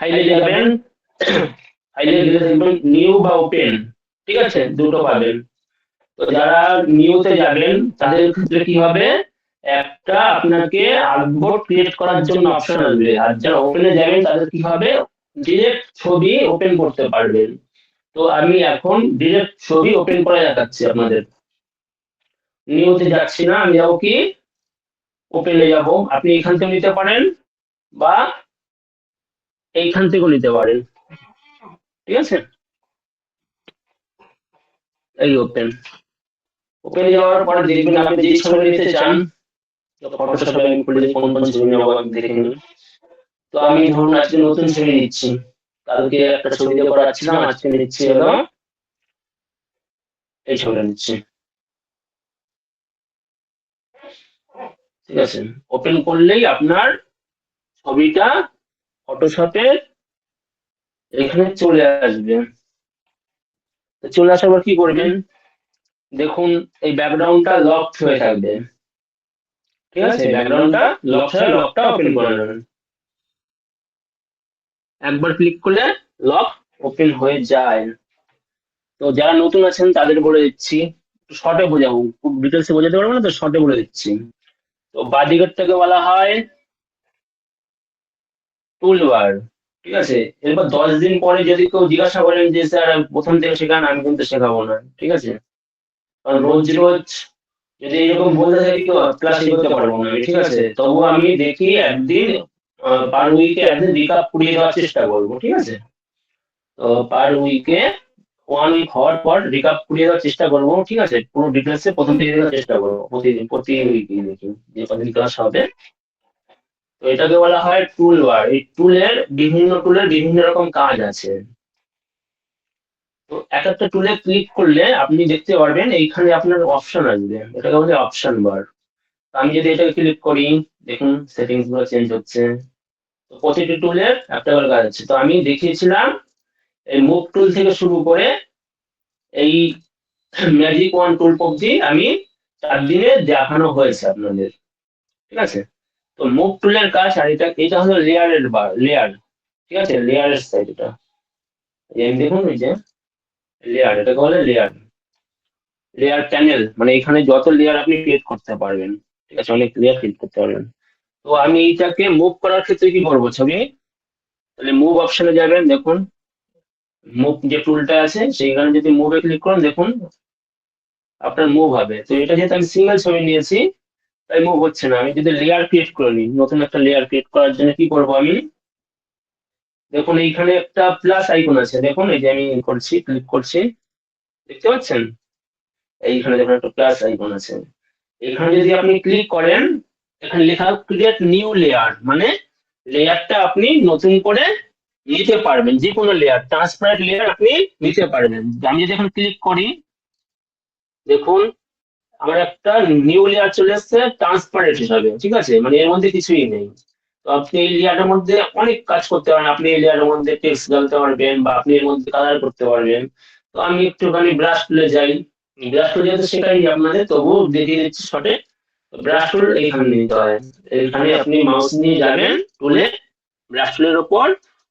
ফাইলে যাবেন, ফাইলে গেলে দেখবেন নিউ বা ওপেন, ঠিক আছে, দুটো পাবেন। তো যারা নিউতে যাবেন তাদের ক্ষেত্রে কি হবে, একটা আপনাকে আর্টবোর্ড ক্রিয়েট করার জন্য অপশন আসবে, আর যারা ওপেনে যাবেন তাদের কি হবে, ডিরেক্ট ছবি ওপেন করতে পারবেন। তো আমি এখন ডিরেক্ট ছবি ওপেন করে দেখাচ্ছি আপনাদের। নিউতে যাচ্ছি না, আমি যাবো কি, ওপেনে যাব। আপনি এখান থেকে নিতে পারেন বা এইখান থেকেও নিতে পারেন, ঠিক আছে। এই ওপেন, ওপেনে যাওয়ার পরে দেখবেন আপনি যে ছবি নিতে চান, ফটোশপে আমি খুলে কোন কোন ছবি নেবো আমি দেখে নিই। তো আমি ধরুন আজকে নতুন ছবি নিচ্ছি, কালকে একটা ছবি দিয়ে করাচ্ছিলাম, আজকে নিচ্ছি হলো এই ছবিটা নিচ্ছি, ঠিক আছে। ওপেন করলেই আপনার ছবিটা ফটোশপে এখানে চলে আসবে। তো চলে আসার পর কি করবেন, দেখুন এই ব্যাকগ্রাউন্ডটা লক হয়ে থাকবে, ঠিক আছে, ব্যাকগ্রাউন্ডটা লক হয়ে লকটা ওপেন করে নেবেন। একবার ক্লিক করলে লক ওপেন হয়ে যায়। তো যারা নতুন আছেন তাদের বলে দিচ্ছি, শর্টে বোঝাবো, খুব ডিটেলসে বোঝাতে পারবো না, তো শর্টে বলে দিচ্ছি। তো বাদিকেরটাকে বলা হয় টুল বার, ঠিক আছে। এরপর 10 দিন পরে যদি কেউ জিজ্ঞাসা করেন যে স্যার প্রথম থেকে শেখান, আমি কিন্তু শেখাবো না, ঠিক আছে। কারণ রোজ রোজ যদি এরকম বলতে থাকি কেউ ক্লাস করতে পারবো না আমি, ঠিক আছে। তবু আমি দেখি একদিন পার উইকে একদিন রিকাপ করিয়ে দেওয়ার চেষ্টা করবো, ঠিক আছে। তো পার উইকে 1 উইক হওয়ার পর রিকাপ করিয়ে দেওয়ার চেষ্টা করবো, ঠিক আছে। পুরো ডিটেলসে প্রথম থেকে দেওয়ার চেষ্টা করবো, প্রতিদিন প্রতি উইকে দেখি যে কদিন ক্লাস হবে। তো এটাকে বলা হয় টুল বার। এই টুলের বিভিন্ন রকম কাজ আছে। তো এক একটা টুলে ক্লিক করলে আপনি দেখতে পারবেন এইখানে আপনার অপশন আসবে, এটাকে বলে অপশন বার। আমি যদি এটাকে ক্লিক করি, দেখুন সেটিংস গুলো চেঞ্জ হচ্ছে। তো প্রতিটি টুলের একটা করে কাজ আছে। তো আমি দেখিয়েছিলাম এই মুভ টুল থেকে শুরু করে এই ম্যাজিক ওয়ান টুল অব্দি আমি 4 দিনে দেখানো হয়েছে আপনাদের, ঠিক আছে। তো মুভ টুলের কাজ, আর এটা এটা হলো লেয়ারের বার, লেয়ার, ঠিক আছে, লেয়ারের সাইড এটা। এই দেখুন এই যে লেয়ার, এটাকে বলে লেয়ার, লেয়ার প্যানেল, মানে এখানে যত লেয়ার আপনি ক্রিয়েট করতে পারবেন, ঠিক আছে, অনেক লেয়ার ক্রিয়েট করতে পারবেন। তো আমি এইটাকে মুভ করার ক্ষেত্রে কি করবো, ছবি, তাহলে মুভ অপশনে যাবেন, দেখুন মুভ যে টুলটা আছে সেইখানে যদি মুভে ক্লিক করেন, দেখুন আপনার মুভ হবে। তো এটা যেহেতু আমি সিঙ্গেল ছবি নিয়েছি তাই মুভ হচ্ছে না। আমি যদি লেয়ার ক্রিয়েট করে নিই, নতুন একটা লেয়ার ক্রিয়েট করার জন্য কি করবো আমি, দেখুন এইখানে একটা প্লাস আইকন আছে, দেখুন এই যে আমি করছি, ক্লিক করছি, দেখতে পাচ্ছেন, এইখানে দেখুন একটা প্লাস আইকন আছে। এখানে যদি আপনি ক্লিক করেন, এখানে লেখা ক্রিয়েট নিউ লেয়ার, মানে লেয়ারটা আপনি নতুন করে নিতে পারবেন, যে কোনো লেয়ার, ট্রান্সপারেন্ট লেয়ার আপনি নিতে পারবেন। আমি যদি এখন ক্লিক করি, দেখুন আমার একটা নিউ লেয়ার চলে এসেছে ট্রান্সপারেন্ট হিসাবে, ঠিক আছে, মানে এর মধ্যে কিছুই নেই। তো আপনি এই লেয়ারের মধ্যে অনেক কাজ করতে পারেন, আপনি এই লেয়ারের মধ্যে টেক্সট ঢালতে পারবেন বা আপনি এর মধ্যে কালার করতে পারবেন। তো আমি একটুখানি ব্রাশ টুলে যাই, ব্রাশ টুল যেহেতু শেখাইনি আপনাদের, তবুও দেখিয়ে দিচ্ছি শর্টে। ব্রাশ টুল এইখানে নিতে হয়, এইখানে আপনি মাউস নিয়ে যাবেন টুলে, ব্রাশ টুলের ওপর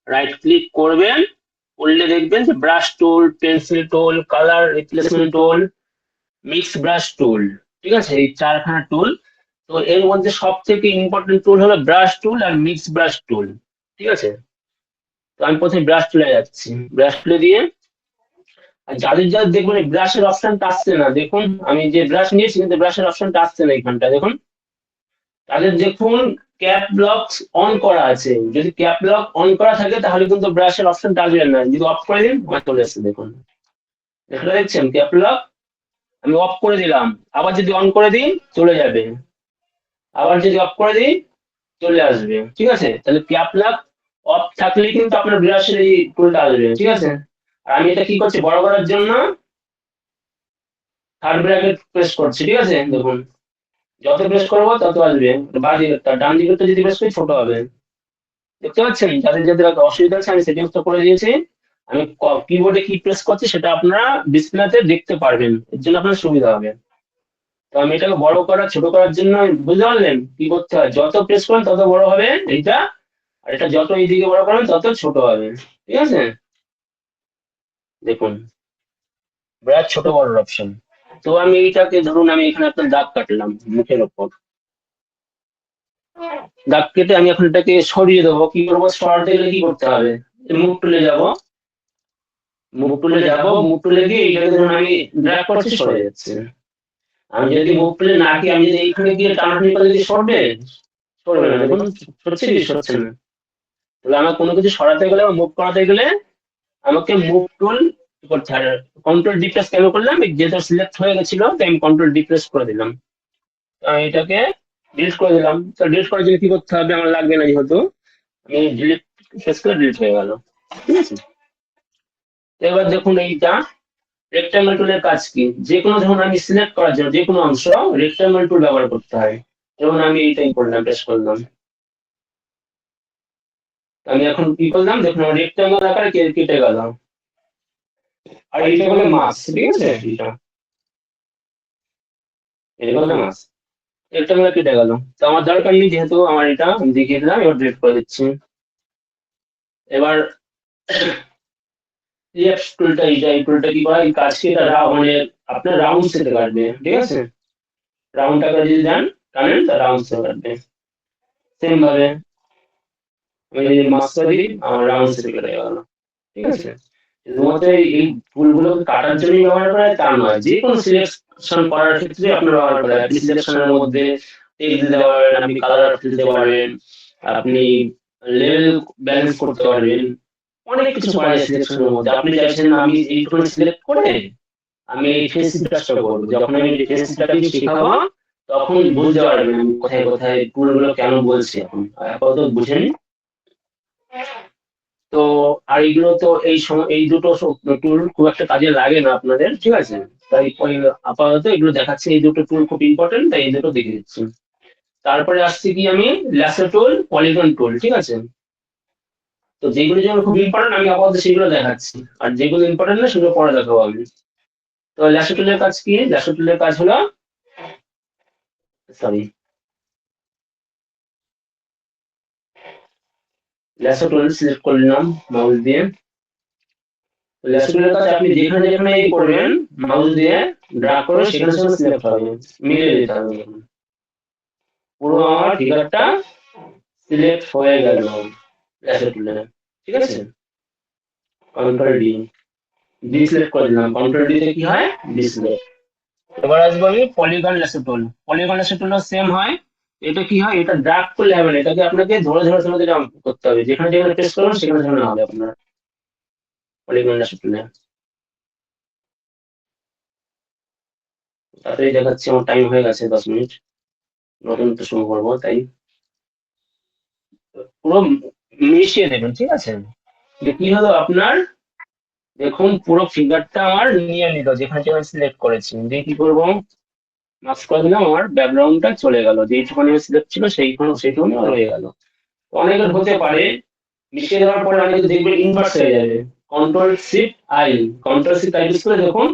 রাইট ক্লিক করবেন, করলে দেখবেন যে brush tool, pencil tool, colour replacement tool, mix brush tool, ঠিক আছে, এই 4খানা টুল। তো এর মধ্যে সব থেকে ইম্পর্টেন্ট টুল হলো ব্রাশ টুল আর মিক্স ব্রাশ টুল, ঠিক আছে। তো আমি প্রথমে ব্রাশ টুলে যাচ্ছি, ব্রাশ টুলে দিয়ে, আর যাদের যাদের দেখবেন এই ব্রাশের অপশনটা আসছে না, দেখুন আমি যে ব্রাশ নিয়েছি কিন্তু ব্রাশের অপশনটা আসছে না এখানটা, দেখুন তাদের দেখুন ক্যাপ লক অন করা আছে। যদি ক্যাপ লক অন করা থাকে তাহলে কিন্তু ব্রাশের অপশনটা আসবে না, যদি অফ করে দিন আমার চলে আসছে, দেখুন দেখতে দেখছেন ক্যাপ লক আমি অফ করে দিলাম, আবার যদি অন করে দিই চলে যাবে, আবার যদি অফ করে দিই চলে আসবে, ঠিক আছে। তাহলে ক্যাপ লক অফ থাকলে কিন্তু আপনার ব্রাশের এই টুলটা আসবে, ঠিক আছে। আর আমি এটা কি করছি, বড় করার জন্য থার্ড ব্র্যাকেট প্রেস করছি, ঠিক আছে, দেখুন যত প্রেস করবো তত আসবে। বাঁ দিকেরটা, ডান দিকেরটা যদি প্রেস করি ছোট হবে, দেখতে পাচ্ছেন। যাদের যাদের অসুবিধা আছে আমি সেটিংসটা করে দিয়েছি, আমি কিবোর্ডে কি প্রেস করছি সেটা আপনারা ডিসপ্লেতে দেখতে পারবেন, এর জন্য আপনার সুবিধা হবে। তো আমি এটাকে বড় করা ছোট করার জন্য, বুঝতে পারলেন কি করতে হয়, যত প্রেস করেন তত বড় হবে এইটা, আর এটা যত এইদিকে বড় করবেন তত ছোট হবে, ঠিক আছে? দেখুন বিরাট ছোট বড় অপশন। তো আমি এইটাকে ধরুন আমি এখানে একটা দাগ কাটলাম মুখের ওপর, দাগ কেটে আমি এখন এটাকে সরিয়ে দেবো। কি করবো, সরাতে গেলে কি করতে হবে, মুখ তুলে যাব, মুখ তুলে গিয়ে এইটাকে ধরুন আমি ড্র্যাগ করছি, সরে যাচ্ছে। আমি যদি মুখ তুলে না কি আমি যদি এইখানে গিয়ে টানাটানি করে যদি সরবে, সরবে না, দেখুন সরছে কি সরছে না। তাহলে আমার কোনো কিছু সরাতে গেলে বা মুভ করাতে গেলে আমাকে মুভ টুল করতে হবে। কন্ট্রোল ডি প্রেস কেন করলাম, যেহেতু সিলেক্ট হয়ে গেছিল তাই আমি কন্ট্রোল ডি প্রেস করে দিলাম। আমি এটাকে ডিলিট করে দিলাম। তো ডিলিট করার জন্য কি করতে হবে, আমার লাগবে না যেহেতু, আমি ডিলিট প্রেস করে ডিলিট হয়ে গেল, ঠিক আছে? তো এবার দেখুন এইটা রেক্টাঙ্গেল টুলের কাজ কি, যে কোনো ধরুন আমি সিলেক্ট করার জন্য যে কোনো অংশ রেক্টাঙ্গেল টুল ব্যবহার করতে হয়। যেমন আমি এইটাই করলাম, প্রেস করলাম, আমি এখন কি করলাম দেখুন আমার রেক্টাঙ্গেল আকারে কেটে গেল। আর এইটা বলে মাস, ঠিক আছে? এটা বলে মাস, রেক্টাঙ্গেল কেটে গেল। তো আমার দরকার নেই, যেহেতু আমার এটা আমি দেখিয়ে দিলাম, এবার ডিলিট করে দিচ্ছি। এবার লেফট টুলটা, এই টুলটা কি করে, এই কাজকে এটা মানে আপনার রাউন্ড সেটে কাটবে, ঠিক আছে? রাউন্ড আকারে যদি দেন টানেন তা রাউন্ড সেটে কাটবে। সেম ভাবে আমি যদি মাস করে দিই আমার রাউন্ড সেটে কেটে গেল, ঠিক আছে? শুধুমাত্র এই টুলগুলোকে কাটার জন্যই ব্যবহার করা হয় তা নয়, যে কোনো সিলেকশন করার ক্ষেত্রে আপনার ব্যবহার করা হয়। আপনি সিলেকশনের মধ্যে টেক্সট দিতে পারবেন, আপনি কালার দিতে পারবেন, আপনি লেভেল ব্যালেন্স করতে পারবেন, অনেক কিছু করা যায় সিলেকশনের মধ্যে। আপনি চাইছেন আমি এইটুকু সিলেক্ট করে আমি এই ফেস টাচটা করবো, যখন আমি ফেস টাচিং শেখাবো তখন বুঝতে পারবেন আমি কোথায় কোথায় টুলগুলো কেন বলছি, এখন আপাতত বুঝেন। তো আর এইগুলো তো এই সময় এই দুটো টুল খুব একটা কাজে লাগে না আপনাদের, ঠিক আছে? তাই আপাতত এগুলো দেখাচ্ছি, এই দুটো টুল খুব ইম্পর্টেন্ট তাই এই দুটো দেখে দিচ্ছি। তারপরে আসছি কি আমি ল্যাসো টুল, পলিগন টুল, ঠিক আছে? তো যেগুলো যেগুলো খুব ইম্পর্টেন্ট আমি আপাতত সেগুলো দেখাচ্ছি, আর যেগুলো ইম্পর্টেন্ট না সেগুলো পরে দেখাবো আমি। তো ল্যাসো টুলের কাজ কি, ল্যাসো টুলের কাজ হলো, সরি, ল্যাসো টুল সিলেক্ট করে নিলাম মাউস দিয়ে। ল্যাসো টুলের কাজ আপনি যেখানে যেখানে এই করবেন মাউস দিয়ে ড্র্যাগ করে সেখানে সেখানে সিলেক্ট হবে, মিলিয়ে দিতে হবে। পুরো আমার ফিগারটা সিলেক্ট হয়ে গেল ল্যাসো টুলে, ঠিক আছে? কন্ট্রোল ডি, ডি সিলেক্ট করে দিলাম, কন্ট্রোল ডি তে কি হয়, ডিসিলেক্ট। এবার আসবো আমি polygon lasso tool. Polygon lasso টুলও সেম হয়। এটা কি হয়, এটা ড্র্যাগ করলে হবে না, এটাকে আপনাকে ধরে ধরে ধরে ধরে করতে হবে, যেখানে যেখানে প্রেস করবেন সেখানে সেখানে হবে আপনার পলিগন ল্যাসো টুলে। তাড়াতাড়ি দেখাচ্ছি, আমার টাইম হয়ে গেছে 10 মিনিট, নতুন তো শুরু করবো তাই পুরো মিশিয়ে দেবেন, ঠিক আছে? যে কি হলো আপনার, দেখুন পুরো ফিগারটা আমার নিয়ে নিল যেখানে যেখানে সিলেক্ট করেছি, দিয়ে কি করবো, মাস্ক করে দিলাম, আমার ব্যাকগ্রাউন্ডটা চলে গেল, যেইটুখানি সিলেক্ট ছিল সেইটুখানি রয়ে গেল। অনেকের হতে পারে মিশিয়ে দেওয়ার পরে অনেকে দেখবেন ইনভার্স হয়ে যাবে। Control shift I, control shift I press করে দেখুন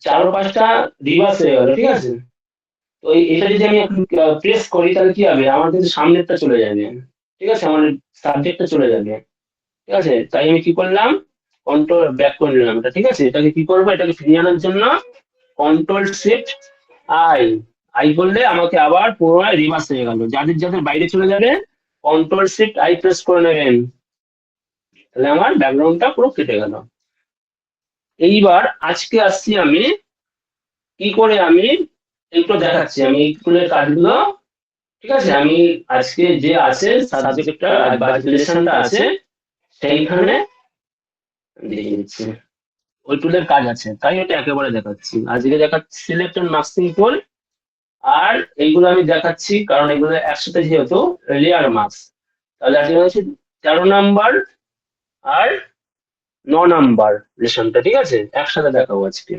4-5টা রিভার্স হয়ে গেল, ঠিক আছে? তো এটা যদি আমি এখন প্রেস করি তাহলে কি হবে, আমার কিন্তু সামনেরটা চলে যাবে, ঠিক আছে? আমার সাবজেক্টটা চলে যাবে, ঠিক আছে? তাই আমি কি করলাম, কন্ট্রোল ব্যাক করে নিলাম এটা, ঠিক আছে? এটাকে কি করবো, এটাকে ফিরিয়ে আনার জন্য কন্ট্রোল শিফট আই, আই করলে আমাকে আবার পুনরায় রিভার্স হয়ে গেল। যাদের যাদের বাইরে চলে যাবে কন্ট্রোল শিফট আই প্রেস করে নেবেন, তাহলে আমার ব্যাকগ্রাউন্ডটা পুরো কেটে গেল। এইবার আজকে আসছি আমি কি করে আমি একটু দেখাচ্ছি আমি এই টুলের কাজগুলো, ঠিক আছে? আমি আজকে যে আছে সাবজেক্টটা বা লেসনটা আছে সেইখানে দেখিয়ে দিচ্ছি, ওই টুলের কাজ আছে তাই এটা একেবারে দেখাচ্ছি। আজকে দেখাচ্ছি সিলেক্ট মাস্কিং টুল, আর এইগুলো আমি দেখাচ্ছি কারণ এগুলো একসাথে যেহেতু লেয়ার মার্কস, তাহলে আজকে হচ্ছে 13 নাম্বার আর 9 নাম্বার লেসনটা, ঠিক আছে? একসাথে দেখাবো আজকে।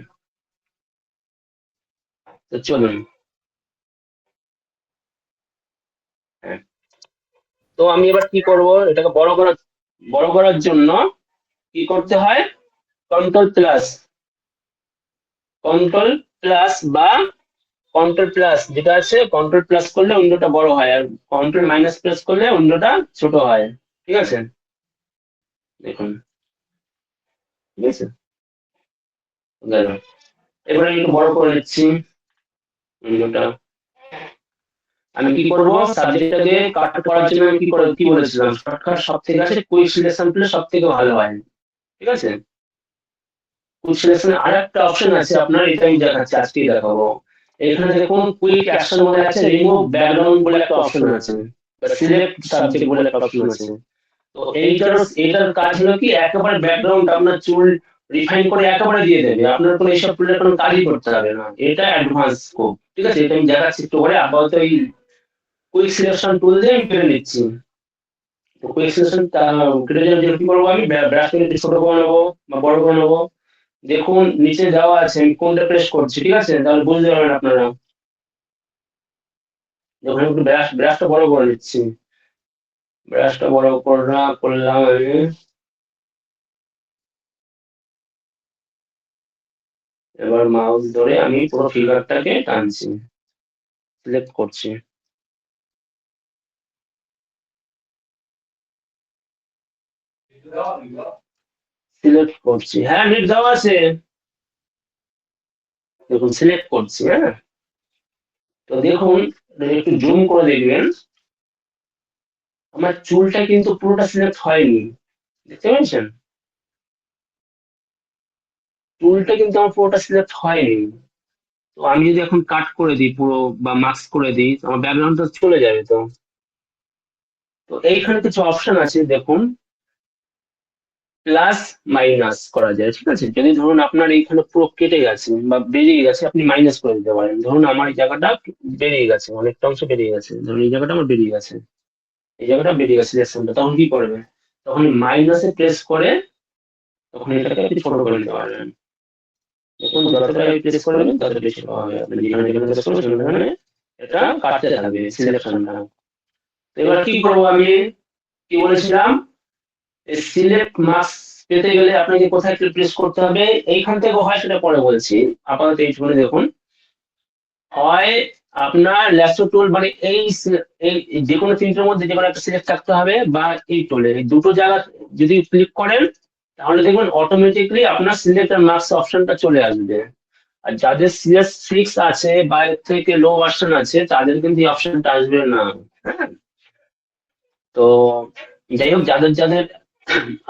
তো চলুন, হ্যাঁ। তো আমি এবার কি করব, এটাকে বড় করার জন্য কি করতে হয়, কন্ট্রোল প্লাস, কন্ট্রোল প্লাস বা কন্ট্রোল প্লাস যেটা আছে, কন্ট্রোল প্লাস করলে উইন্ডোটা বড় হয়, আর কন্ট্রোল মাইনাস প্রেস করলে উইন্ডোটা ছোট হয়। ঠিক আছে, দেখুন, ঠিক আছে, গেল। এবার আমি একটু বড় করে নিচ্ছি উইন্ডোটা। আমি কি করব, সাবজেক্টটাকে কাট করার জন্য আমি কি বলেছিলাম, শর্টকাট সব থেকে আছে কুইক সিলেকশন টুল, সব থেকে ভালো হয়। ঠিক আছে, কুইক সিলেকশন আর একটা অপশন আছে আপনার, এটা আমি দেখাচ্ছি, আজকেই দেখাবো। এখানে দেখুন কুইক অ্যাকশন মধ্যে আছে রিমুভ ব্যাকগ্রাউন্ড বলে একটা অপশন আছে, বা সিলেক্ট সাবজেক্ট বলে একটা অপশন আছে। তো এটার কাজ হলো কি, একেবারে ব্যাকগ্রাউন্ড আপনার চুল রিফাইন করে একেবারে দিয়ে দেবে, আপনার কোনো এইসব টুলের কোনো কাজই করতে হবে না, এটা অ্যাডভান্স স্কোপ। ঠিক আছে, এটা আমি দেখাচ্ছি একটু পরে। আপাতত এই কুইক সিলেকশন টুল দিয়ে আমি কেটে নিচ্ছি। তো কুইক সিলেকশন কেটে যাওয়ার জন্য কি করবো, আমি ব্রাশটাকে একটু ছোট করে নেবো বা বড় করে নেবো। দেখুন নিচে দেওয়া আছে, আমি কোনটা প্রেস করছি, ঠিক আছে, তাহলে বুঝতে পারবেন আপনারা। যখন আমি একটু ব্রাশটা বড় করে নিচ্ছি, ব্রাশটা বড় করলাম আমি। এবার মাউস ধরে আমি পুরো ফিগারটাকে টানছি, সিলেক্ট করছি, সিলেক্ট করছি, হ্যাঁ নেট দেওয়া আছে। দেখুন সিলেক্ট করছি, হ্যাঁ। তো দেখুন একটু জুম করে দেখবেন, আমার চুলটা কিন্তু পুরোটা সিলেক্ট হয়নি, দেখতে পাচ্ছেন, চুলটা কিন্তু আমার পুরোটা সিলেক্ট হয়নি। তো আমি যদি এখন কাট করে দিই পুরো, বা মাস্ক করে দিই, আমার ব্যাকগ্রাউন্ডটা চলে যাবে তো। তো এইখানে কিছু অপশন আছে দেখুন, প্লাস মাইনাস করা যায়। ঠিক আছে, যদি ধরুন আপনার এইখানে পুরো কেটে গেছে বা বেরিয়ে গেছে, আপনি মাইনাস করে দিতে পারেন। ধরুন আমার এই জায়গাটা বেরিয়ে গেছে, অনেকটা অংশ বেরিয়ে গেছে, ধরুন এই জায়গাটা আমার বেরিয়ে গেছে, এই জায়গাটা বেরিয়ে গেছে সিলেকশনটা, তখন কি করবে, তখন মাইনাসে প্রেস করে তখন এটাকে আপনি ছোট করে নিতে পারবেন। দেখুন যতটা প্রেস করবেন তত বেশি হবে, আপনি যেখানে যেখানে প্রেস করবেন সেখানে এটা কাটতে থাকবে সিলেকশনটা। তো এবার কি করবো আমি, কি বলেছিলাম, সিলেক্ট মার্কস পেতে গেলে আপনাকে কোথায় প্রেস করতে হবে, এইখান থেকে হয় সেটা পরে বলছি, আপাতত এইটুকুনি দেখুন। হয় আপনার ল্যাসো টুল, মানে এই যে কোনো তিনটের মধ্যে যে কোনো একটা সিলেক্ট থাকতে হবে, বা এই টুলে, এই দুটো জায়গা যদি ক্লিক করেন তাহলে দেখবেন অটোমেটিকলি আপনার সিলেক্ট আর মার্কস অপশনটা চলে আসবে। আর যাদের CS6 আছে বা এর থেকে লো ভার্সন আছে তাদের কিন্তু এই অপশনটা আসবে না। হ্যাঁ, তো যাই হোক, যাদের যাদের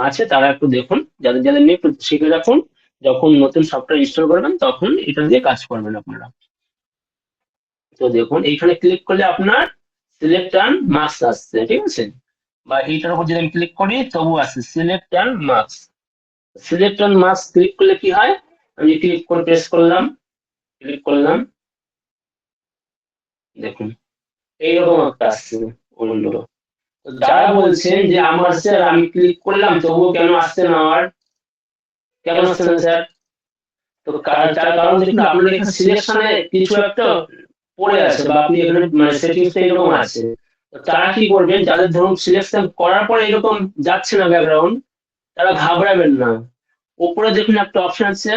আছে তারা একটু দেখুন, যাদের যাদের নিয়ে একটু শিখে রাখুন, যখন নতুন সফটওয়্যার ইনস্টল করবেন তখন এটা দিয়ে কাজ করবেন আপনারা। তো দেখুন এইখানে ক্লিক করলে আপনার সিলেক্ট অ্যান্ড মার্কস আসছে, ঠিক আছে, বা এইটার উপর যদি আমি ক্লিক করি তবু আসছে select and marks. Select and marks click করলে কি হয়, আমি ক্লিক করে প্রেস করলাম, ক্লিক করলাম, দেখুন এইরকম একটা আসছে উইন্ডো। তো যারা বলছেন যে আমার স্যার আমি ক্লিক করলাম তবুও কেন আসছে না, আমার কেন আসছে না স্যার, তো তার কারণ দেখুন আপনার এখানে সিলেকশনে কিছু একটা পড়ে আছে, বা আপনি এখানে মানে সেটিংসটা এরকম আছে। তো তারা কি করবেন, যাদের ধরুন সিলেকশন করার পরে এরকম যাচ্ছে না ব্যাকগ্রাউন্ড, তারা ঘাবড়াবেন না। উপরে দেখুন একটা অপশন আছে,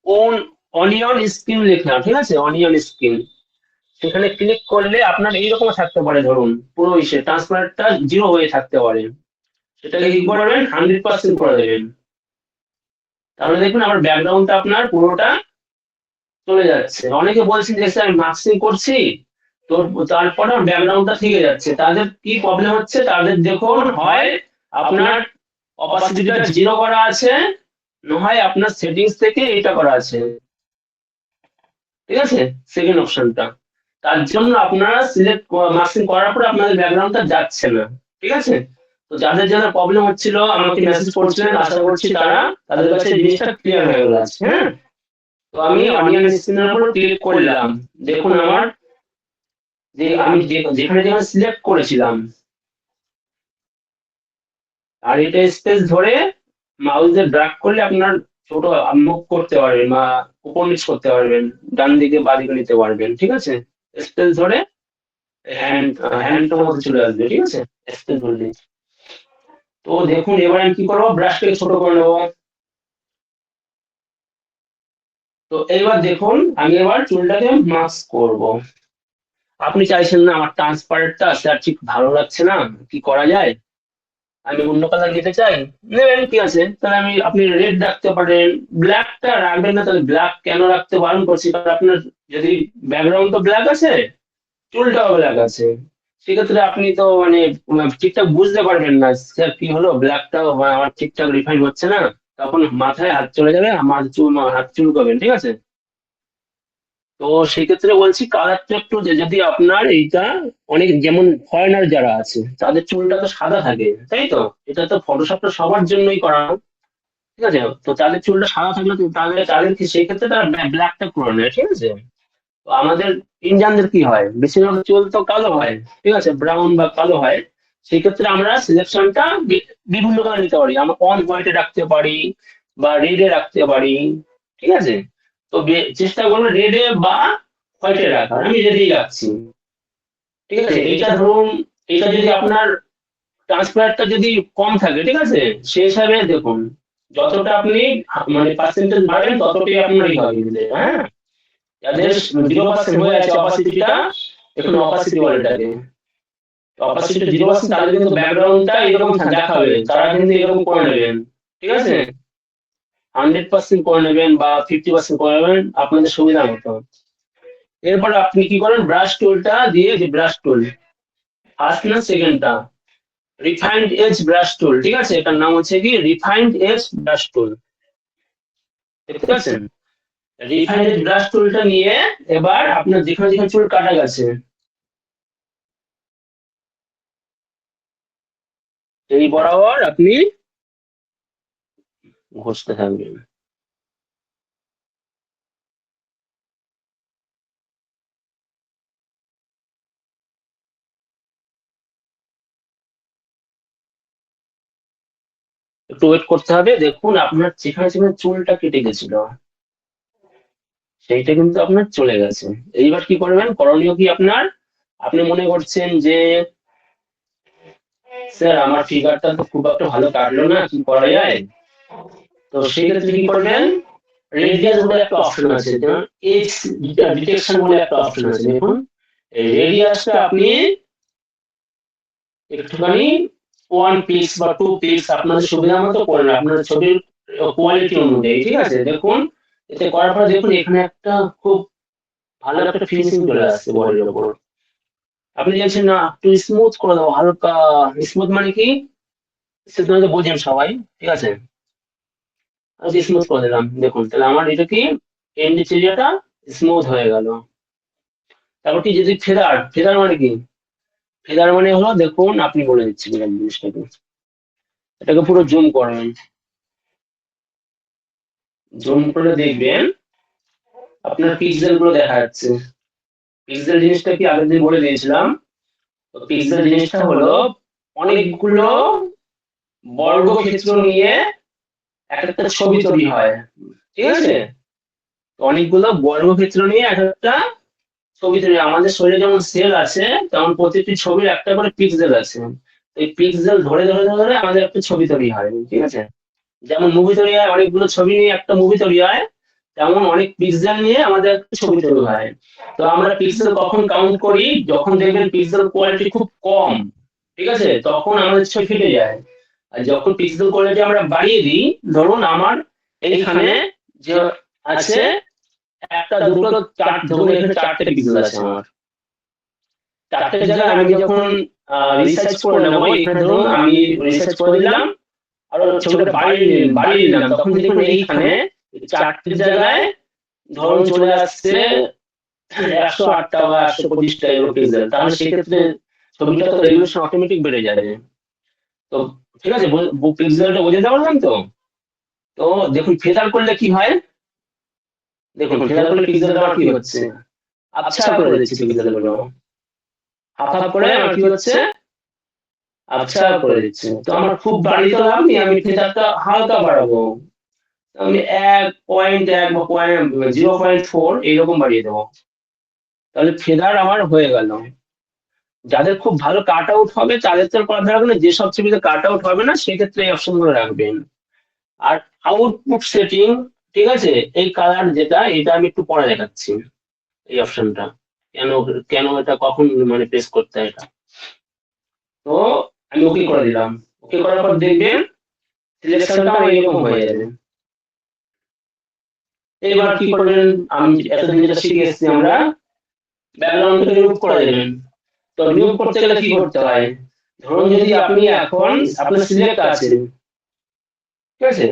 ওন অনিয়ন স্কিন লেখা, ঠিক আছে, অনিয়ন স্কিন, সেখানে ক্লিক করলে আপনার এইরকম থাকতে পারে, ধরুন পুরো ইসে ট্রান্সপারেন্টটা 0 হয়ে থাকতে পারে, সেটাকে কি করবেন 100% করে দেবেন। তাহলে দেখুন আমার ব্যাকগ্রাউন্ডটা আপনার পুরোটা চলে যাচ্ছে। অনেকে বলছেন যে স্যার আমি মাস্কিং করছি, তো তারপরে ব্যাকগ্রাউন্ডটা থেকে যাচ্ছে, তাদের কি প্রবলেম হচ্ছে, তাদের দেখুন হয় আপনার অপাসিটিটা 0 করা আছে, না হয় আপনার সেটিংস থেকে এটা করা আছে, ঠিক আছে, সেকেন্ড অপশনটা। তার জন্য আপনারা সিলেক্ট মাস্কিং করার পরে আপনাদের ব্যাকগ্রাউন্ডটা যাচ্ছে না, ঠিক আছে। তো যাদের যাদের প্রবলেম হচ্ছিল আমাকে মেসেজ করছিলেন, আশা করছি তারা, তাদের কাছে এই জিনিসটা ক্লিয়ার হয়ে গেল আছে, হ্যাঁ। তো আমি অনিয়ন স্ক্রিনের উপর ক্লিক করলাম, দেখুন আমার যে আমি যেখানে যেখানে সিলেক্ট করেছিলাম, আর এটা স্পেস ধরে মাউস দিয়ে ড্র্যাগ করলে আপনার ছোট মুভ করতে পারবেন বা উপর নিচ করতে পারবেন, ডান দিকে বাঁ দিকে নিতে পারবেন, ঠিক আছে, স্পেস ধরে হ্যান্ডটার মধ্যে চলে আসবে, ঠিক আছে, স্পেস ধরলে। তো দেখুন এবার আমি কি করবো, ব্রাশটাকে ছোট করে নেবো। তো এইবার দেখুন আমি এবার চুলটাকে মাস্ক করব। আপনি চাইছেন না আমার ট্রান্সপারেন্টটা স্যার ঠিক ভালো লাগছে না, কি করা যায়, আমি অন্য কালার নিতে চাই, নেবেন, ঠিক আছে, তাহলে আপনি রেড রাখতে পারেন। ব্ল্যাকটা রাখবেন না, তাহলে ব্ল্যাক কেন রাখতে বারণ করছি, কারণ আপনার যদি ব্যাকগ্রাউন্ড তো ব্ল্যাক আছে, চুলটাও ব্ল্যাক আছে, সেক্ষেত্রে আপনি তো মানে ঠিকঠাক বুঝতে পারবেন না স্যার কি হলো, ব্ল্যাকটা আমার ঠিকঠাক রিফাইন হচ্ছে না, তখন মাথায় হাত চলে যাবে, আমার হাত চুলকাবেন, ঠিক আছে। তো সেক্ষেত্রে বলছি কালারটা একটু যদি আপনার এইটা অনেক, যেমন ফরেনার যারা আছে তাদের চুলটা তো সাদা থাকে, তাই তো, এটা তো ফটোশপটা সবার জন্যই করা, ঠিক আছে, তো তাদের চুলটা সাদা থাকলে তো তাদের কি সেই ক্ষেত্রে তারা ব্ল্যাকটা করে নেয়, ঠিক আছে। তো আমাদের ইন্ডিয়ানদের কি হয়, বেশিরভাগ চুল তো কালো হয়, ঠিক আছে, ব্রাউন বা কালো হয়, সেই ক্ষেত্রে আমরা সিলেকশনটা বিভিন্ন কালার নিতে পারি, আমরা অন হোয়াইটে রাখতে পারি বা রেডে রাখতে পারি, ঠিক আছে। তো চেষ্টা করবো রেডে বা হোয়াইটে রাখার, আমি রেডেই রাখছি, ঠিক আছে। এটা ধরুন, এটা যদি আপনার ট্রান্সপারেন্টটা যদি কম থাকে, ঠিক আছে, সেই হিসাবে দেখুন, যতটা আপনি মানে পার্সেন্টেজ বাড়বেন ততটাই আপনার ই হবে, হ্যাঁ। যাদের 0% হয়ে আছে অপাসিটিটা, এখন অপাসিটি বলে এটাকে, অপাসিটি 0% তাদের কিন্তু ব্যাকগ্রাউন্ডটা এরকম দেখাবে, তারা কিন্তু এরকম করে নেবেন, ঠিক আছে। 100% করে নেবেন বা 50% করে নেবেন আপনাদের সুবিধা মতো। এরপর আপনি কি করেন, ব্রাশ টুলটা দিয়ে, যে ব্রাশ টুল ফার্স্ট না সেকেন্ডটা, রিফাইন্ড এজ ব্রাশ টুল, ঠিক আছে, এটার নাম হচ্ছে কি রিফাইন্ড এজ ব্রাশ টুল, দেখতে পাচ্ছেন। রিফাইন্ড এজ ব্রাশ টুলটা নিয়ে এবার আপনার যেখানে যেখানে চুল কাটা গেছে এই বরাবর আপনি ঘষতে থাকবেন। একটু ওয়েট করতে হবে, দেখুন আপনার যেখানে যেখানে চুলটা কেটে গেছিল সেইটা কিন্তু আপনার চলে গেছে। এইবার কি করবেন, করণীয় কি আপনার, আপনি মনে করছেন যে স্যার আমার ফিগারটা তো খুব একটা ভালো কাটলো না, কি করা যায়, তো সেক্ষেত্রে কি করবেন, রেডিয়াস বলে একটা অপশন আছে, যেমন এক্স ডিটেকশন বলে একটা অপশন আছে, দেখুন এই রেডিয়াসটা আপনি একটুখানি 1 পিক্স বা 2 পিক্স আপনাদের সুবিধা মতো করেন, আপনার ছবির কোয়ালিটি অনুযায়ী, ঠিক আছে। দেখুন এতে করার পরে দেখুন এখানে একটা খুব ভালো একটা ফিনিশিং চলে আসছে বডির ওপর। আপনি চাইছেন না একটু স্মুথ করে দেবো, হালকা স্মুথ মানে কি, সেটা তো বোঝেন সবাই, ঠিক আছে, আমি স্মুথ করে দিলাম, দেখুন তাহলে আমার এটা কি এন্ড এরিয়াটা স্মুথ হয়ে গেল। তারপর কি যদি ফেদার, ফেদার মানে কি, ফেদার মানে হলো, দেখুন আপনি বলে দিচ্ছি জিনিসটাকে, এটাকে পুরো জুম করবেন, জুম করে দেখবেন আপনার পিক্সেল গুলো দেখা যাচ্ছে। পিক্সেল জিনিসটা কি আগের দিন বলে দিয়েছিলাম, তো পিক্সেল জিনিসটা হলো অনেকগুলো বর্গক্ষেত্র নিয়ে এক একটা ছবি তৈরি হয়, ঠিক আছে। তো অনেকগুলো বর্গক্ষেত্র নিয়ে এক একটা ছবি তৈরি হয়। আমাদের শরীরে যেমন সেল আছে তেমন প্রতিটি ছবির একটা করে পিক্সেল আছে, এই পিক্সেল ধরে ধরে ধরে আমাদের একটা ছবি তৈরি হয়, ঠিক আছে। যেমন মুভি তৈরি হয়, অনেকগুলো ছবি নিয়ে একটা মুভি তৈরি হয়, তেমন অনেক পিক্সেল নিয়ে আমাদের একটা ছবি তৈরি হয়। তো আমরা পিক্সেল কখন কাউন্ট করি, যখন দেখবেন পিক্সেল কোয়ালিটি খুব কম, ঠিক আছে, তখন আমাদের ছবি ফেটে যায়। আর যখন পিক্সেল কোয়ালিটি আমরা বাড়িয়ে দিই, ধরুন আমার এইখানে যে আছে একটা দুটো ধরুন এখানে 4টে পিক্সেল আছে আমার, 4টে জায়গায় আমি যখন রিসার্চ করে নেবো, এখানে ধরুন আমি রিসার্চ করে দিলাম আরো ছবিটা বাড়িয়ে নিলাম, তখন দেখুন এইখানে 4টে জায়গায় ধরুন চলে আসছে 108টা বা 125টা এরকম পিক্সেল, তাহলে সেক্ষেত্রে ছবিটা তো রেজলিউশন অটোমেটিক বেড়ে যাবে। তো ঠিক আছে, পিক্সেলটা বোঝাতে পারলাম তো। তো দেখুন ফেদার করলে কি হয়, দেখুন ফেদার করলে পিক্সেলটা আমার কি হচ্ছে, আবছা করে দিচ্ছে পিক্সেল গুলো, হাফ হাফ করে আমার কি হচ্ছে, আবছা করে দিচ্ছে। তো আমার খুব বাড়িতে লাভ নেই, আমি ফেদারটা হালকা বাড়াবো, আমি 1.1 বা 0.4 এইরকম বাড়িয়ে দেবো, তাহলে ফেদার আমার হয়ে গেল। যাদের খুব ভালো কাট আউট হবে তাদের তো আর করা থাকবে না, যেসব ছবিতে কাট আউট হবে না সেক্ষেত্রে এই অপশন গুলো রাখবেন। আর আউটপুট সেটিং, ঠিক আছে, এই কালার যেটা, এটা আমি একটু পরে দেখাচ্ছি, এই অপশনটা কেন, কেন এটা কখন মানে প্রেস করতে হয় এটা। তো আমি ওকে করে দিলাম, ওকে করার পর দেখবেন সিলেকশনটা আমার এরকম হয়ে যাবে। এবার কি করবেন, আমি এতদিন যেটা শিখে এসেছি আমরা, ব্যাকগ্রাউন্ডকে রিমুভ করে দেবেন। তো রিমুভ করতে গেলে কি করতে হয়, ধরুন যদি আপনি এখন আপনার সিলেক্ট আছে, ঠিক আছে,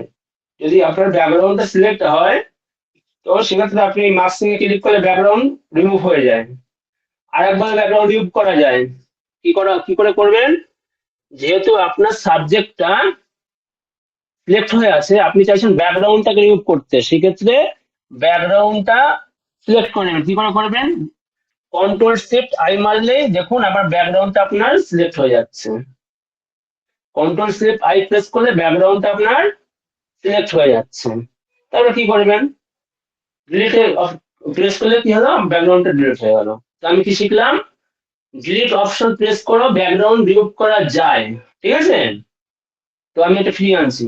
যদি আপনার ব্যাকগ্রাউন্ডটা সিলেক্ট হয় তো সেক্ষেত্রে আপনি মাস্কিং এ ক্লিক করলে ব্যাকগ্রাউন্ড রিমুভ হয়ে যায়। আর একবার ব্যাকগ্রাউন্ড রিমুভ করা যায়, কি করে করবেন, যেহেতু আপনার সাবজেক্টটা সিলেক্ট হয়ে আছে, আপনি চাইছেন ব্যাকগ্রাউন্ডটাকে রিমুভ করতে, সেক্ষেত্রে ব্যাকগ্রাউন্ডটা সিলেক্ট করে নেবেন। কি করে করবেন, কন্ট্রোল শিফট আই মারলেই দেখুন আবার ব্যাকগ্রাউন্ডটা আপনার সিলেক্ট হয়ে যাচ্ছে। কন্ট্রোল শিফট আই প্রেস করলে ব্যাকগ্রাউন্ডটা আপনার সিলেক্ট হয়ে যাচ্ছে। তারপর কি করবেন, ডিলিট প্রেস করলে কি হলো, ব্যাকগ্রাউন্ডটা ডিলিট হয়ে গেল। তো আমি কি শিখলাম, ডিলিট অপশন প্রেস করো, ব্যাকগ্রাউন্ড রিমুভ করা যায়, ঠিক আছে। তো আমি এটা ফিরিয়ে আনছি।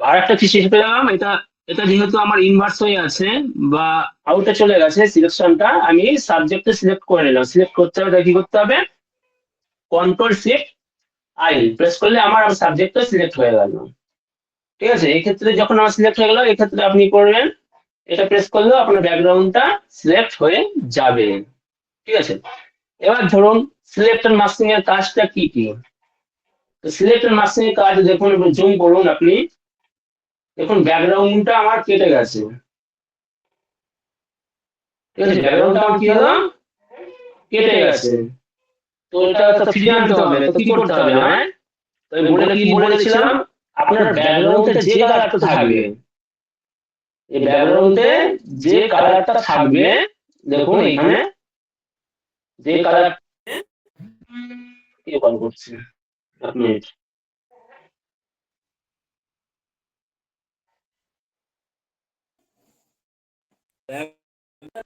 আর একটা কি শিখে পেলাম, এটা এটা যেহেতু আমার ইনভার্স হয়ে আছে বা আউটে চলে গেছে সিলেকশনটা, আমি সাবজেক্টে সিলেক্ট করে নিলাম। সিলেক্ট করতে হবে, তাই কি করতে হবে, কন্ট্রোল শিফট আই প্রেস করলে আমার সাবজেক্টটা সিলেক্ট হয়ে গেল, ঠিক আছে। এই ক্ষেত্রে যখন আমার সিলেক্ট হয়ে গেল, এই ক্ষেত্রে আপনি করবেন এটা প্রেস করলেও আপনার ব্যাকগ্রাউন্ডটা সিলেক্ট হয়ে যাবে, ঠিক আছে। এবার ধরুন সিলেক্টর মাস্কিং এর কাজটা কি কি, তো সিলেক্টর মাস্কিং এর কাজ দেখুন, জুম করুন আপনি, দেখুন ব্যাকগ্রাউন্ডটা আমার কেটে গেছে, ঠিক আছে, ব্যাকগ্রাউন্ডটা আমার কি হলো, কেটে গেছে। তো এটা তো ফিরিয়ে আনতে হবে, তো কি করতে হবে আমায়, তো আমি কি বলেছিলাম, আপনার ব্যাকগ্রাউন্ডে যে কালারটা থাকবে, এই ব্যাকগ্রাউন্ডে যে কালারটা থাকবে, দেখুন এখানে যে কালার, কি কল করছে, এক মিনিট,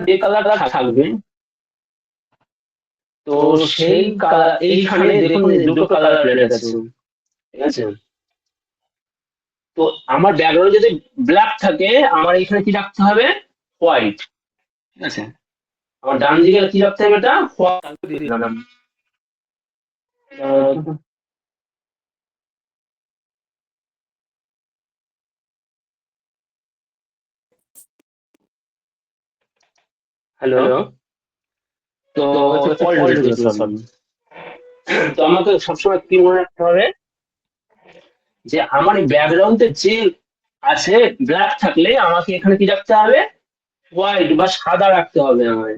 যে কালারটা থাকবে, তো সেই কালার এইখানে দেখুন দুটো কালার প্লেট আছে, ঠিক আছে। তো আমার ব্যাকগ্রাউন্ড যদি ব্ল্যাক থাকে, আমার এখানে কি রাখতে হবে, হোয়াইট, ঠিক আছে। আমার ডান দিকে কি রাখতে হবে, এটা হোয়াইট। হ্যালো, তো তো আমাকে সবসময় কি মনে রাখতে হবে, যে আমার এই ব্যাকগ্রাউন্ডে যে আছে ব্ল্যাক থাকলে আমাকে এখানে কি রাখতে হবে, হোয়াইট বা সাদা রাখতে হবে আমার।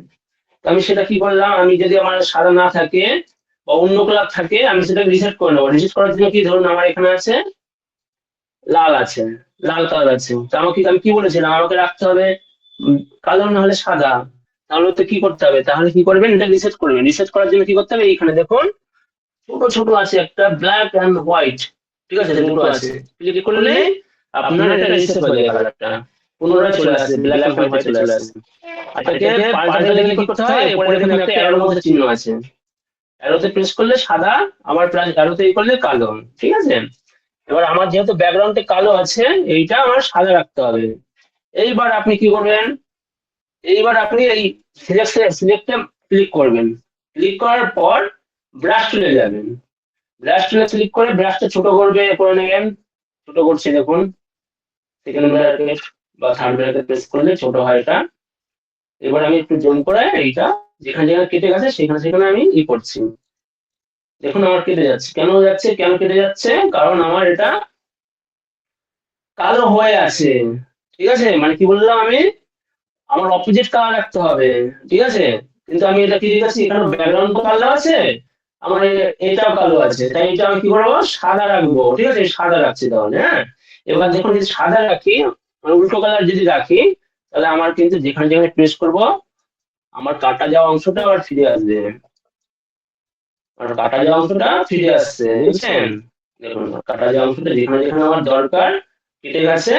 তো আমি সেটা কি করলাম, আমি যদি আমার সাদা না থাকে বা অন্য কালার থাকে, আমি সেটাকে রিসেট করে নেবো। রিসেট করার জন্য কি, ধরুন আমার এখানে আছে লাল আছে, লাল কালার আছে, তো আমাকে আমি কি বলেছিলাম, আমাকে রাখতে হবে কালো না হলে সাদা। তাহলে তো কি করতে হবে, তাহলে কি করবেন, এটা রিসেট করবেন। রিসেট করার জন্য কি করতে হবে, এইখানে দেখুন ছোট ছোট আছে একটা ব্ল্যাক এন্ড হোয়াইট, ঠিক আছে, দুটো আছে। ক্লিক করলে আপনার এটা রিসেট হয়ে যায়, কালারটা পুনরায় চলে আসে, ব্ল্যাক এন্ড হোয়াইটে চলে আসে। এটাকে পাল্টাতে গেলে কি করতে হয়, এরপরে দেখুন একটা অ্যারোর মধ্যে চিহ্ন আছে, অ্যারোতে প্রেস করলে সাদা, আবার প্লাস অ্যারোতে করলে কালো, ঠিক আছে। এবার আমার যেহেতু ব্যাকগ্রাউন্ডে কালো আছে, এইটা আমার সাদা রাখতে হবে। এইবার আপনি কি করবেন, এইবার আপনি এই সিলেক্টে ক্লিক করবেন। ক্লিক করার পর ব্রাশ টুলে যাবেন। ব্রাশ টুলে ক্লিক করে ব্রাশটা ছোট করে নেবেন। ছোট করছি দেখুন, সেকেন্ড ব্র্যাকেট বা থার্ড ব্র্যাকেট প্রেস করলে ছোট হয় এটা। এবার আমি একটু জুম করে এইটা যেখানে যেখানে কেটে গেছে সেখানে সেখানে আমি করছি। দেখুন আমার কেটে যাচ্ছে, কেন কেটে যাচ্ছে, কারণ আমার এটা কালো হয়ে আছে, ঠিক আছে। মানে কি বললাম আমি, আমার অপোজিট কালার রাখতে হবে, ঠিক আছে। কিন্তু আমি এটা কি রেখেছি, এখানে ব্যাকগ্রাউন্ড কালো আছে, আমার এটাও কালো আছে, তাই এটা আমি কি করবো, সাদা রাখবো, ঠিক আছে, সাদা রাখছি তাহলে, হ্যাঁ। এবার দেখুন যদি সাদা রাখি, মানে উল্টো কালার যদি রাখি, তাহলে আমার কিন্তু যেখানে যেখানে প্রেস করব, আমার কাটা যাওয়া অংশটা আবার ফিরে আসবে, আর কাটা যাওয়া অংশটা ফিরে আসছে, বুঝছেন। দেখুন কাটা যাওয়া অংশটা যেখানে যেখানে আমার দরকার কেটে গেছে,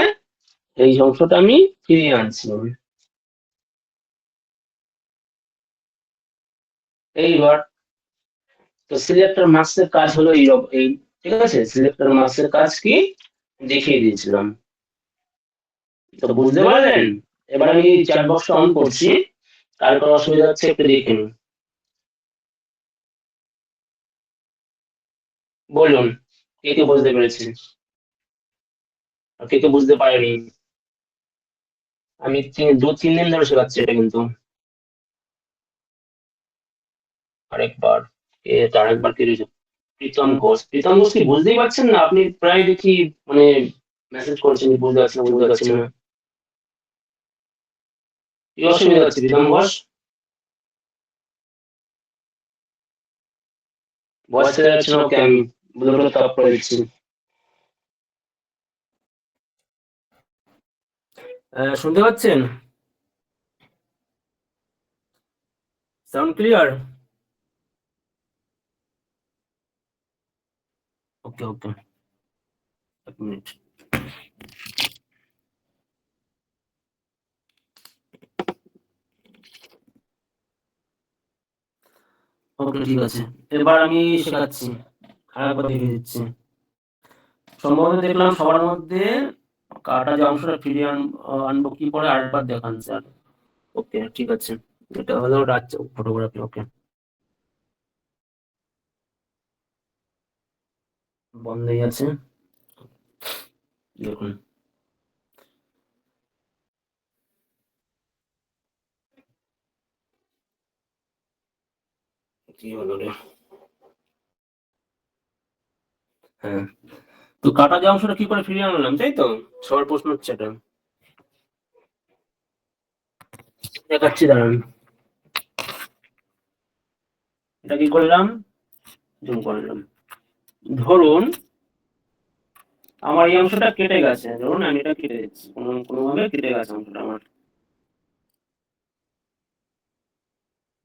এই অংশটা আমি ফিরিয়ে আনছি। এইবার তো সিলেক্টর মার্কস এর কাজ হলো এই, ঠিক আছে। সিলেক্টর মার্কস এর কাজ কি দেখিয়ে দিয়েছিলাম, তো বুঝতে পারলেন। এবার আমি চ্যাট বক্সটা অন করছি, কার কোনো অসুবিধা হচ্ছে একটু দেখে নিন, বলুন। কে কে বুঝতে পেরেছি আর কে কে বুঝতে পারেনি? আমি 2-3 দিন ধরে শেখাচ্ছি এটা কিন্তু। আরেকবার তার একবার কে রয়েছে? প্রীতম ঘোষ। প্রীতম ঘোষ কি বুঝতেই পারছেন না? আপনি প্রায় দেখি মানে মেসেজ করছেন যে বুঝতে পারছি না। কি অসুবিধা হচ্ছে প্রীতম ঘোষ? ভয়েস ক্লিয়ার হচ্ছে না, ওকে আমি ব্লুটুথ অফ করে দিচ্ছি। শুনতে পাচ্ছেন? Sound clear? ওকে ওকে, এক মিনিট। ওকে ঠিক আছে, এবার আমি শেখাচ্ছি, আরেকবার দেখিয়ে দিচ্ছি। সম্ভবত দেখলাম সবার মধ্যে কাটা যে অংশটা ফিরিয়ে আনবো কি করে আরেকবার দেখান স্যার। ওকে ঠিক আছে, এটা হলো রাজ্য ফটোগ্রাফি। ওকে, বন্ধই আছে, দেখুন। কি হলো রে? হ্যাঁ, তো কাটা যে অংশটা কি করে ফিরিয়ে আনলাম, তাই তো সবার প্রশ্ন হচ্ছে এটা। দেখাচ্ছি দাঁড়ান। এটা কি করলাম, জুম করলাম। ধরুন আমার এই অংশটা কেটে গেছে, ধরুন আমি এটা কেটে দিচ্ছি, কোনোভাবে কেটে গেছে অংশটা আমার।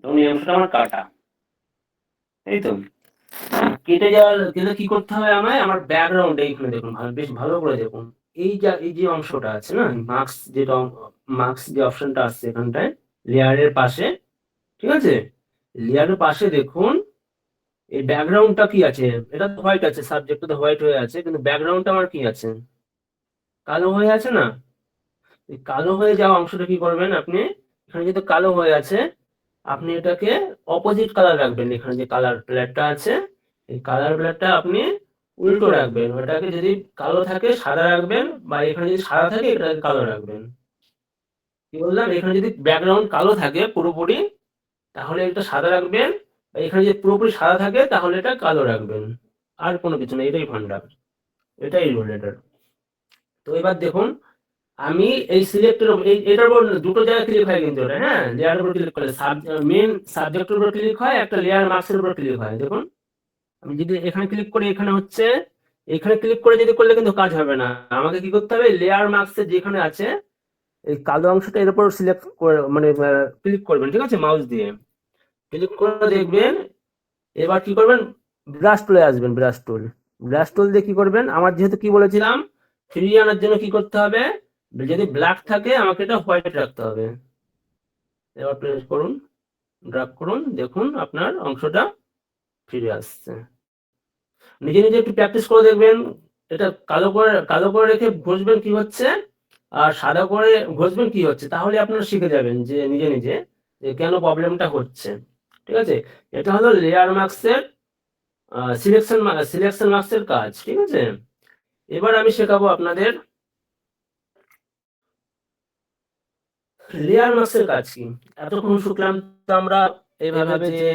ধরুন এই অংশটা আমার কাটা, এই তো। কেটে যাওয়ার গেলে কি করতে হবে আমায়, আমার ব্যাকগ্রাউন্ড এইখানে দেখুন, বেশ ভালো করে দেখুন। এই যে অংশটা আছে না, মার্কস, যেটা মার্কস যে অপশনটা আছে এখানটায় লেয়ারের পাশে, ঠিক আছে, লেয়ারের পাশে দেখুন এই ব্যাকগ্রাউন্ডটা কি আছে। এটা তো হোয়াইট আছে, সাবজেক্টটা তো হোয়াইট হয়ে আছে, কিন্তু ব্যাকগ্রাউন্ডটা আমার কি আছে, কালো হয়ে আছে না। এই কালো হয়ে যাওয়া অংশটা কি করবেন আপনি, এখানে যেহেতু কালো হয়ে আছে আপনি এটাকে অপোজিট কালার রাখবেন। এখানে যে কালার প্লেটটা আছে এই কালার প্লেটটা আপনি উল্টো রাখবেন, ওটাকে যদি কালো থাকে সাদা রাখবেন, বা এখানে যদি সাদা থাকে এটাকে কালো রাখবেন। কি বললাম, এখানে যদি ব্যাকগ্রাউন্ড কালো থাকে পুরোপুরি তাহলে এটা সাদা রাখবেন, আর এখানে যদি পুরোপুরি সাদা থাকে তাহলে এটা কালো রাখবেন। আর কোনো কিছু না, এটাই ফান্ডা, এটাই রুল এটার। তো এবার দেখুন আমি এই সিলেক্টের এটার উপর দুটো জায়গায় ক্লিক হয় কিন্তু এটা, হ্যাঁ, লেয়ারের উপর ক্লিক করলে মেন সাবজেক্টের উপর ক্লিক হয়, একটা লেয়ার মার্কসের উপর ক্লিক হয়। দেখুন আমি যদি এখানে ক্লিক করি, এখানে হচ্ছে, এখানে ক্লিক করে যদি করলে কিন্তু কাজ হবে না, আমাকে কি করতে হবে, লেয়ার মার্কসের যেখানে আছে এই কালো অংশটা এর উপর সিলেক্ট করে মানে ক্লিক করবেন, ঠিক আছে, মাউস দিয়ে ক্লিক করে দেখবেন। এবার কি করবেন, ব্রাশ টুলে আসবেন, ব্রাশ টুল দিয়ে কি করবেন, আমার যেহেতু কি বলেছিলাম ফিরিয়ে আনার জন্য কি করতে হবে, যদি ব্ল্যাক থাকে আমাকে এটা হোয়াইট রাখতে হবে। এবার প্রেস করুন, ড্র্যাগ করুন, দেখুন আপনার অংশটা ফিরে আসছে। নিজে নিজে একটু প্র্যাকটিস করে দেখবেন, এটা কালো করে রেখে ঘষবেন কি হচ্ছে, আর সাদা করে ঘষবেন কি হচ্ছে, তাহলে আপনারা শিখে যাবেন যে নিজে নিজে যে কেন প্রবলেমটা হচ্ছে। ঠিক আছে, এটা হলো লেয়ার মার্কসের সিলেকশন মার্কসের কাজ, ঠিক আছে। এবার আমি শেখাবো আপনাদের লেয়ার মার্কসের কাজ কি। এতক্ষণ শুনলাম তো আমরা এইভাবে যে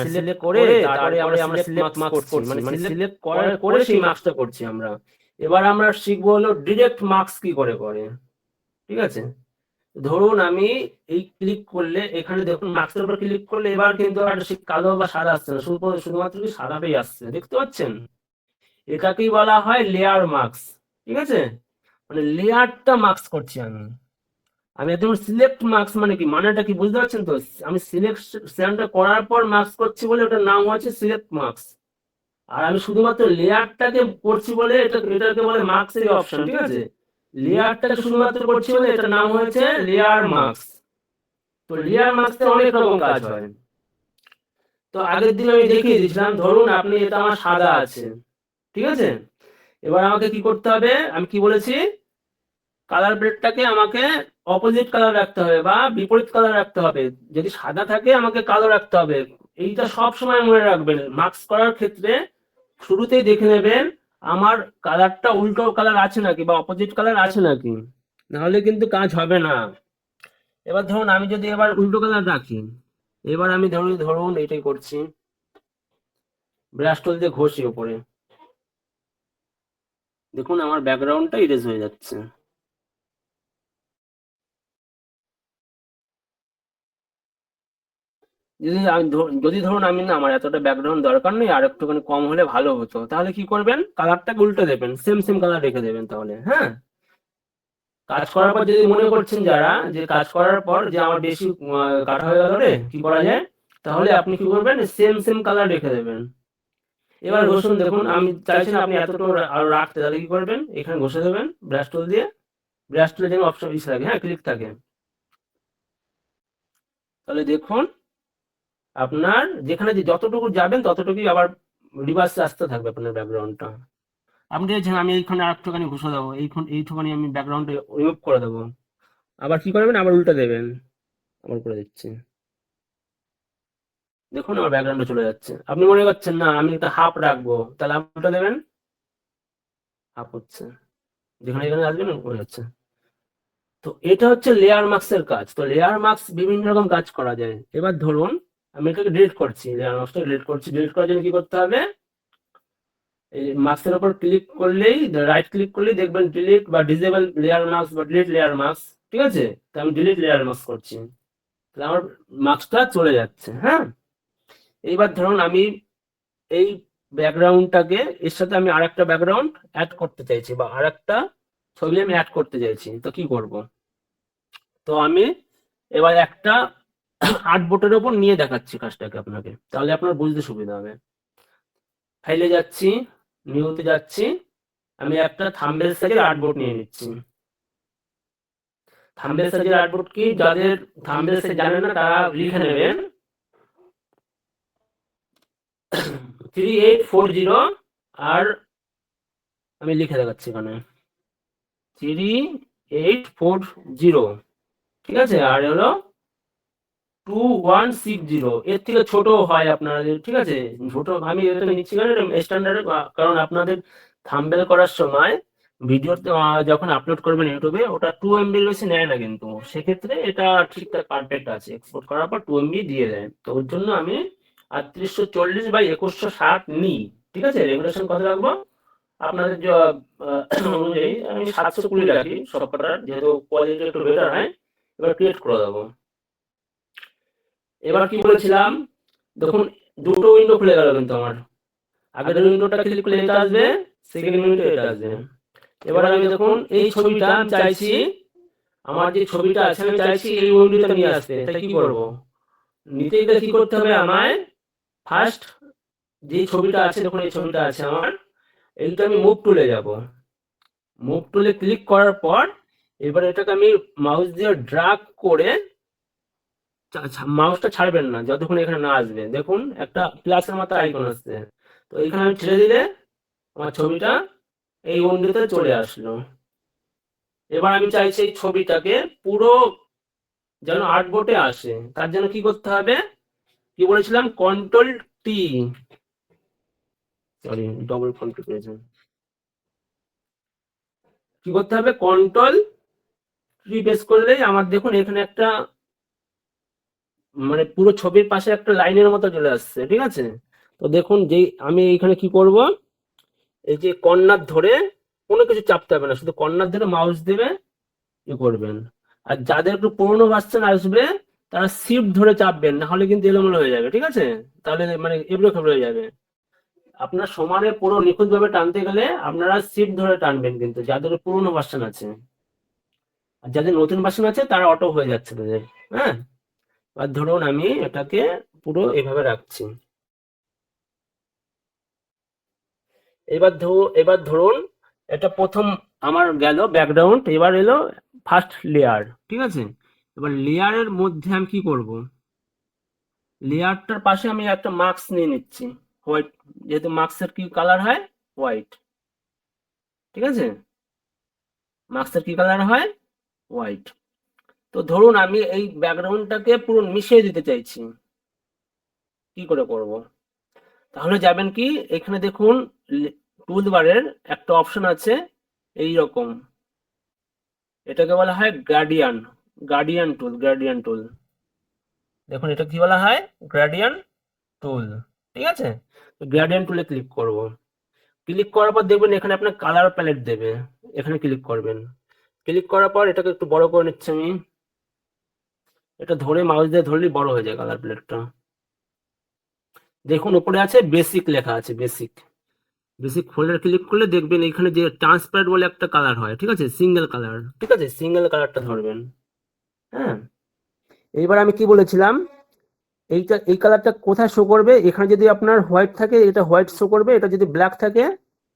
সিলেক্ট করে তারপরে আমরা সিলেক্ট মার্কস করছি, মানে সিলেক্ট করে সেই মার্কসটা করছি আমরা। এবার আমরা শিখবো হলো ডিরেক্ট মার্কস কি করে করে, ঠিক আছে। ধরুন আমি এই ক্লিক করলে এখানে দেখুন মার্কসের উপর ক্লিক করলে এবার কিন্তু আর সে কালো বা সাদা আসছে না, শুধুমাত্র কি সাদাটাই আসছে, দেখতে পাচ্ছেন। এটাকেই বলা হয় লেয়ার মার্কস, ঠিক আছে, মানে লেয়ারটা মার্কস করছি আমি। আমি একদম সিলেক্ট মার্কস মানে কি, মানেটা কি বুঝতে পারছেন তো, আমি সিলেকশনটা করার পর মার্কস করছি বলে ওটার নাম হচ্ছে সিলেক্ট মার্কস। আর আমি শুধুমাত্র লেয়ারটাকে করছি বলে এটাকে বলে মার্কসের অপশন, ঠিক আছে। লেয়ারটাকে শুধুমাত্র করছি বলে এটার নাম হয়েছে লেয়ার মার্কস। তো লেয়ার মার্কসে অনেক রকম কাজ হয়। তো আগের দিন আমি দেখিয়ে দিয়েছিলাম, ধরুন আপনি এটা আমার সাদা আছে, ঠিক আছে। এবার আমাকে কি করতে হবে, আমি কি বলেছি, কালার প্লেটটাকে আমাকে অপোজিট কালার রাখতে হবে বা বিপরীত কালার রাখতে হবে। যদি সাদা থাকে আমাকে কালো রাখতে হবে। এইটা সব সময় মনে রাখবেন, মার্কস করার ক্ষেত্রে শুরুতেই দেখে নেবেন আমার কালারটা উল্টো কালার আছে নাকি বা অপোজিট কালার আছে নাকি, নাহলে কিন্তু কাজ হবে না। এবার ধরুন আমি যদি এবার উল্টো কালার রাখি, এবার আমি ধরুন ধরুন এটাই করছি, ব্রাশ টুল দিয়ে ঘষি উপরে, দেখুন আমার ব্যাকগ্রাউন্ডটা ইরেজ হয়ে যাচ্ছে। যদি ধরুন আমি না, আমার এতটা ব্যাকগ্রাউন্ড দরকার নেই, আর একটুখানি কম হলে ভালো হতো, তাহলে কি করবেন, কালারটাকে উল্টে দেবেন, সেম সেম কালার রেখে দেবেন তাহলে। হ্যাঁ, কাজ করার পর যদি মনে করছেন যারা যে কাজ করার পর যে আমার বেশি কাটা হয়ে গেল রে, কি করা যায়, তাহলে আপনি কি করবেন, সেম সেম কালার রেখে দেবেন। এবার ঘষুন, দেখুন আমি চাইছি না আপনি এতটুকু আরো রাখতে, তাহলে কি করবেন, এখানে ঘষে দেবেন ব্রাশ টুল দিয়ে। ব্রাশ টুলে যেন অপশন ইস থাকে, হ্যাঁ, ক্লিক থাকে, তাহলে দেখুন আপনার যেখানে যে যতটুকু যাবেন ততটুকুই আবার রিভার্সে আসতে থাকবে আপনার ব্যাকগ্রাউন্ডটা। আপনি দেখছেন আমি এইখানে আর একটুখানি ঘষে দেবো, এইটুখানি আমি ব্যাকগ্রাউন্ডে রিমুভ করে দেবো, আবার কি করবেন, আবার উল্টে দেবেন, আবার করে দিচ্ছি, দেখুন আমার ব্যাকগ্রাউন্ডে চলে যাচ্ছে। আপনি মনে করছেন না আমি একটা হাফ রাখবো, তাহলে আপনি উল্টে দেবেন, হাফ হচ্ছে, যেখানে এখানে আসবেন হয়ে যাচ্ছে। তো এটা হচ্ছে লেয়ার মাস্কের কাজ। তো লেয়ার মাস্ক বিভিন্ন রকম কাজ করা যায়। এবার ধরুন আমি এটাকে ডিলিট করছি, লেয়ার মাস্কটা ডিলিট করছি, ডিলিট করার জন্য কি করতে হবে, এই মাস্কের উপর ক্লিক করলেই, রাইট ক্লিক করলেই দেখবেন ডিলিট বা ডিসেবল লেয়ার মাস্ক বা ডিলিট লেয়ার মাস্ক, ঠিক আছে, তো আমি ডিলিট লেয়ার মাস্ক করছি, তাহলে আমার মাস্কটা চলে যাচ্ছে। হ্যাঁ, এইবার ধরুন আমি এই ব্যাকগ্রাউন্ডটাকে, এর সাথে আমি আরেকটা ব্যাকগ্রাউন্ড অ্যাড করতে চাইছি বা আরেকটা ছবি আমি অ্যাড করতে চাইছি, তো কি করব, তো আমি এবার একটা আর্টবোর্ডের ওপর নিয়ে দেখাচ্ছি কাজটাকে আপনাকে, তাহলে আপনার বুঝতে সুবিধা হবে। ফাইলে যাচ্ছি, নিউতে যাচ্ছি, আমি একটা থাম্বনেল সাইজের আর্টবোর্ড নিয়ে নিচ্ছি। থাম্বনেল সাইজের আর্টবোর্ড কি, যাদের থাম্বনেল সাইজ জানেন না তারা লিখে নেবেন 3840, আর আমি লিখে দেখাচ্ছি এখানে 3840, ঠিক আছে, আর হলো 2160, এর থেকে ছোট হয় আপনাদের, ঠিক আছে, ছোট আমি এটা নিচ্ছি কারণ স্ট্যান্ডার্ড, কারণ আপনাদের থাম্বনেল করার সময় ভিডিও যখন আপলোড করবেন ইউটিউবে, ওটা 2 MB বেশি নেয় না, কিন্তু সেক্ষেত্রে এটা ঠিকঠাক পারফেক্ট আছে, এক্সপোর্ট করার পর 2 MB দিয়ে দেয়, তো ওর জন্য আমি 3840 বাই 2160 নিই, ঠিক আছে, রেগুলেশন কত রাখবো আপনাদের অনুযায়ী আমি 720 রাখি সবকটার, যেহেতু কোয়ালিটি একটু বেটার হয়। এবার ক্রিয়েট করে দেবো। এবার কি বলেছিলাম, দেখুন দুটো উইন্ডো খুলে গেল কিন্তু আমার, আগের উইন্ডোটা ক্লিক করলে এটা আসবে, সেকেন্ড উইন্ডো এটা আসবে। এবার আমি দেখুন এই ছবিটা আমি চাইছি, আমার যে ছবিটা আছে আমি চাইছি এই উইন্ডোতে নিয়ে আসতে, তাই কি করব, নিতে গেলে কি করতে হবে, আমায় ফার্স্ট যে ছবিটা আছে, দেখুন এই ছবিটা আছে আমার, এইটা আমি মুভ টুলে যাব, মুভ টুলে ক্লিক করার পর এবার এটাকে আমি মাউস দিয়ে ড্রাগ করে, মাউসটা ছাড়বেন না যতক্ষণ এখানে না আসবে, দেখুন একটা প্লাসের মতো আইকন আসছে, তো এখানে আমি ছেড়ে দিলে আমার ছবিটা এই উইন্ডোতে চলে আসলো। এবার আমি চাইছি এই ছবিটাকে পুরো যেন আর্টবোর্ডে আসে, তার জন্য কি করতে হবে, কি বলেছিলাম, control T, sorry double control করেছেন, কি করতে হবে, কন্ট্রোল T প্রেস করলেই আমার দেখুন এখানে একটা মানে পুরো ছবির পাশে একটা লাইনের মতো চলে আসছে, ঠিক আছে। তো দেখুন যে আমি এখানে কি করব, এই যে কর্নার ধরে, কোনো কিছু চাপতে হবে না, শুধু কর্নার ধরে মাউস দেবে, ই করবেন। আর যাদের একটু পুরোনো ভার্সন আসবে তারা শিফট ধরে চাপবেন, না হলে কিন্তু এলোমেলো হয়ে যাবে, ঠিক আছে, তাহলে মানে এবড়ো খেবড়ো হয়ে যাবে। আপনার সমানে পুরো নিখুঁত ভাবে টানতে গেলে আপনারা শিফট ধরে টানবেন, কিন্তু যাদের পুরোনো ভার্সন আছে, আর যাদের নতুন ভার্সন আছে তারা অটো হয়ে যাচ্ছে তাদের। হ্যাঁ, আর ধরুন আমি এটাকে পুরো এভাবে রাখছি। এবার ধরুন এটা প্রথম আমার গেল ব্যাকগ্রাউন্ড, এবার এলো ফার্স্ট লেয়ার, ঠিক আছে। এবার লেয়ারের মধ্যে আমি কি করব, লেয়ারটার পাশে আমি একটা মাস্ক নিয়ে নিচ্ছি, হোয়াইট, যেহেতু মাস্কের কি কালার হয়, হোয়াইট, ঠিক আছে, মাস্কের কি কালার হয়, হোয়াইট। তো ধরুন আমি এই ব্যাকগ্রাউন্ডটাকে পুরো মিশিয়ে দিতে চাইছি, কি করে করব, তাহলে যাবেন কি, এখানে দেখুন টুল বারের একটা অপশন আছে এই রকম, এটাকে বলা হয় গ্রাডিয়ান টুল। দেখুন এটা কি বলা হয়, গ্রাডিয়ান টুল। ঠিক আছে, গ্রাডিয়ান টুলে ক্লিক করব। ক্লিক করার পর দেখবেন এখানে আপনার কালার প্যালেট দেবে, এখানে ক্লিক করবেন। ক্লিক করার পর এটাকে একটু বড় করে নিচ্ছি আমি, এটা ধরে মাউস দিয়ে ধরলেই বড় হয়ে যায় কালার প্যালেটটা। দেখুন উপরে আছে বেসিক লেখা আছে, বেসিক। বেসিক ফোল্ডার ক্লিক করলে দেখবেন এখানে যে ট্রান্সপারেন্ট বলে একটা কালার হয়, ঠিক আছে, সিঙ্গেল কালার। ঠিক আছে, সিঙ্গেল কালারটা ধরবেন। হ্যাঁ, এইবার আমি কি বলেছিলাম, এই কালারটা কোথায় শো করবে, এখানে যদি আপনার হোয়াইট থাকে এটা হোয়াইট শো করবে, এটা যদি ব্ল্যাক থাকে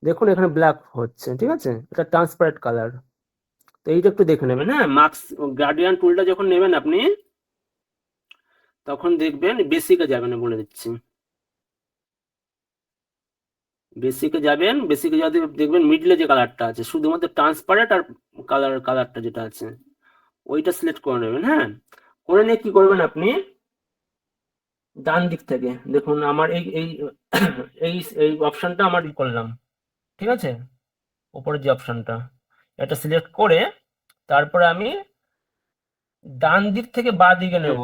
দেখুন এখানে ব্ল্যাক হচ্ছে। ঠিক আছে, এটা ট্রান্সপারেন্ট কালার। তো এইটা একটু দেখে নেবেন। হ্যাঁ, মার্কস গার্ডিয়ান টুলটা যখন নেবেন আপনি তখন দেখবেন বেসিকে যাবেন, বলে দিচ্ছি। বেসিকে যাবেন, বেসিকে যাতে দেখবেন মিডলে যে কালারটা আছে শুধুমাত্র ট্রান্সপারেন্ট আর কালারটা যেটা আছে ওইটা সিলেক্ট করে নেবেন। হ্যাঁ, করে নিয়ে কি করবেন আপনি, ডান দিক থেকে দেখুন আমার এই এই এই এই অপশনটা আমার করলাম। ঠিক আছে, উপরের যে অপশনটা এটা সিলেক্ট করে তারপরে আমি ডান দিক থেকে বাঁ দিকে নেব।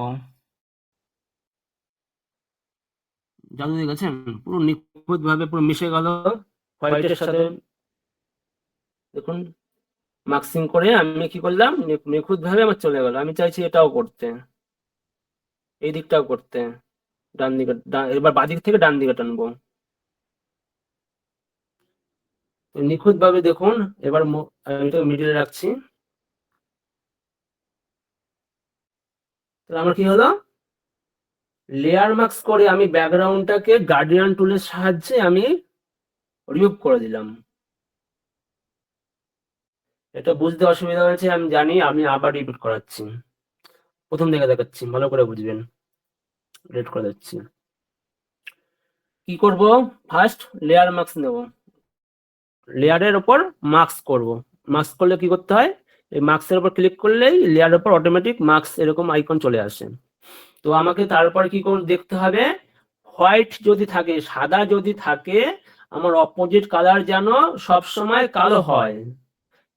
জানু দেখেছেন পুরো নিখুঁত ভাবে পুরো মিশে গেল হোয়াইটের সাথে। দেখুন মার্কসিং করে আমি কি করলাম, নিখুঁত ভাবে আমার চলে গেল। আমি চাইছি এটাও করতে, এই দিকটাও করতে, ডান দিকে এবার বাদিক থেকে ডান দিকে টানবো নিখুঁত ভাবে। দেখুন এবার আমি এটা মিডিলে রাখছি। তাহলে আমার কি হলো, লেয়ার মার্কস করে আমি ব্যাকগ্রাউন্ডটাকে গার্ডিয়ান টুলের সাহায্যে আমি রিমুভ করে দিলাম। এটা বুঝতে অসুবিধা হয়েছে আমি জানি, আমি আবার রিপিট করাচ্ছি, প্রথম থেকে দেখাচ্ছি, ভালো করে বুঝবেন। রেড করে দিচ্ছি। কি করব, ফার্স্ট লেয়ার মার্কস নেব, লেয়ারের উপর মার্কস করব। মার্কস করলে কি করতে হয়, এই মার্কসের উপর ক্লিক করলেই লেয়ারের উপর অটোমেটিক মার্কস এরকম আইকন চলে আসে। তো আমাকে তারপর কি করে দেখতে হবে, হোয়াইট যদি থাকে, সাদা যদি থাকে, আমার অপোজিট কালার যেন সব সময় কালো হয়।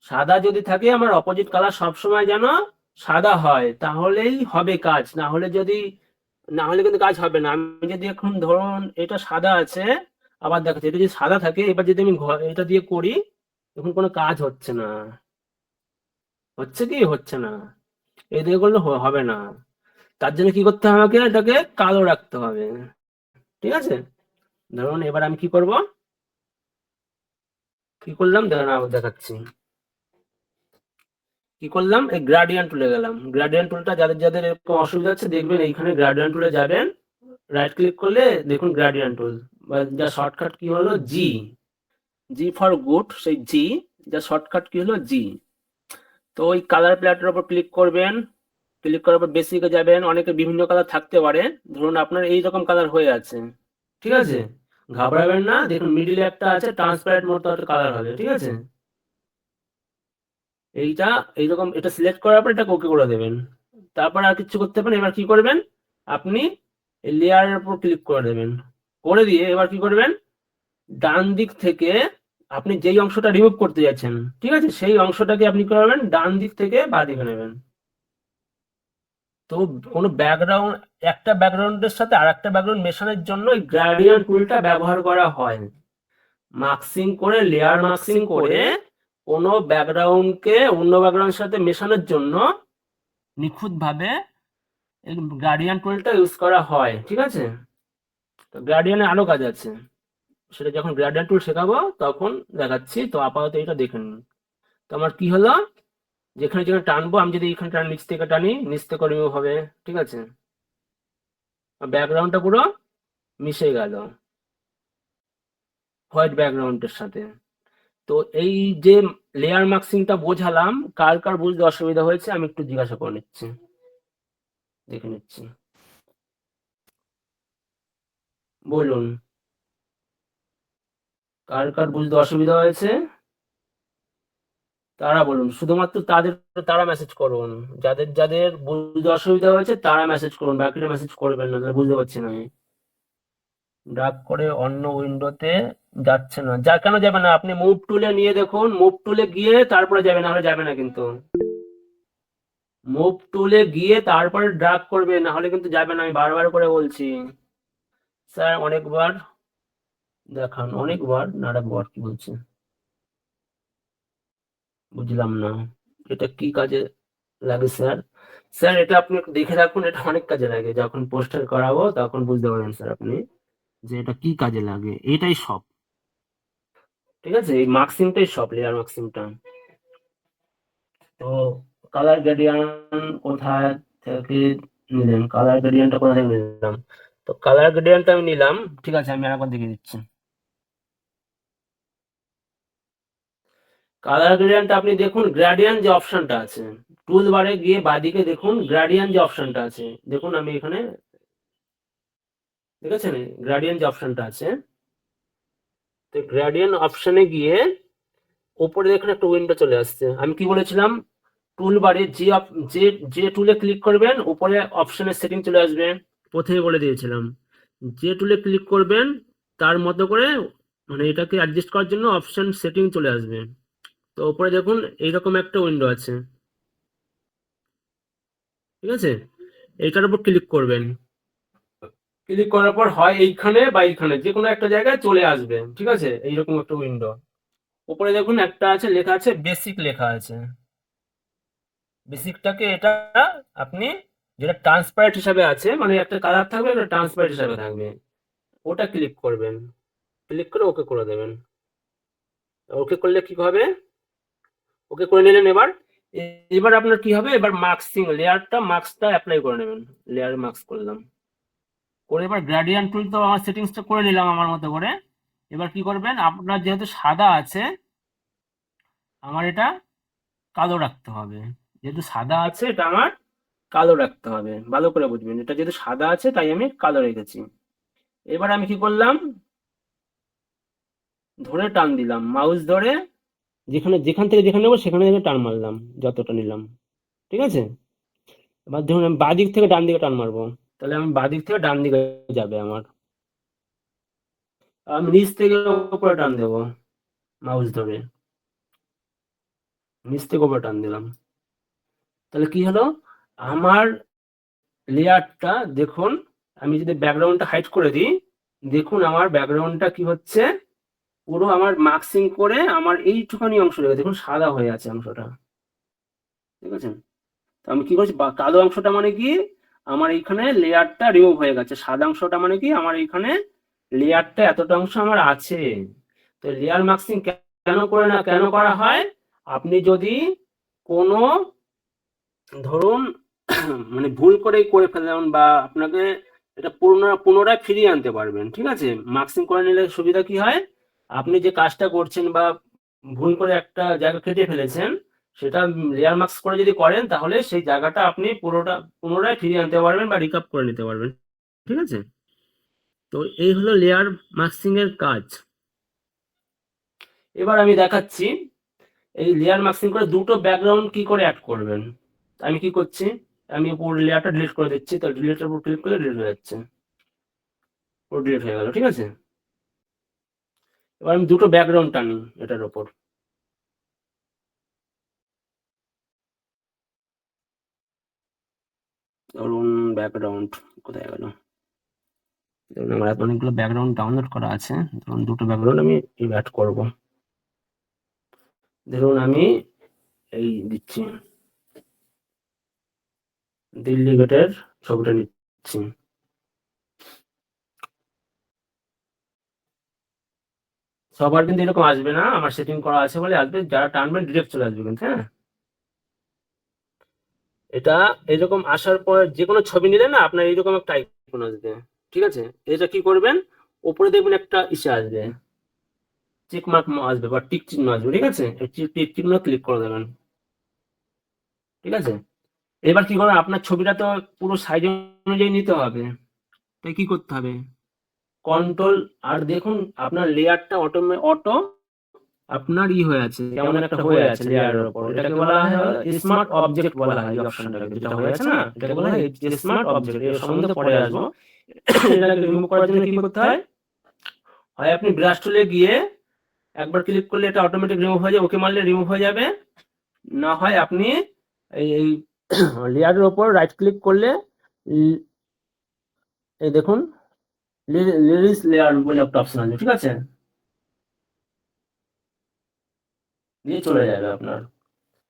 সাদা যদি থাকে আমার অপোজিট কালার সব সময় যেন সাদা হয়, তাহলেই হবে কাজ। না হলে কিন্তু কাজ হবে না। আমি যদি এখন ধরুন এটা সাদা আছে, আবার দেখাচ্ছি, এটা যদি সাদা থাকে, এবার যদি আমি এটা দিয়ে করি, এখন কোনো কাজ হচ্ছে না। হচ্ছে কি হচ্ছে না, এই দিয়ে করলে হবে না। তার জন্য কি করতে হবে, আমাকে এটাকে কালো রাখতে হবে। ঠিক আছে, ধরুন এবার আমি কি করব, কি করলাম দেখুন আবার দেখাচ্ছি। কি করলাম, এই গ্রাডিয়ান্ট টুলে গেলাম। গ্রাডিয়ান্ট টুলটা যাদের যাদের এরকম অসুবিধা হচ্ছে দেখবেন এইখানে গ্রাডিয়ান্ট টুলে যাবেন, রাইট ক্লিক করলে দেখুন গ্রাডিয়ান্ট টুল, বা যা শর্টকাট কি হলো জি, জি ফর গুড, সেই জি যা শর্টকাট কি হলো জি। তো ওই কালার প্যালেটের উপর ক্লিক করবেন, ক্লিক করার পর বেসিকে যাবেন। অনেকে বিভিন্ন কালার থাকতে পারে, ধরুন আপনার এই রকম কালার হয়ে আছে। ঠিক আছে, ঘাবড়াবেন না, দেখুন মিডিলে একটা আছে ট্রান্সপারেন্ট মতো একটা কালার হবে। ঠিক আছে, এইটা এইরকম এটা সিলেক্ট করার পর এটা ওকে করে দেবেন। তারপর আর কিছু করতে পারেন। এবার কি করবেন, আপনি এই লেয়ারের উপর ক্লিক করে দেবেন, করে দিয়ে এবার কি করবেন, ডান দিক থেকে আপনি যেই অংশটা রিমুভ করতে যাচ্ছেন, ঠিক আছে, সেই অংশটাকে আপনি কি করবেন, ডান দিক থেকে বাঁ দিকে নেবেন। তো কোনো ব্যাকগ্রাউন্ড, একটা ব্যাকগ্রাউন্ডের সাথে আর একটা ব্যাকগ্রাউন্ড মেশানোর জন্য এই গ্রেডিয়েন্ট টুলটা ব্যবহার করা হয়। মার্কসিং করে, লেয়ার মার্কসিং করে কোনো ব্যাকগ্রাউন্ডকে অন্য ব্যাকগ্রাউন্ডের সাথে মেশানোর জন্য নিখুঁতভাবে এই গ্রেডিয়েন্ট টুলটা ইউজ করা হয়। ঠিক আছে, তো গ্রেডিয়েন্টে আরো কাজ আছে, সেটা যখন গ্রেডিয়েন্ট টুল শেখাবো তখন দেখাচ্ছি। তো আপাতত এটা দেখে নিন। তো আমার কি হলো, যেখানে যেখানে টানবো, আমি যদি এখানে নিচ থেকে টানি, নিচ থেকে রিমুভ হবে। ঠিক আছে, ব্যাকগ্রাউন্ডটা পুরো মিশে গেল হোয়াইট ব্যাকগ্রাউন্ডের সাথে। তো এই যে লেয়ার মার্কসিংটা বোঝালাম, কার কার বুঝতে অসুবিধা হয়েছে আমি একটু জিজ্ঞাসা করে নিচ্ছি, দেখে নিচ্ছি, বলুন কার কার বুঝতে অসুবিধা হয়েছে, তারা বলুন। শুধুমাত্র তারা মেসেজ করুন, যাদের যাদের বুঝতে অসুবিধা হয়েছে তারা মেসেজ করুন, বাকিরা মেসেজ করবেন না, বুঝতে পারছি না আমি। ড্রাগ করে অন্য উইন্ডোতে যাচ্ছে না, কেন যাবে না? আপনি মুভ টুলে নিয়ে দেখুন, মুভ টুলে গিয়ে তারপরে যাবে, না হলে যাবে না কিন্তু। মুভ টুলে গিয়ে তারপরে ড্রাগ করবে, না হলে কিন্তু যাবে না, আমি বারবার করে বলছি। স্যার অনেকবার দেখান, অনেকবার না একবার, কি বলছে বুঝলাম না, এটা কি কাজে লাগে স্যার? স্যার এটা আপনি একটু দেখে রাখুন, এটা অনেক কাজে লাগে, যখন পোস্টার করাবো তখন বুঝতে পারবেন স্যার আপনি যে এটা কি কাজে লাগে। এটাই সব, ঠিক আছে, এই মার্কসিংটাই সব, লেয়ার মার্কসিংটা। তো কালার গ্রেডিয়েন্ট কোথায় থেকে নিলেন? কালার গ্রেডিয়েন্টটা কোথা থেকে নিলাম? তো কালার গ্রেডিয়েন্ট আমি নিলাম, ঠিক আছে, আমি আরেকবার দেখিয়ে দিচ্ছি। কালার গ্রেডিয়েন্ট আপনি দেখুন, গ্রেডিয়েন্ট যে অপশনটা আছে, টুল বারে গিয়ে বাদিকে দেখুন, গ্রেডিয়েন্ট যে অপশনটা আছে, দেখুন আমি এখানে, দেখেছেন গ্রেডিয়েন্ট যে অপশনটা আছে, তো গ্রেডিয়েন্ট অপশনে গিয়ে ওপরে দেখুন একটা উইন্ডো চলে আসছে। আমি কি বলেছিলাম? টুল বারে যে যে টুলে ক্লিক করবেন উপরে অপশনের সেটিং চলে আসবে, প্রথমে বলে দিয়েছিলাম। যে টুলে ক্লিক করবেন তার মতো করে মানে এটাকে অ্যাডজাস্ট করার জন্য অপশন সেটিং চলে আসবে। তো উপরে দেখুন এইরকম একটা উইন্ডো আছে, ঠিক আছে, এইটার উপর ক্লিক করবেন। ক্লিক করার পর হয় এইখানে বা এইখানে যে কোনো একটা জায়গায় চলে আসবে, ঠিক আছে, এইরকম একটা উইন্ডো। উপরে দেখুন একটা আছে, লেখা আছে বেসিক, লেখা আছে বেসিকটাকে, এটা আপনি যেটা ট্রান্সপারেন্ট হিসাবে আছে, মানে একটা কালার থাকবে, একটা ট্রান্সপারেন্ট হিসাবে থাকবে, ওটা ক্লিক করবেন, ক্লিক করে ওকে করে দেবেন। ওকে করলে কি হবে? ওকে করে নিলেন। এবার আপনার কি হবে? এবার মার্কসিং মার্কসটা অ্যাপ্লাই করে নেবেন। লেয়ার মার্কস করলাম, করে এবার গ্রেডিয়েন্ট টুল তো আমার সেটিংসটা করে নিলাম আমার মতো করে। এবার কি করবেন? আপনার যেহেতু সাদা আছে, আমার এটা কালো রাখতে হবে। যেহেতু সাদা আছে, এটা আমার কালো রাখতে হবে, ভালো করে বুঝবেন, এটা যেহেতু সাদা আছে তাই আমি কালো রেখেছি। এবার আমি কি করলাম? ধরে টান দিলাম, মাউস ধরে যেখান থেকে যেখানে নেবো সেখানে থেকে টান মারলাম, যতটা নিলাম, ঠিক আছে। এবার ধরুন আমি বাঁ দিক থেকে ডান দিকে টান মারবো, তাহলে আমি বাঁ দিক থেকে ডান দিকে যাবে আমার। আমি নিচ থেকে উপরে টান দেবো, মাউস ধরে নিচ থেকে উপরে টান দিলাম, তাহলে কি হলো? আমার লেয়ারটা দেখুন, আমি যদি ব্যাকগ্রাউন্ডটা হাইড করে দিই, দেখুন আমার ব্যাকগ্রাউন্ডটা কি হচ্ছে, পুরো আমার মার্কসিং করে আমার এইটুখানি অংশ রেখে দেখুন সাদা হয়ে আছে অংশটা, ঠিক আছে। তো আমি কি করছি, কালো অংশটা মানে কি, আমার এইখানে লেয়ারটা রিমুভ হয়ে গেছে, সাদা অংশটা মানে কি, আমার এইখানে লেয়ারটা এতটা অংশ আমার আছে। তো লেয়ার মার্কসিং কেন করা হয়? আপনি যদি কোনো ধরুন মানে ভুল করে ফেলেন, বা আপনাকে এটা পুনরায় ফিরিয়ে আনতে পারবেন, ঠিক আছে। মার্কসিং করে নিলে সুবিধা কি হয়? আপনি যে কাজটা করছেন বা ভুল করে একটা জায়গা কেটে ফেলেছেন, সেটা লেয়ার মার্কস করে যদি করেন, তাহলে সেই জায়গাটা আপনি পুনরায় ফিরিয়ে আনতে পারবেন বা রিকাপ করে নিতে পারবেন, ঠিক আছে। তো এই হলো লেয়ার মার্কসিং এর কাজ। এবার আমি দেখাচ্ছি এই লেয়ার মার্কসিং করে দুটো ব্যাকগ্রাউন্ড কি করে অ্যাড করবেন। আমি কি করছি, আমি পুরো লেয়ারটা ডিলিট করে দিচ্ছি, তো ডিলিটের উপর ক্লিক করলে ডিলিট হয়ে যাচ্ছে, পুরো ডিলিট হয়ে গেল, ঠিক আছে। এবার আমি দুটো ব্যাকগ্রাউন্ড টানি এটার উপর, ধরুন ব্যাকগ্রাউন্ড কোথায় গেল, ধরুন আমার অনেকগুলো ব্যাকগ্রাউন্ড ডাউনলোড করা আছে, ধরুন দুটো ব্যাকগ্রাউন্ড আমি অ্যাড করব। ধরুন আমি এই দিচ্ছি, দিল্লি গেটের ছবিটা নিচ্ছি। সবার কিন্তু এরকম আসবে না, আমার সেটিং করা আছে বলে আসবে, যারা টানবেন ডিরেক্ট চলে আসবে কিন্তু, হ্যাঁ। এটা এরকম আসার পর যে কোনো ছবি নিলে না আপনার এইরকম একটা আইকন আসবে, ঠিক আছে। এটা কি করবেন, উপরে দেখবেন একটা ইসে আসবে, চেক মার্ক আসবে বা টিক চিহ্ন আসবে, ঠিক আছে, এই টিক চিহ্ন ক্লিক করে দেবেন, ঠিক আছে। এবার কি করবেন, আপনার ছবিটা তো পুরো সাইজ অনুযায়ী নিতে হবে, তাই কি করতে হবে, কন্ট্রোল আর দেখুন আপনার লেয়ারটা অটো আপনার হয়ে আছে, কেমন একটা হয়ে আছে লেয়ারের উপর, এটাকে বলা হয় স্মার্ট অবজেক্ট বলা হয়। এই অপশনটাকে যেটা হয়ে আছে না, এটাকে বলা হয় স্মার্ট অবজেক্ট। এর সম্বন্ধে পরে আসবো। এটাকে রিমুভ করার জন্য কি করতে হয়, হয় আপনি ব্রাশ টুলে গিয়ে একবার ক্লিক করলে এটা অটোমেটিক রিমুভ হয়ে যাবে, ওকে মারলে রিমুভ হয়ে যাবে, না হয় আপনি এই লেয়ারের ওপর রাইট ক্লিক করলে এই দেখুন লিরিস লেয়ার বলে একটা অপশন আছে, ঠিক আছে, দিয়ে চলে যাবে আপনার।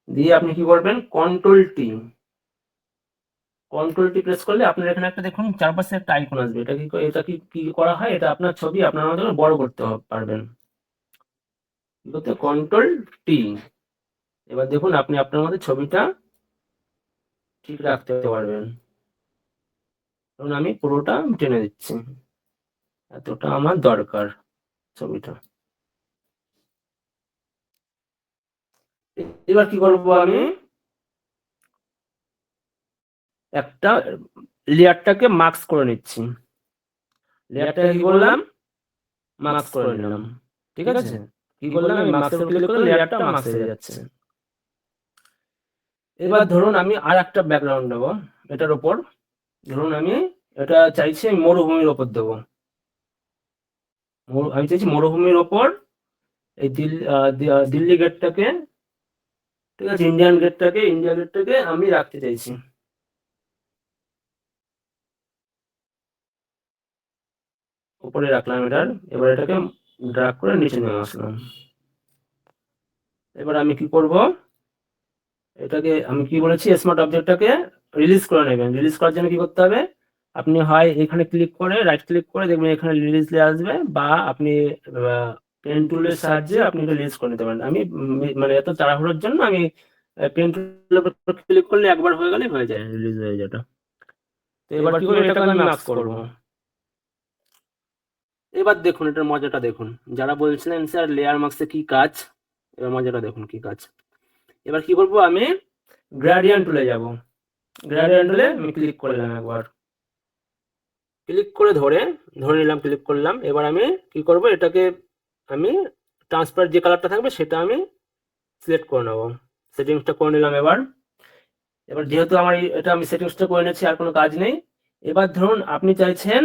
দিয়ে আপনি কি করবেন, কন্ট্রোল টি প্রেস করলে আপনার এখানে একটা দেখুন চারপাশে একটা আইকন আসবে, এটা কি করা হয়, এটা আপনার ছবি আপনার মতো বড় করতে পারবেন, কি করতে, কন্ট্রোল টি। এবার দেখুন আপনি আপনার মধ্যে ছবিটা ঠিক রাখতে পারবেন। ধরুন আমি পুরোটা টেনে দিচ্ছি, এতটা আমার দরকার ছবিটা। এবার কি করব, আমি একটা লেয়ারটাকে মাস্ক করে নিচ্ছি, লেয়ারটাকে কি করলাম, মাস্ক করে নিলাম, ঠিক আছে, কি করলাম, আমি মাস্কের ক্লিক করলে লেয়ারটা মাস্ক হয়ে যাচ্ছে। এবার ধরুন আমি আর একটা ব্যাকগ্রাউন্ড দেবো এটার উপর, ধরুন আমি এটা চাইছি আমি মরুভূমির ওপর দেবো, আমি চাইছি মরুভূমির ওপর এই দিল্লি গেটটাকে, ঠিক আছে, ইন্ডিয়া গেটটাকে আমি রাখতে চাইছি। উপরে রাখলাম এটার, এবার এটাকে ড্র্যাগ করে নিচে নিয়ে আসলাম। এবার আমি কি করব, এটাকে আমি কি বলেছি, স্মার্ট অবজেক্টটাকে রিলিজ করে নেবেন। রিলিজ করার জন্য কি করতে হবে, আপনি হয় এখানে ক্লিক করে রাইট ক্লিক করে দেখবেন এখানে রিলিজ আসবে, বা আপনি পেন টুলের সাহায্যে আপনি এটা রিলিজ করে নিতে পারেন। আমি মানে এত তাড়াহুড়োর জন্য আমি পেন টুলের উপর ক্লিক করলে একবার হয়ে গেলে হয়ে যায়, রিলিজ হয়ে যাটা। তো এবার কি করবো, এটাকে আমি মাস্ক করবো। এবার দেখুন এটার মজাটা দেখুন, যারা বলছিলেন স্যার লেয়ার মাস্কে কি কাজ, এবার মজাটা দেখুন কি কাজ। এবার কি করব, আমি গ্রেডিয়েন্ট টুলে যাব, গ্রেডিয়েন্ট টুলে আমি ক্লিক করলাম একবার, ক্লিক করে ধরে নিলাম, ক্লিক করলাম। এবার আমি কি করব, এটাকে আমি ট্রান্সপারেন্ট যে কালারটা থাকবে সেটা আমি সিলেক্ট করে নেব, সেটিংসটা করে নিলাম। এবার যেহেতু আমার এটা আমি সেটিংসটা করে নিয়েছি, আর কোনো কাজ নেই। এবার ধরুন আপনি চাইছেন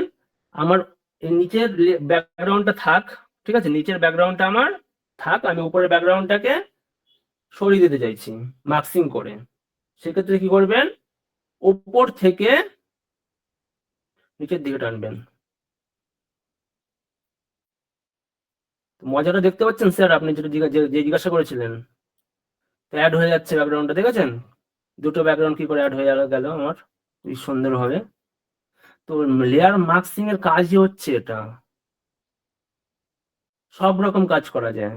আমার এই নিচের ব্যাকগ্রাউন্ডটা থাক, ঠিক আছে, নিচের ব্যাকগ্রাউন্ডটা আমার থাক, আমি উপরের ব্যাকগ্রাউন্ডটাকে সরিয়ে দিতে চাইছি মাস্কিং করে। সেক্ষেত্রে কি করবেন, উপর থেকে নিচের দিকে টানবেন। মজাটা দেখতে পাচ্ছেন স্যার, আপনি যেটা যে জিজ্ঞাসা করেছিলেন, অ্যাড হয়ে যাচ্ছে ব্যাকগ্রাউন্ডটা, দেখেছেন দুটো ব্যাকগ্রাউন্ড কি করে অ্যাড হয়ে গেল আমার খুব সুন্দরভাবে। তো লেয়ার মাস্কিং এর কাজই হচ্ছে এটা, সব রকম কাজ করা যায়।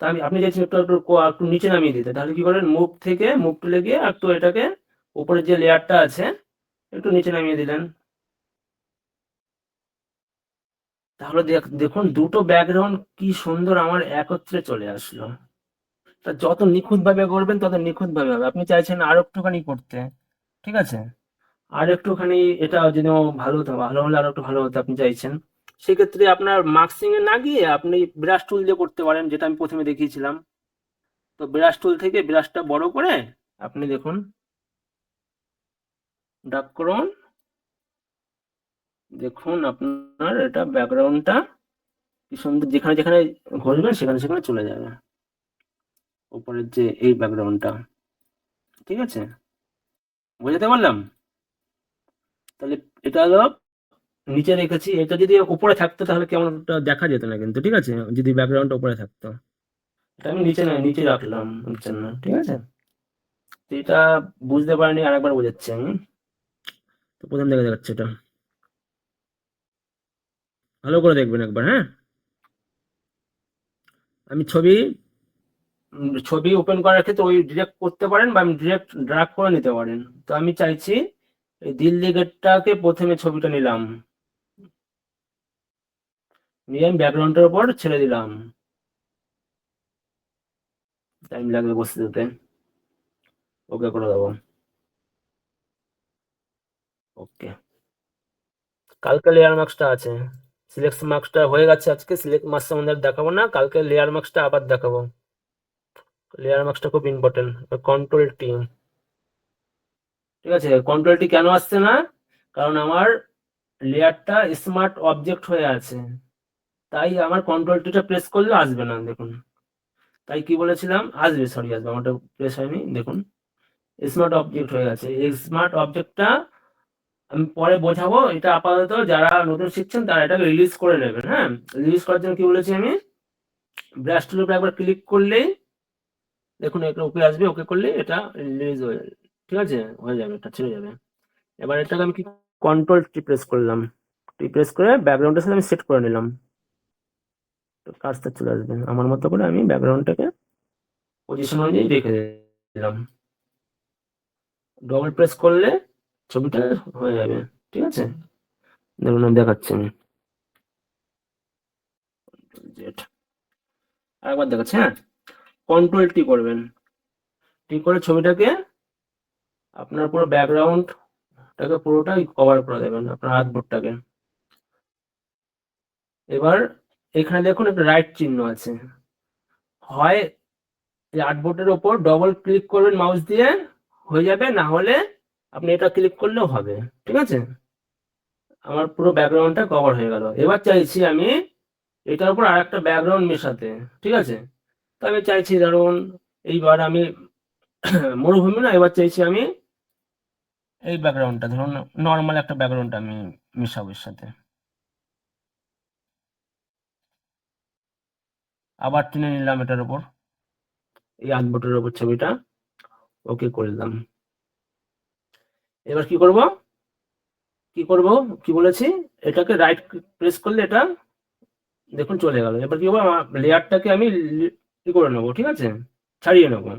তা আপনি চাইছেন একটু নিচে নামিয়ে দিতে, তাহলে কি করেন, মুভ টুলে গিয়ে একটু এটাকে উপরে যে লেয়ারটা আছে একটু নিচে নামিয়ে দিলেন, তাহলে দেখুন দুটো ব্যাকগ্রাউন্ড কি সুন্দর আমার একত্রে চলে আসলো। তা যত নিখুঁত ভাবে করবেন তত নিখুঁত ভাবে হবে। আপনি চাইছেন আরো একটুখানি করতে, ঠিক আছে, আর একটুখানি এটা যদি ভালো হতো, ভালো হলে আরো একটু ভালো হতো আপনি চাইছেন, সেক্ষেত্রে আপনার মাস্কিং এ না গিয়ে আপনি ব্রাশ টুল দিয়ে করতে পারেন, যেটা আমি প্রথমে দেখিয়েছিলাম। তো ব্রাশ টুল থেকে ব্রাশটা বড় করে আপনি দেখুন ডাক করুন, দেখুন আপনার এটা ব্যাকগ্রাউন্ডটা কি সুন্দর, যেখানে যেখানে ঘষবেন সেখানে সেখানে চলে যাবে উপরের যে এই ব্যাকগ্রাউন্ডটা, ঠিক আছে, বুঝাতে পারলাম। তাহলে এটা হলো নিচে রেখেছি, এটা যদি উপরে থাকতো তাহলে কেমন একটা দেখা যেত না কিন্তু, ঠিক আছে, যদি ব্যাকগ্রাউন্ডটা উপরে থাকতো। এটা আমি নিচে রাখলাম জন্য, ঠিক আছে। তো এটা বুঝতে পারিনি, আরেকবার বোঝাচ্ছি আমি। তো প্রথম দেখা যাচ্ছে এটা, ভালো করে দেখবেন একবার, হ্যাঁ। আমি ছবি ওপেন করার ক্ষেত্রে ওই ডিরেক্ট করতে পারেন, বা আমি ডিরেক্ট ড্র্যাগ করে নিতে পারেন। তো আমি চাইছি এই দিল্লি গেটটাকে প্রথমে ছবিটা নিলাম, নিয়ে আমি ব্যাকগ্রাউন্ডের উপর ছেড়ে দিলাম, টাইম লাগবে বসতে দিতে, ওকে করে দেবো, ওকে। কালকে লেয়ার মার্কসটা আছে, সিলেকশন মার্কসটা হয়ে গেছে, আজকে সিলেক্ট মার্কস আমাদের দেখাবো না, কালকে লেয়ার মার্কসটা আবার দেখাবো। লেয়ার মার্কসটা খুব ইম্পর্টেন্ট। কন্ট্রোল টি, ঠিক আছে, কন্ট্রোল টি কেন আসছে না, কারণ আমার লেয়ারটা স্মার্ট অবজেক্ট হয়ে আছে, তাই আমার কন্ট্রোল টিটা প্রেস করলে আসবে না, দেখুন। তাই কি বলেছিলাম, আসবে, সরি আসবে, আমারটা প্রেস হয়নি, দেখুন স্মার্ট অবজেক্ট হয়ে গেছে। এই স্মার্ট অবজেক্টটা আমি পরে বোঝাবো, এটা আপাতত যারা নতুন শিখছেন তারা এটাকে রিলিজ করে নেবেন। হ্যাঁ, রিলিজ করার জন্য কি বলেছি আমি, ব্রাশ টুলের উপরে একবার ক্লিক করলেই দেখুন একটা ওকে আসবে, ওকে করলে এটা রিলিজ হয়ে যাবে, ঠিক আছে, হয়ে যাবে, এটা ছেড়ে যাবে। এবার এটাকে আমি কি কন্ট্রোল টি প্রেস করলাম, টি প্রেস করে ব্যাকগ্রাউন্ডের সাথে আমি সেট করে নিলাম, তো কাজটা চলে আসবে আমার মতো করে। আমি ব্যাকগ্রাউন্ডটাকে পজিশন অনুযায়ী রেখে দিলাম, ডবল প্রেস করলে ছবিটা হয়ে যাবে, ঠিক আছে। দেখুন আমি দেখাচ্ছি, আমি জেড আরেকবার দেখাচ্ছি। হ্যাঁ, কন্ট্রোল টি করবেন, টি করে ছবিটাকে আপনার পুরো ব্যাকগ্রাউন্ডটাকে পুরোটাই কভার করে দেবেন, আপনার আর্টবোর্ডটাকে। এবার এখানে দেখুন একটা রাইট চিহ্ন আছে, হয় এই আর্টবোর্ডের ওপর ডবল ক্লিক করবেন মাউস দিয়ে, হয়ে যাবে, না হলে আপনি এটা ক্লিক করলেও হবে, ঠিক আছে। আমার পুরো ব্যাকগ্রাউন্ডটা কভার হয়ে গেল। এবার চাইছি আমি এটার উপর আর একটা ব্যাকগ্রাউন্ড মেশাতে, ঠিক আছে। তো আমি চাইছি ধরুন এইবার আমি মরুভূমি না, এবার চাইছি আমি এই ব্যাকগ্রাউন্ডটা ধরুন নর্মাল একটা ব্যাকগ্রাউন্ড আমি মেশাবো এর সাথে, আবার টেনে নিলাম এটার উপর, এই আর্টবোর্ডের উপর ছবিটা ওকে করলাম। এবার কি করব, কি করব, কি বলেছি, এটাকে রাইট প্রেস করলে এটা দেখুন চলে গেল। এবার কি করবো, আমার লেয়ারটাকে আমি কি করে নেবো, ঠিক আছে, ছাড়িয়ে নেবো।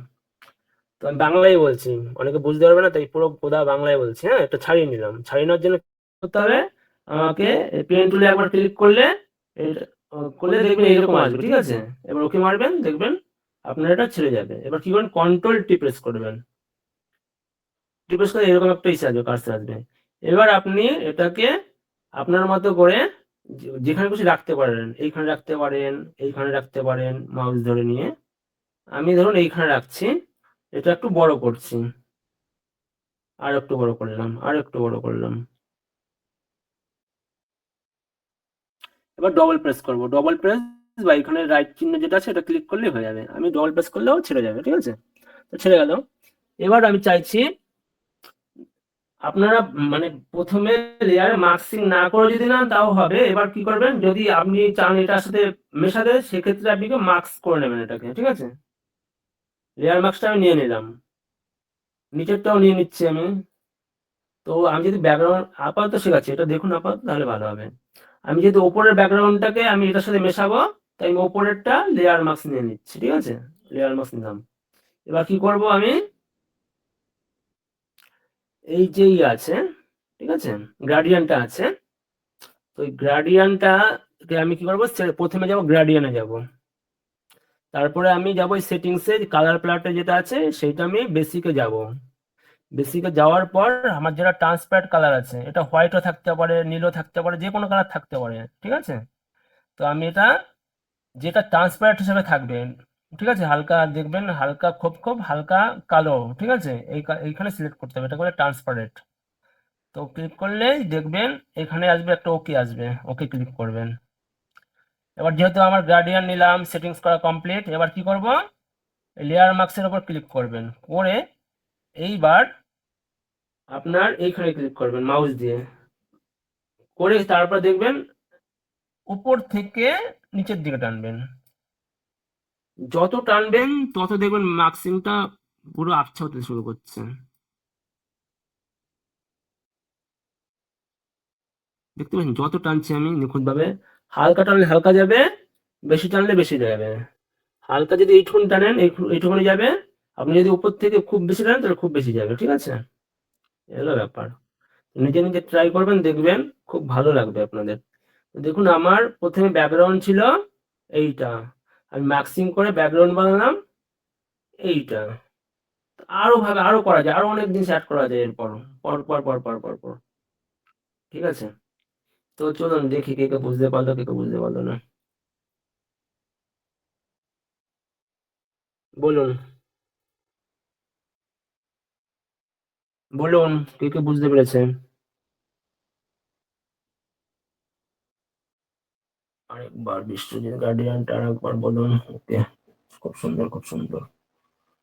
তো আমি বাংলায় বলছি, অনেকে বুঝতে পারবে না, তাই পুরো কোদা বাংলায় বলছি। হ্যাঁ, এটা ছাড়িয়ে নিলাম, ছাড়িয়ে নেওয়ার জন্য কি করতে হবে, আমাকে পেন টুলে একবার ক্লিক করলে এটা করলে দেখবেন এইরকম আসবে, ঠিক আছে। এবার ওকে মারবেন, দেখবেন আপনার এটা ছেড়ে যাবে। এবার কি করবেন, কন্ট্রোল টি প্রেস করবেন, টি প্রেস করে এরকম একটা ইসে আসবে, কার্সর আসবে। এবার আপনি এটাকে আপনার মতো করে যেখানে খুশি রাখতে পারেন, এইখানে রাখতে পারেন, এইখানে রাখতে পারেন, মাউস ধরে নিয়ে। আমি ধরুন এইখানে রাখছি, এটা একটু বড় করছি, আর একটু বড় করলাম, আর একটু বড় করলাম। এবার ডবল প্রেস করব, ডবল প্রেস বা এখানে রাইট চিহ্ন যেটা আছে এটা ক্লিক করলেই হয়ে যাবে। আমি ডবল প্রেস করলেও ছেড়ে যাবে, ঠিক আছে, তো ছেড়ে গেল। এবার আমি চাইছি আপনারা মানে প্রথমে লেয়ারে মাস্কিং না করে যদি না তাও হবে। এবার কি করবেন, যদি আপনি চান এটার সাথে মেশাতে, সেক্ষেত্রে আপনি মাস্ক করে নেবেন এটাকে, ঠিক আছে। লেয়ার মাস্কটা আমি নিয়ে নিলাম, নিচেরটাও নিয়ে নিচ্ছি আমি। তো আমি যদি ব্যাকগ্রাউন্ড আপাতত শেখাচ্ছি, এটা দেখুন আপাতত, তাহলে ভালো হবে। আমি যেহেতু ওপরের ব্যাকগ্রাউন্ডটাকে আমি এটার সাথে মেশাবো, তাই আমি ওপরেরটা লেয়ার মাস্ক নিয়ে নিচ্ছি, ঠিক আছে, লেয়ার মাস্ক নিলাম। এবার কি করব, আমি এই যে আছে, ঠিক আছে, গ্রাডিয়ান্টটা আছে, তো ওই গ্রাডিয়ান্টটাকে আমি কি করবো, প্রথমে যাব গ্রাডিয়ানে যাব, তারপরে আমি যাব সেটিংসে, কালার প্যালেটে যেটা আছে সেটা আমি বেসিকে যাব। বেসিকে যাওয়ার পর আমার যেটা ট্রান্সপারেন্ট কালার আছে, এটা হোয়াইটও থাকতে পারে, নীলও থাকতে পারে, যে কোনো কালার থাকতে পারে, ঠিক আছে। তো আমি এটা যেটা ট্রান্সপারেন্ট হিসেবে থাকবে, ঠিক আছে, হালকা দেখবেন, হালকা খুব খুব হালকা কালো, ঠিক আছে, এইখানে সিলেক্ট করতে হবে, এটা করে ট্রান্সপারেন্ট। তো ক্লিক করলেই দেখবেন এখানে আসবে একটা ওকে আসবে, ওকে ক্লিক করবেন। এবার যেহেতু আমার গার্ডিয়ান নিলাম, সেটিংস করা কমপ্লিট, এবার কি করব, লেয়ার মাস্কের উপর ক্লিক করবেন, করে এইবার আপনার এইখানে ক্লিক করবেন মাউস দিয়ে, করে তারপর দেখবেন উপর থেকে নিচের দিকে টানবেন, যত টানবেন তত দেখবেন মার্কসিংটা পুরো আবছা হতে শুরু করছে। দেখতে পাচ্ছেন যত টানছি আমি নিখুঁতভাবে, হালকা টানলে হালকা যাবে, বেশি টানলে বেশি যাবে। হালকা যদি এইটুকুনি টানেন এইটুকুনি যাবে, আপনি যদি উপর থেকে খুব বেশি টানেন তাহলে খুব বেশি যাবে, ঠিক আছে। এগুলো ব্যাপার, নিজে নিজে ট্রাই করবেন, দেখবেন খুব ভালো লাগবে আপনাদের। দেখুন আমার প্রথমে ব্যাকগ্রাউন্ড ছিল এইটা, আমি ম্যাক্সিং করে ব্যাকগ্রাউন্ড বানালাম এইটা। আরো ভাবে আরো করা যায়, আরো অনেক জিনিস অ্যাড করা যায় এরপর, পর পর পর পর পর পর, ঠিক আছে। তো চলুন দেখি কে কে বুঝতে পারলো, কে কে বুঝতে পারলো না, বলুন, বলুন কে কে বুঝতে পেরেছেন। আরেকবার বিশ্বজিৎ গার্ডিয়ানটা আরেকবার বলুন। ওকে, খুব সুন্দর, খুব সুন্দর।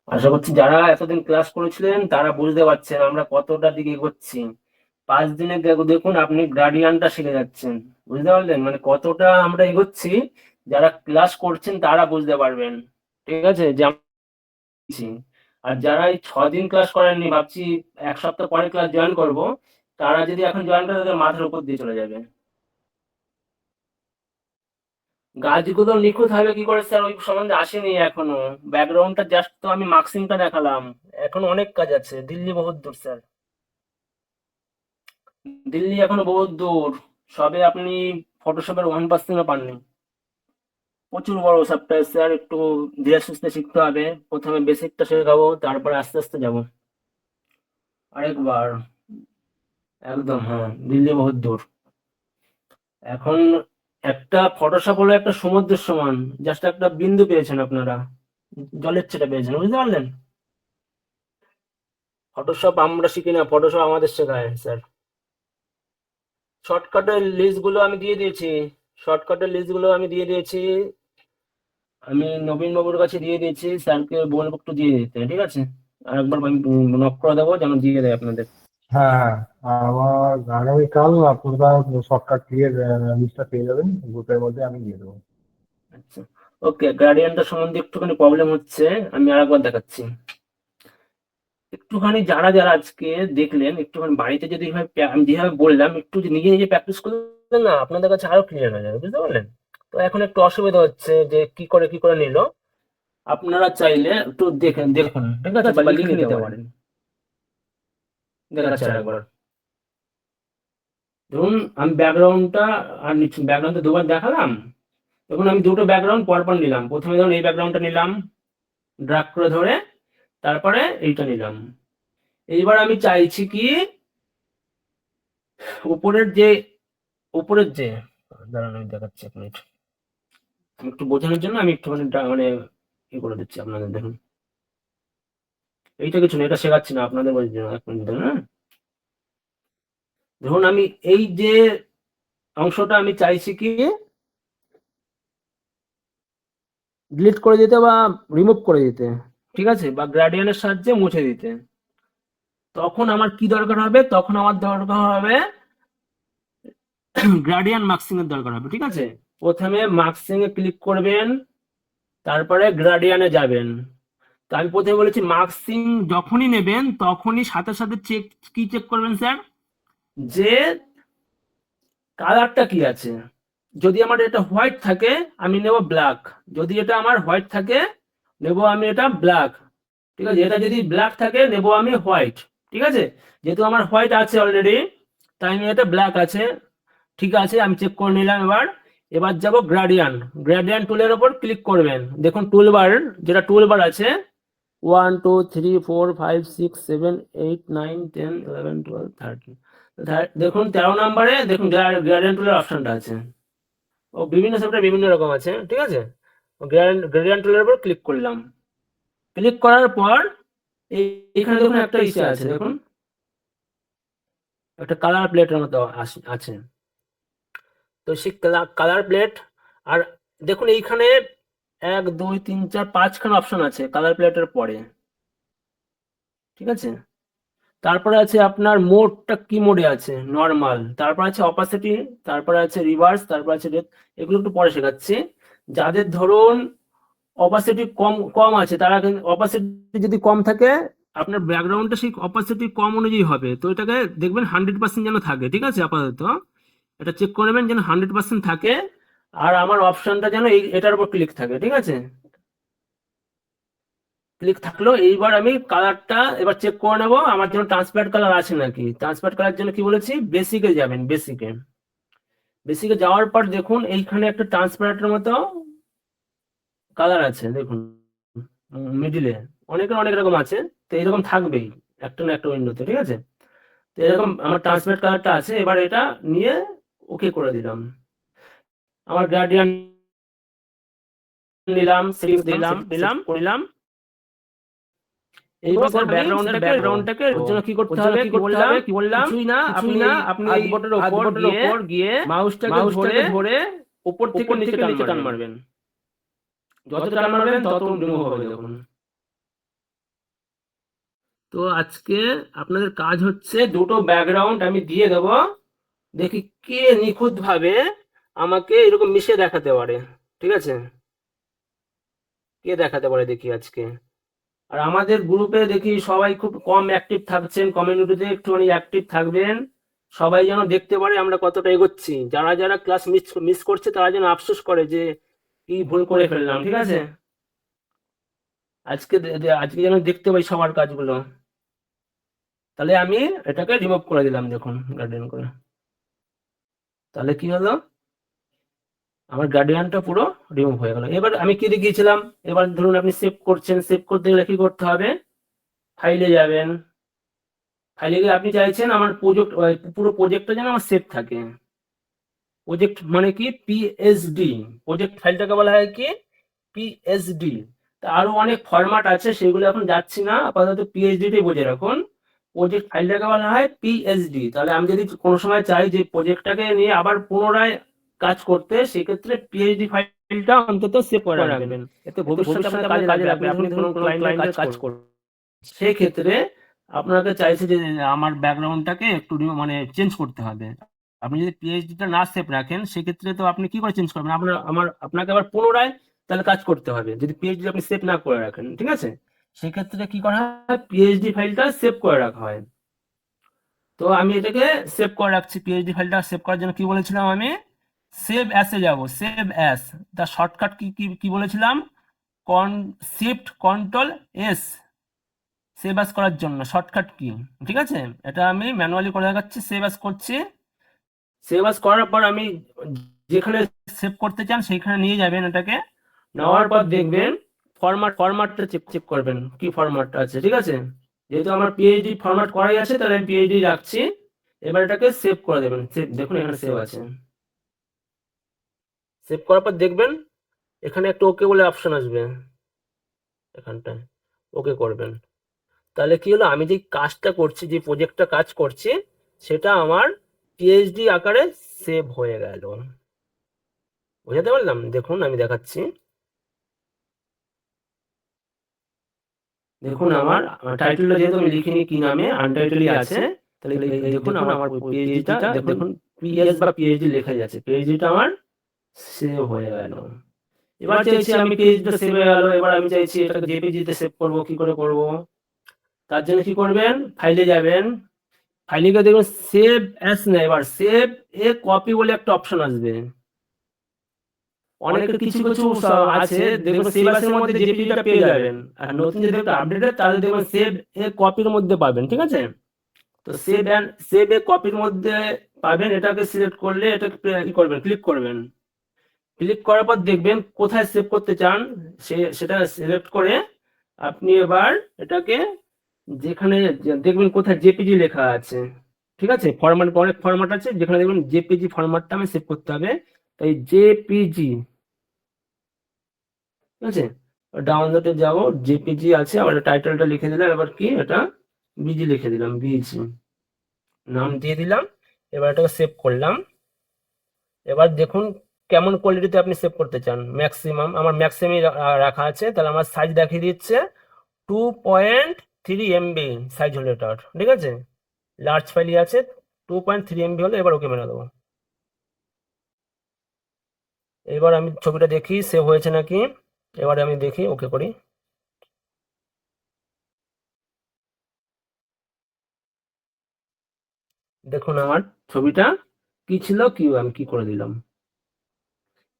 আশা করছি যারা এতদিন ক্লাস করেছিলেন তারা বুঝতে পারছেন আমরা কতটা দিকে এগোচ্ছি। 5 দিনে দেখুন আপনি গ্রাডিয়ানটা শিখে যাচ্ছেন। বুঝতে পারলেন মানে কতটা আমরা এগোচ্ছি। যারা ক্লাস করছেন তারা বুঝতে পারবেন। ঠিক আছে, যে আমরা এগোচ্ছি। আর যারা এই 6 দিন ক্লাস করেননি, ভাবছি 1 সপ্তাহ পরে ক্লাস জয়েন করব, তারা যদি এখন জয়েন করে তাদের মাথার উপর দিয়ে চলে যাবে। গাছগুলো নিখুঁত হবে কি করে স্যার, ওই সম্বন্ধে আসেনি এখনো। ব্যাকগ্রাউন্ডটা জাস্ট তো আমি মার্কসিংটা দেখালাম। এখন অনেক কাজ আছে। দিল্লি বহুত দূর স্যার, দিল্লি এখনো বহুত দূর। সবে আপনি ফটোশপের 1%ও পাননি। প্রচুর বড় সফটওয়্যার স্যার, একটু ধীরে সুস্থে শিখতে হবে। প্রথমে বেসিকটা শেখাবো, তারপরে আস্তে আস্তে যাব। আরেকবার, একদম হ্যাঁ, দিল্লি বহুত দূর। এখন একটা ফটোশপ হলো একটা সমুদ্রের সমান, জাস্ট একটা বিন্দু পেয়েছেন আপনারা, জলের ছেটা পেয়েছেন। বুঝতে পারলেন? ফটোশপ আমরা শিখি না, ফটোশপ আমাদের শেখায় স্যার। শর্টকাটের লিস্টগুলো আমি দিয়ে দিয়েছি, শর্টকাটের লিস্টগুলো আমি দিয়ে দিয়েছি। আমি নবীন বাবুর কাছে দিয়ে দিয়েছি, স্যারকে বলবো একটু দিয়ে দিতে। ঠিক আছে, আরেকবার আমি নক করে দেবো যেন দিয়ে দেয় আপনাদের। হ্যাঁ, আমার আগামীকাল আপনারা শর্টকাট ক্লিয়ার লিস্টটা পেয়ে যাবেন গ্রুপের মধ্যে, আমি দিয়ে দেবো। আচ্ছা, ওকে। গ্রাডিয়েন্টটা সম্বন্ধে একটুখানি প্রবলেম হচ্ছে, আমি আরেকবার দেখাচ্ছি। একটুখানি যারা যারা আজকে দেখলেন, একটুখানি বাড়িতে যদি আমি যেভাবে বললাম একটু নিজে নিজে প্র্যাকটিস করলেন না, আপনাদের কাছে আরো ক্লিয়ার হয়ে যাবে। বুঝতে পারলেন? তো এখন একটু অসুবিধা হচ্ছে যে কি করে নিল। আপনারা চাইলে একটু দেখুন, ঠিক আছে, বা লিখে নিতে পারেন। দেখাচ্ছি আরেকবার। ধরুন আমি ব্যাকগ্রাউন্ডটা আর নিচ্ছি, ব্যাকগ্রাউন্ডটা দুবার দেখালাম। দেখুন আমি দুটো ব্যাকগ্রাউন্ড পরপর নিলাম। প্রথমে ধরুন এই ব্যাকগ্রাউন্ডটা নিলাম, ড্র্যাগ করে ধরে, তারপরে এইটা নিলাম। এইবার আমি চাইছি কি উপরের যে দাঁড়ান আমি দেখাচ্ছি এক মিনিট। আমি একটু বোঝানোর জন্য আমি একটুখানি মানে করে দিচ্ছি আপনাদের। দেখুন এইটা কিছু না, এটা শেখাচ্ছি না আপনাদের বোঝার জন্য। এক মিনিট দেখুন। হ্যাঁ, দেখুন আমি এই যে অংশটা আমি চাইছি কি ডিলিট করে দিতে বা রিমুভ করে দিতে, ঠিক আছে, বা গ্রেডিয়েন্টের সাহায্যে মুছে দিতে। তখন আমার কি দরকার হবে? তখন আমার দরকার হবে গ্রেডিয়েন্ট মার্কসিং এর দরকার হবে। ঠিক আছে, প্রথমে মার্কসিং এ ক্লিক করবেন, তারপরে গ্রেডিয়েন্টে যাবেন। তো আমি প্রথমে বলেছি মার্কসিং যখনই নেবেন তখনই সাথে সাথে চেক করবেন স্যার, যে কালারটা কি আছে। যদি আমার এটা হোয়াইট থাকে আমি নেব ব্ল্যাক, যদি এটা আমার হোয়াইট থাকে নেব আমি এটা ব্ল্যাক। ঠিক আছে, এটা যদি ব্ল্যাক থাকে নেব আমি হোয়াইট। ঠিক আছে, যেহেতু আমার হোয়াইট আছে অলরেডি, তাই আমি এটা ব্ল্যাক আছে। ঠিক আছে, আমি চেক করে নিলাম। এবার যাব গ্রেডিয়েন্ট টুলের উপর ক্লিক করবেন। দেখুন টুলবার, যেটা টুলবার আছে 1 2 3 4 5 6 7 8 9 10 11 12 13, দেখুন 13 নম্বরে দেখুন গ্রেডিয়েন্ট টুলের অপশনটা আছে। ও বিভিন্ন সফটওয়্যার বিভিন্ন রকম আছে। ঠিক আছে, গ্রেডিয়েন্ট টুলের উপর ক্লিক করলাম। ক্লিক করার পর এখানে দেখুন একটা ইসে আছে, দেখুন একটা কালার প্লেটের মতো আছে। তো সেই কালার প্লেট, আর দেখুন এইখানে 1 2 3 4 5খানা অপশন আছে কালার প্লেটের পরে। ঠিক আছে, তারপরে আছে আপনার মোডটা কি মোডে আছে, নর্মাল, তারপর আছে অপাসিটি, তারপরে আছে রিভার্স, তারপর আছে ডেপথ। এগুলো একটু পরে শেখাচ্ছি। যাদের ধরুন অপাসিটি কম আছে, তারা অপাসিটি যদি কম থাকে আপনার ব্যাকগ্রাউন্ডটা সেই অপাসিটি কম অনুযায়ী হবে। তো এটাকে দেখবেন 100% যেন থাকে। ঠিক আছে, আপাতত এটা চেক করে নেবেন যেন 100% থাকে। আর আমার অপশনটা যেন এটার উপর ক্লিক থাকে। ঠিক আছে, ক্লিক থাকলো। এইবার আমি কালারটা এবার চেক করে নেবো আমার জন্য ট্রান্সপারেন্ট কালার আছে নাকি। ট্রান্সপারেন্ট কালার জন্য কি বলেছি, বেসিকে যাবেন। বেসিকে যাওয়ার পর দেখুন এইখানে একটা ট্রান্সপারেন্টের মতো কালার আছে, দেখুন মিডিলে অনেক রকম আছে। তো এইরকম থাকবেই একটা না একটা উইন্ডোতে। ঠিক আছে, তো এরকম আমার ট্রান্সপারেন্ট কালারটা আছে। এবার এটা নিয়ে ওকে করে দিলাম। আমার গ্রেডিয়েন্ট নিলাম, সেটিংস দিলাম। এইবার ব্যাকগ্রাউন্ডটাকে ওর জন্য কি করতে হবে, কি বললাম, কিছুই না, আপনি আইবোর্ডের উপর গিয়ে মাউসটাকে ধরে উপর থেকে নিচে টান মারবেন, যত টান মারবেন তত রিমুভ হবে। দেখুন, তো আজকে আপনাদের কাজ হচ্ছে দুটো ব্যাকগ্রাউন্ড আমি দিয়ে দেবো, দেখি কে নিখুঁত ভাবে আমাকে এরকম মিশিয়ে দেখাতে পারে। ঠিক আছে, কে দেখাতে পারে দেখি আজকে। আর আমাদের গ্রুপে দেখি সবাই খুব কম অ্যাক্টিভ থাকছেন, কমিউনিটিতে একটুখানি অ্যাক্টিভ থাকবেন, সবাই যেন দেখতে পারে আমরা কতটা এগোচ্ছি। যারা যারা ক্লাস মিস করছে তারা যেন আফসোস করে যে কি ভুল করে ফেললাম। ঠিক আছে, আজকে যেন দেখতে পাই সবার কাজগুলো। তাহলে আমি এটাকে রিমুভ করে দিলাম, দেখুন গার্ডিয়ান করে। তাহলে কি হলো, আমার গার্ডিয়ানটা পুরো রিমুভ হয়ে গেল। এবার আমি কি দেখিয়েছিলাম, এবার ধরুন আপনি সেভ করছেন, সেভ করতে গেলে কি করতে হবে, ফাইলে যাবেন, ফাইলে গিয়ে আপনি চাইছেন আমার পুরো প্রজেক্টটা যেন আমার সেভ থাকে। প্রজেক্ট মানে কি, পিএসডি, প্রজেক্ট ফাইলটাকে বলা হয় কি পিএসডি। তা আরো অনেক ফরম্যাট আছে, সেগুলো এখন যাচ্ছি না, আপাতত পিএইচডি টাই বুঝে রাখুন। প্রজেক্ট ফাইলটাকে বলা হয় পিএইচডি। তাহলে আমি যদি কোনো সময় চাই যে প্রজেক্টটাকে নিয়ে আবার পুনরায় কাজ করতে, সেক্ষেত্রে পিএইচডি ফাইলটা অন্তত সেভ করে রাখবেন, এতে ভবিষ্যতে আপনার কাজে লাগবে। আপনি কোনো ক্লায়েন্টের কাজ করবেন, সেই ক্ষেত্রে আপনাকে চাইছে যে আমার ব্যাকগ্রাউন্ডটাকে একটু মানে চেঞ্জ করতে হবে। আপনি যদি পিএইচডিটা না সেভ রাখেন, সেক্ষেত্রে তো আপনি কি করে চেঞ্জ করবেন, আপনাকে আবার পুনরায় তাহলে কাজ করতে হবে, যদি পিএইচডি আপনি সেভ না করে রাখেন। ঠিক আছে, সেক্ষেত্রে কি করা হয়, পিএইচডি ফাইলটা সেভ করে রাখা হয়। তো আমি এটাকে সেভ করে রাখছি। পিএইচডি ফাইলটা সেভ করার জন্য কি বলেছিলাম, আমি সেভ অ্যাসে যাব, সেভ অ্যাস। তার শর্টকাট কি বলেছিলাম, shift control S, save as করার জন্য শর্টকাট কি। ঠিক আছে, এটা আমি ম্যানুয়ালি করে দেখাচ্ছি। সেভ অ্যাস করছি, সেভ অ্যাস করার পর আমি যেখানে সেভ করতে চান সেইখানে নিয়ে যাবেন, এটাকে নেওয়ার পর দেখবেন ফরম্যাটটা চেক করবেন কি ফরম্যাটটা আছে। ঠিক আছে, যেহেতু আমার পিএইচডি ফরম্যাট করাই আছে, তাহলে আমি পিএইচডি রাখছি। এবার এটাকে সেভ করে দেবেন। দেখুন এখানে সেভ আছে। সেভ করার পর দেখবেন এখানে একটা ওকে বলে অপশন আসবে, এখানটায় ওকে করবেন। তাহলে কি হলো, আমি যে কাজটা করছি, যে প্রজেক্টটা কাজ করছি, সেটা আমার পিএইচডি আকারে সেভ হয়ে গেল। বুঝাতে পারলাম? দেখুন আমি দেখাচ্ছি। দেখুন আমার টাইটেলটা যেহেতু আমি লিখিনি কি নামে, আনটাইটেলই আছে, তাহলে দেখুন আমার পিএইচডিটা দেখুন পিএস বা পিএইচডি লেখা যাচ্ছে, পিএইচডিটা আমার সেভ হয়ে গেল। এবার চাইছি আমি পিএইচডিটা সেভ হয়ে গেল, এবার আমি চাইছি এটাকে জেপিজিতে সেভ করব। কি করে করব, তার জন্য কি করবেন, ফাইলে যাবেন, ফাইলে গিয়ে দেখবেন সেভ অ্যাস না, এবার সেভ এ কপি বলে একটা অপশন আসবে। অনেক কিছু আছে, দেখবেন সেভ অ্যাসের মধ্যে জেপিজিটা পেয়ে যাবেন, আর নতুন যদি একটা আপডেটেড তাহলে দেখবেন সেভ এ কপির মধ্যে পাবেন। ঠিক আছে, তো সেভ এ কপির মধ্যে পাবেন। এটাকে সিলেক্ট করলে এটাকে কি করবেন, ক্লিক করবেন। ক্লিক করার পর দেখবেন কোথায় সেভ করতে চান, সেটা সিলেক্ট করে আপনি এবার এটাকে যেখানে দেখবেন কোথায় জেপিজি লেখা আছে। ঠিক আছে, ফরম্যাট অনেক ফরম্যাট আছে, যেখানে দেখবেন জেপিজি ফরম্যাটটা আমি সেভ করতে হবে, তাই জেপিজি। ঠিক আছে, ডাউনলোডে যাব, জেপিজি আছে, আবার টাইটেলটা লিখে দিলাম, এবার কি এটা বিজি লিখে দিলাম, বিজি নাম দিয়ে দিলাম। এবার এটাকে সেভ করলাম। এবার দেখুন কেমন কোয়ালিটিতে আপনি সেভ করতে চান। ম্যাক্সিমাম, আমার ম্যাক্সিমামই রাখা আছে, তাহলে আমার সাইজ দেখিয়ে দিচ্ছে 2.3 MB সাইজ হলো এটার। ঠিক আছে, লার্জ ফাইলই আছে, 2.3 MB হলে এবার ওকে মেরে দেবো। এবার আমি ছবিটা দেখি সেভ হয়েছে নাকি, এবারে আমি দেখি ওকে করি। দেখুন আমার ছবিটা কি ছিল, আমি কি করে দিলাম।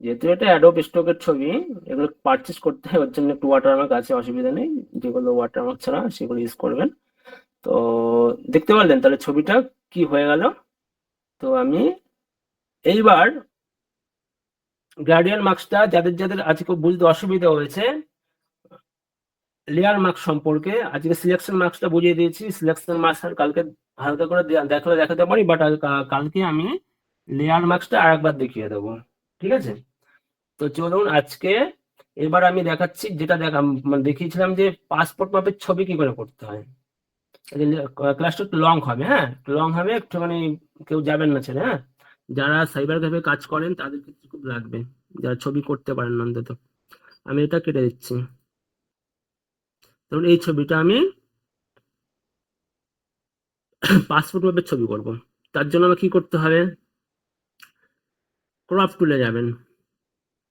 যেহেতু এটা অ্যাডোব স্টকের ছবি, এগুলো পারচেস করতে হয়, ওর জন্য একটু ওয়াটারমার্ক আছে, অসুবিধা নেই, যেগুলো ওয়াটারমার্ক ছাড়া সেগুলো ইউজ করবেন। তো দেখতে পারলেন তাহলে ছবিটা কি হয়ে গেল। তো আমি এইবার গ্রেডিয়েন্ট মার্কসটা যাদের আজকে বুঝতে অসুবিধা হয়েছে লেয়ার মার্কস সম্পর্কে, আজকে সিলেকশন মার্কসটা বুঝিয়ে দিয়েছি। সিলেকশন মার্কস কালকে হালকা করে দেখাতে পারি, বাট কালকে আমি লেয়ার মার্কসটা আরেকবার দেখিয়ে দেবো। ঠিক আছে, তো চলুন আজকে এবার আমি দেখাচ্ছি যেটা দেখিয়েছিলাম যে পাসপোর্ট মাপের ছবি কি করে করতে হয়। ক্লাসটা একটু লং হবে, হ্যাঁ লং হবে, একটুখানি কেউ যাবেন না ছেড়ে। হ্যাঁ, যারা সাইবার ক্যাফে কাজ করেন তাদের ক্ষেত্রে খুব লাগবে, যারা ছবি করতে পারেন না অন্তত। আমি এটা কেটে দিচ্ছি। ধরুন এই ছবিটা আমি পাসপোর্ট মাপের ছবি করব। তার জন্য আমার কি করতে হবে, ক্রপ টুলে যাবেন,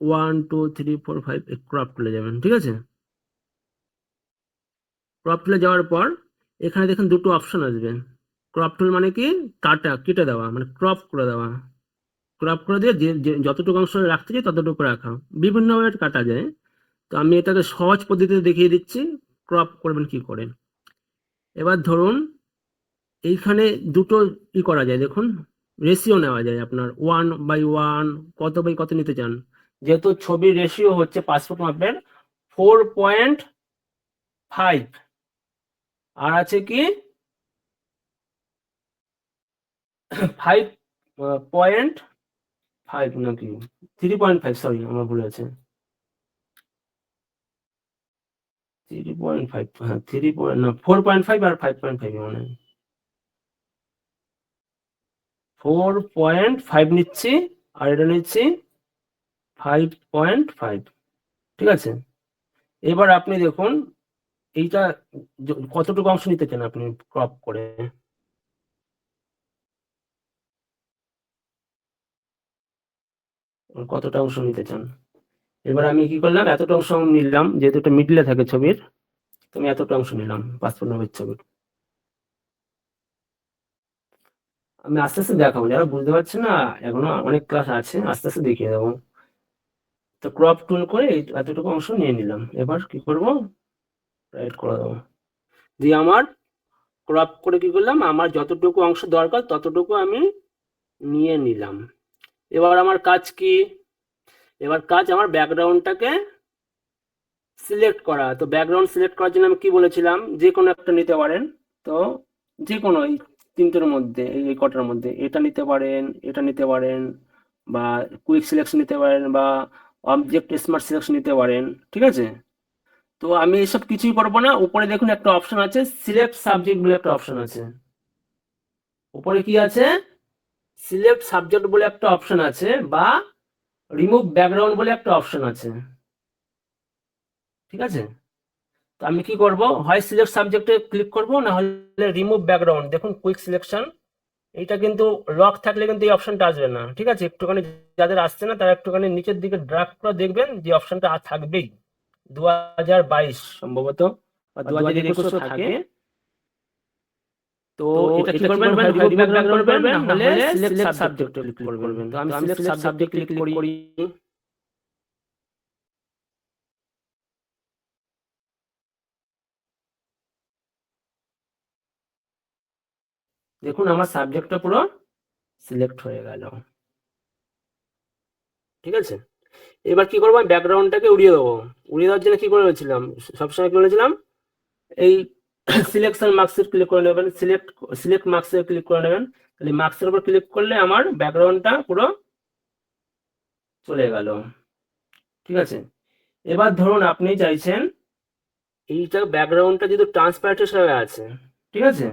1 2 3 4 5 ক্রপ টুলে যাবেন, ঠিক আছে। ক্রপ টুলে যাওয়ার পর এখানে দেখেন দুটো অপশন আসবে। ক্রপ টুল মানে কি, কাটা কেটে দেওয়া, মানে ক্রপ করে দেওয়া। ক্রপ করে দিয়ে যতটুকু অংশ রাখতে চাই ততটুকু রাখা, বিভিন্নভাবে কাটা যায়। তো আমি এটাকে সহজ পদ্ধতিতে দেখিয়ে দিচ্ছি ক্রপ করবেন কি করে। এবার ধরুন এইখানে দুটো করা যায়, দেখুন রেশিও নেওয়া যায় আপনার 1/1, কত বাই কত নিতে চান। যেহেতু ছবির রেশিও হচ্ছে পাসপোর্ট মাপের 4.5, আর আছে কি 5.5 নাকি 3.5, সরি আমার ভুল আছে, 3.5, হ্যাঁ 4.5 আর 5.5 মনে হয়। 4.5 নিচ্ছি আর এটা নিচ্ছি 5.5, ঠিক আছে। এবার আপনি দেখুন এইটা কতটুকু অংশ নিতে চান আপনি ক্রপ করে, কতটা অংশ নিতে চান। এবার আমি কি করলাম, এতটা অংশ নিলাম, যেহেতু এটা মিডলে থাকে ছবির, তো আমি এতটা অংশ নিলাম পাসপোর্ট মাপের ছবির। আমি আস্তে আস্তে দেখাবো, যারা বুঝতে পারছে না এখনো অনেক ক্লাস আছে, আস্তে আস্তে দেখিয়ে দেবো। তো ক্রপ টুল করে এতটুকু অংশ নিয়ে নিলাম। এবার কি করব, রাইট করে দেবো, দিয়ে আমার ক্রপ করে কি করলাম, আমার যতটুকু অংশ দরকার ততটুকু আমি নিয়ে নিলাম। এবার আমার কাজ কি, এবার কাজ আমার ব্যাকগ্রাউন্ডটাকে সিলেক্ট করা। তো ব্যাকগ্রাউন্ড সিলেক্ট করার জন্য আমি কি বলেছিলাম, যে কোনো একটা নিতে পারেন। তো যে কোনো এই তিনটের মধ্যে, এই কটার মধ্যে এটা নিতে পারেন, এটা নিতে পারেন, বা কুইক সিলেকশন নিতে পারেন, বা অবজেক্ট স্মার্ট সিলেকশন নিতে পারেন, ঠিক আছে। তো আমি এসব কিছুই করবো না, উপরে দেখুন একটা অপশন আছে সিলেক্ট সাবজেক্ট বলে একটা অপশন আছে। উপরে কি আছে, সিলেক্ট সাবজেক্ট বলে একটা অপশন আছে, বা রিমুভ ব্যাকগ্রাউন্ড বলে একটা অপশন আছে, ঠিক আছে। তো আমি কি করব, হয় সিলেক্ট সাবজেক্টে ক্লিক করব, না হলে রিমুভ ব্যাকগ্রাউন্ড। দেখুন কুইক সিলেকশন, এইটা কিন্তু লক থাকলে কিন্তু এই অপশনটা আসবে না, ঠিক আছে। একটুখানি যাদের আসছে না তারা একটুখানি নিচের দিকে ড্র্যাগ করে দেখবেন যে অপশনটা থাকবেই 2022 সম্ভবত, বা 2021 থাকে। তো এটা কি করবেন, হয় রিমুভ ব্যাকগ্রাউন্ড করবেন, না হলে সিলেক্ট সাবজেক্টে ক্লিক করবেন। তো আমি সিলেক্ট সাবজেক্টে ক্লিক করি। দেখুন আমার সাবজেক্টটা পুরো সিলেক্ট হয়ে গেল, ঠিক আছে। এবার কি করবো, আমি ব্যাকগ্রাউন্ডটাকে উড়িয়ে দেবো। উড়িয়ে দেওয়ার জন্য কি করে বলেছিলাম, সবসময় কি বলেছিলাম, এই সিলেকশন মার্কসে ক্লিক করে নেবেন, সিলেক্ট মার্কসে ক্লিক করে নেবেন। তাহলে মার্কসের উপর ক্লিক করলে আমার ব্যাকগ্রাউন্ডটা পুরো চলে গেল, ঠিক আছে। এবার ধরুন আপনি চাইছেন এইটা ব্যাকগ্রাউন্ডটা যদি ট্রান্সপারেন্ট হিসেবে আছে, ঠিক আছে,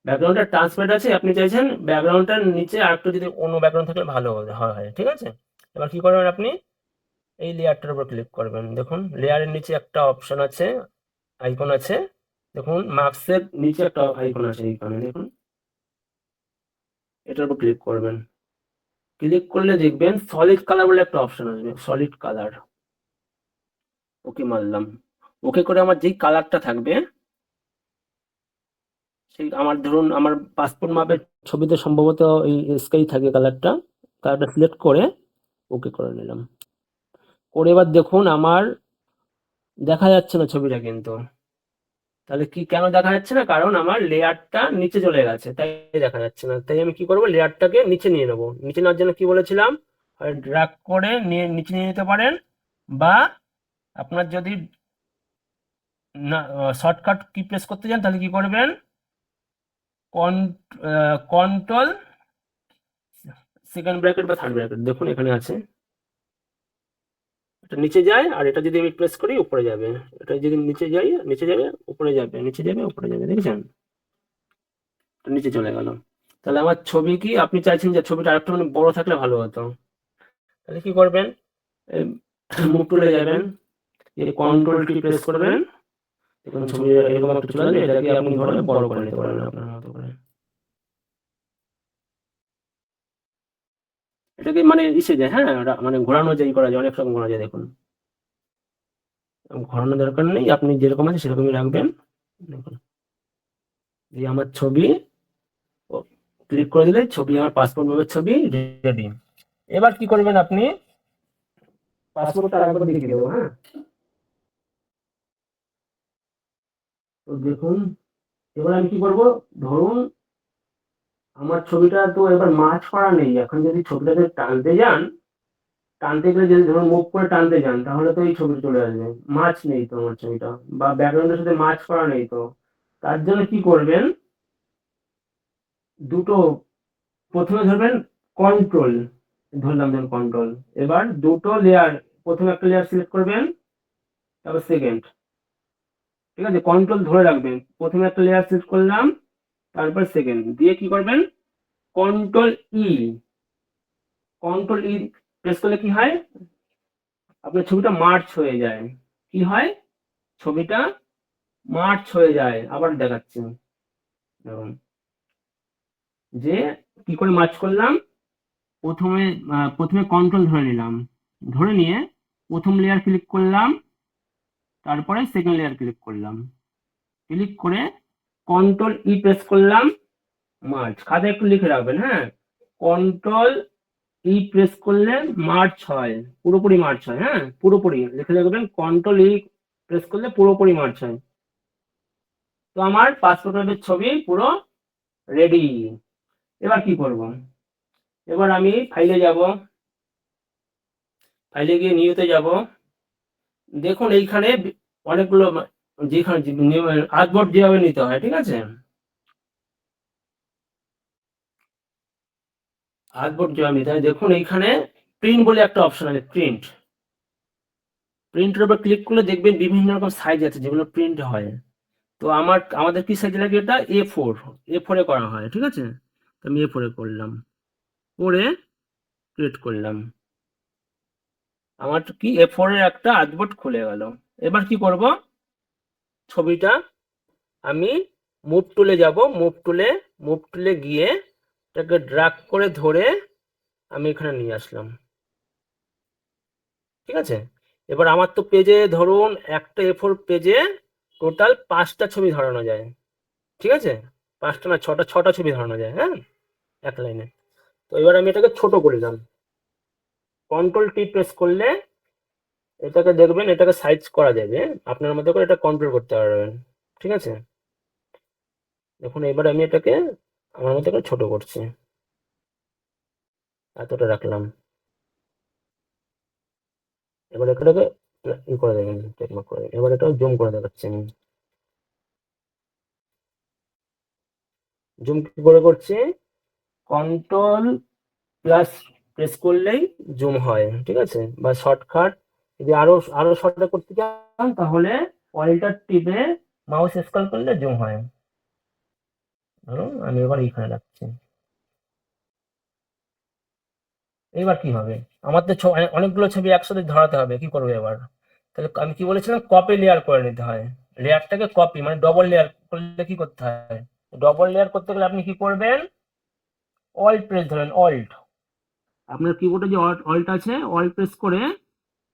ব্যাকগ্রাউন্ডটা ট্রান্সপারেন্ট আছে, আপনি চাইছেন ব্যাকগ্রাউন্ডটার নিচে আরেকটু যদি অন্য ব্যাকগ্রাউন্ড থাকলে ভালো হয়, ঠিক আছে। এবার কি করবেন, আপনি এই লেয়ারটার উপর ক্লিক করবেন। দেখুন লেয়ারের নিচে একটা অপশন আছে, আইকন আছে, দেখুন মার্কসের নিচে একটা আইকন আছে, এইখানে দেখুন, এটার উপর ক্লিক করবেন। ক্লিক করলে দেখবেন সলিড কালার বলে একটা অপশন আসবে, সলিড কালার, ওকে মারলাম। ওকে করে আমার যেই কালারটা থাকবে, সেই আমার ধরুন আমার পাসপোর্ট মাপের ছবিতে সম্ভবত এই স্কাই থাকে কালারটা সিলেক্ট করে ওকে করে নিলাম। করে এবার দেখুন আমার দেখা যাচ্ছে না ছবিটা কিন্তু। তাহলে কি কেন দেখা যাচ্ছে না, কারণ আমার লেয়ারটা নিচে চলে গেছে, তাই দেখা যাচ্ছে না। তাই আমি কি করবো, লেয়ারটাকে নিচে নিয়ে নেবো। নিচে নেওয়ার জন্য কি বলেছিলাম, হয় ড্র্যাগ করে নিয়ে নিচে নিয়ে নিতে পারেন, বা আপনার যদি না শর্টকাট কি প্রেস করতে চান তাহলে কি করবেন, কন্ট্রোল সেকেন্ড ব্র্যাকেট বা থার্ড ব্র্যাকেট, দেখুন এখানে আছে, এটা নিচে যায়, আর এটা যদি আমি প্রেস করি উপরে যাবে, এটা যদি নিচে যাই নিচে যাবে উপরে যাবে, নিচে যাবে উপরে যাবে, দেখেছেন, নিচে চলে গেল। তাহলে আমার ছবি কি আপনি চাইছেন যে ছবিটা আরেকটু মানে বড় থাকলে ভালো হতো, তাহলে কি করবেন, মুভ টুলে যাবেন, এই কন্ট্রোল টি প্রেস করবেন, দেখুন ছবি এরকম একটা চলে আসবে, এটাকে আপনি ধরে বড় করে নিতে পারেন আপনার মতো করে। এটাকে মানে ইসে যায়, হ্যাঁ মানে ঘোরানো যায়, করা যায়, অনেক রকম ঘোরা যায়। দেখুন ঘোরানোর দরকার নেই, আপনি যেরকম আছে সেরকমই রাখবেন। দেখুন এই আমার ছবি, ক্লিক করে দিলে ছবি, আমার পাসপোর্ট বইয়ের ছবি রেডি। এবার কি করবেন আপনি, পাসপোর্টটা আরেকবার দেখিয়ে দেবো, হ্যাঁ। তো দেখুন এবার আমি কি করব, ধরুন আমার ছবিটা তো এবার মার্চ করা নেই, এখন যদি ছবিটাকে টানতে যান, টানতে গেলে যদি ধরুন মুভ করে টানতে যান, তাহলে তো এই ছবিটা চলে আসবে, মার্চ নেই তো আমার ছবিটা, বা ব্যাকগ্রাউন্ডের সাথে মার্চ করা নেই তো। তার জন্য কি করবেন, দুটো, প্রথমে ধরবেন কন্ট্রোল, ধরলাম ধরুন কন্ট্রোল, এবার দুটো লেয়ার, প্রথমে একটা লেয়ার সিলেক্ট করবেন, তারপর সেকেন্ড, ঠিক আছে, কন্ট্রোল ধরে রাখবেন, প্রথমে একটা লেয়ার সিলেক্ট করলাম, তারপর সেকেন্ড দিয়ে কি করবেন, কন্ট্রোল ই, কন্ট্রোল ই প্রেস করলে কি হয়, আপনার ছবিটা মার্চ হয়ে যায়। কি হয়, ছবিটা মার্চ হয়ে যায়। আবার দেখাচ্ছি দেখুন, যে কি করে মার্চ করলাম, প্রথমে কন্ট্রোল ধরে নিলাম, ধরে নিয়ে প্রথম লেয়ার ক্লিক করলাম, তারপরে সেকেন্ড লেয়ার ক্লিক করলাম, ক্লিক করে কন্ট্রোল ই প্রেস করলাম, মার্চ, খাতায় একটু লিখে রাখবেন, হ্যাঁ, কন্ট্রোল ই প্রেস করলে মার্চ হয়, পুরোপুরি মার্চ হয়, হ্যাঁ, পুরোপুরি লিখে রাখবেন, কন্ট্রোল ই প্রেস করলে পুরোপুরি মার্চ হয়। তো আমার পাসপোর্টের ছবি পুরো রেডি। এবার কি করব, এবার আমি ফাইলে যাব, ফাইলে গিয়ে নিউতে যাব, দেখুন এইখানে অনেকগুলো যেখানে আর্টবোর্ড যেভাবে নিতে হয়, ঠিক আছে, আর্টবোর্ড যেভাবে নিতে হয়, দেখুন এইখানে প্রিন্ট বলে একটা অপশন আছে, প্রিন্ট, প্রিন্টের উপর ক্লিক করলে দেখবেন বিভিন্ন রকম সাইজ আছে যেগুলো প্রিন্ট হয়। তো আমাদের কি সাইজ লাগে, এটা A4 এ করা হয়, ঠিক আছে, তো আমি A4 এ করলাম, করে ক্রিয়েট করলাম, আমার কি A4 এর একটা আর্টবোর্ড খুলে গেল। এবার কি করব, ছবিটা আমি মুভ টুলে যাব, মুভ টুলে গিয়ে এটাকে ড্র্যাগ করে ধরে আমি এখানে নিয়ে আসলাম, ঠিক আছে। এবার আমার তো পেজে ধরুন একটা A4 পেজে টোটাল 5টা ছবি ধরানো যায়, ঠিক আছে, 5টা না 6টা ছবি ধরানো যায়, হ্যাঁ, এক লাইনে। তো এবার আমি এটাকে ছোট করলাম, কন্ট্রোল টি প্রেস করলে এটাকে দেখবেন, এটাকে সাইজ করা যাবে, আপনার মতো করে এটা কন্ট্রোল করতে পারবেন, ঠিক আছে। দেখুন এবার আমি এটাকে আমার মতো করে ছোট করছি, এতটা রাখলাম। এবার এটাকে ই করে দেবেন, চেকমার্ক করে দেবেন। এবার এটা জুম করে দেখাচ্ছি আমি, জুম কি করে করছি, কন্ট্রোল প্লাস প্রেস করলেই জুম হয়, ঠিক আছে, বা শর্টকাট যদি আরো শর্টকাট করতে চান তাহলে অল্টার টিপে মাউস স্ক্রল করলে জুম হয়। ধরুন আমি এবার এইখানে রাখছি। এবার কি হবে, আমার তো অনেকগুলো ছবি একসাথে ধরাতে হবে, কি করবো এবার, তাহলে আমি কি বলেছিলাম, কপি লেয়ার করে নিতে হয়, লেয়ারটাকে কপি মানে ডবল লেয়ার করলে কি করতে হয়, ডবল লেয়ার করতে গেলে আপনি কি করবেন, অল্ট প্রেস ধরেন, অল্ট, আপনার কিবোর্ডে যে অল্ট আছে, অল্ট প্রেস করে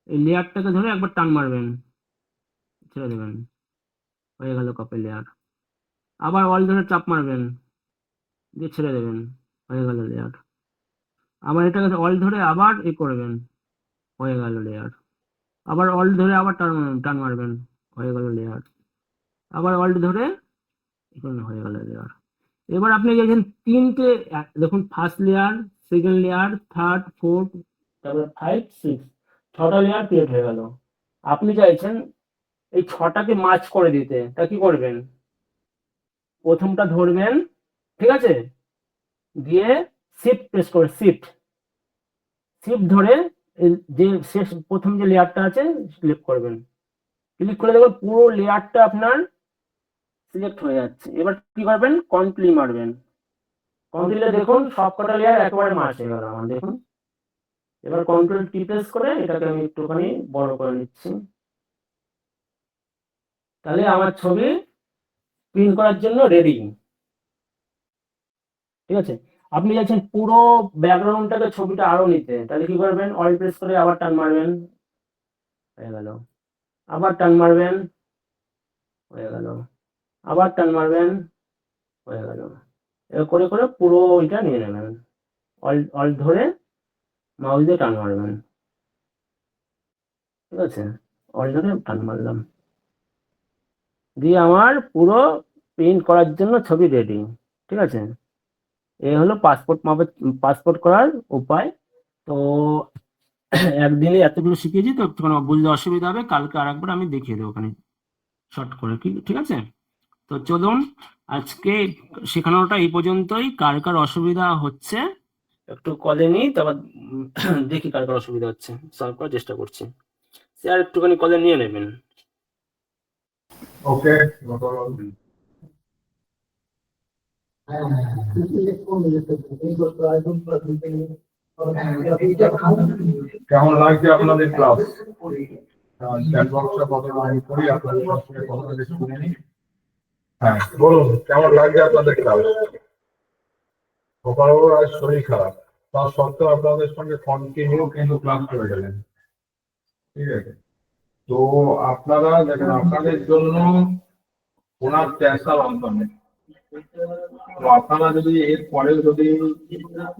এই লেয়ারটাকে ধরে একবার টান মারবেন, ছেড়ে দেবেন, হয়ে গেল কপি লেয়ার। আবার অল্ট ধরে চাপ মারবেন, দিয়ে ছেড়ে দেবেন, হয়ে গেল লেয়ার। আবার এটাকে অল্ট ধরে আবার করবেন, হয়ে গেল লেয়ার। আবার অল্ট ধরে আবার টান মারবেন, হয়ে গেল লেয়ার। আবার অল্ট ধরে এখানে হয়ে গেল লেয়ার। এবার আপনি দেখেন তিনটে, দেখুন first layer, second layer, third, fourth, তারপরে 5, 6, 6টা লেয়ার ক্রিয়েট হয়ে গেল। আপনি চাইছেন এই 6টাকে মার্জ করে দিতে, তা কি করবেন, প্রথমটা ধরবেন, ঠিক আছে, দিয়ে শিফট প্রেস করে শিফট ধরে যে শেষ প্রথম যে লেয়ারটা আছে ক্লিক করবেন, ক্লিক করে দেখবেন পুরো লেয়ারটা আপনার সিলেক্ট হয়ে যাচ্ছে। এবার কি করবেন, কন্ট্রোল মারবেন, কন্ট্রোলে দেখুন সবকটা লেয়ার একেবারে মার্চ হয়ে গেল আমার, দেখুন। এবার কন্ট্রোল টি প্রেস করে এটাকে আমি একটুখানি বড় করে নিচ্ছি, তাহলে আমার ছবি প্রিন্ট করার জন্য রেডি। ঠিক আছে, আপনি চাইছেন পুরো ব্যাকগ্রাউন্ডটাকে ছবিটা আরো নিতে, তাহলে কি করবেন, অল্ট প্রেস করে আবার টান মারবেন, হয়ে গেল। আবার টান মারবেন, হয়ে গেল। আবার টান মারবেন, হয়ে গেল। এবার করে করে পুরো ওইটা নিয়ে নেবেন, অল্ট অল্ট ধরে মাউস দিয়ে টান মারবেন। ঠিক আছে, অল্ট ধরে টান মারলাম, দিয়ে আমার পুরো প্রিন্ট করার জন্য ছবি রেডি। ঠিক আছে, এই হলো পাসপোর্ট করার উপায়। তো একদিনে এতগুলো শিখেছি, তো একটুখানি বুঝতে অসুবিধা হবে, কালকে আরেকবার আমি দেখিয়ে দেবো ওখানে শর্ট করে, ঠিক আছে। তো চলুন আজকে শেখানোটা এই পর্যন্তই। কার কার অসুবিধা হচ্ছে একটু কলে নিই, তারপর দেখি কার কার অসুবিধা হচ্ছে, সলভ করার চেষ্টা করছি। স্যার একটুখানি কলে নিয়ে নেবেন। ওকে, কেমন লাগছে আপনাদের ক্লাস? হ্যাঁ বলুন, কেমন লাগছে আপনাদের ক্লাস? গোপালবাবুর আজ শরীর খারাপ, তা সত্ত্বেও আপনাদের সঙ্গে কন্টিনিউ কিন্তু ক্লাস করে গেলেন। ঠিক আছে, তো আপনারা দেখেন, আপনাদের জন্য ওনার টেনশন অন্ত নেই। তো আপনারা যদি এর পরে যদি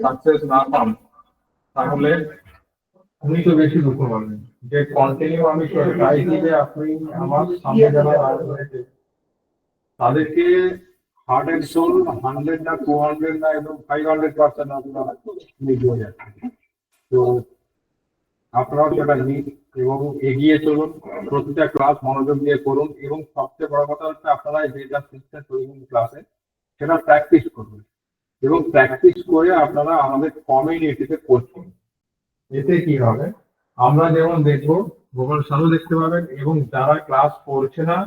সাকসেস না পান, তাহলে উনি তো বেশি দুঃখ পাবেন। যে কন্টিনিউ আমি চাইছি যে আপনি আমার সামনে যারা রয়েছে তাদেরকে 100 না 200 না একদম 500% আপনারা নিয়ে যাচ্ছেন। তো আপনারাও সেটা নিন এবং এগিয়ে চলুন, প্রতিটা ক্লাস মনোযোগ দিয়ে করুন, এবং সবচেয়ে বড় কথা হচ্ছে আপনারা যে যা শিখছেন প্রতিদিন ক্লাসে সেটা প্র্যাকটিস করুন, এবং প্র্যাকটিস করে আপনারা আমাদের কমিউনিটিতে পোস্ট করুন। এতে কি হবে, আমরা যেমন দেখবো, গোপাল স্যারও দেখতে পাবেন, এবং যারা ক্লাস করছে না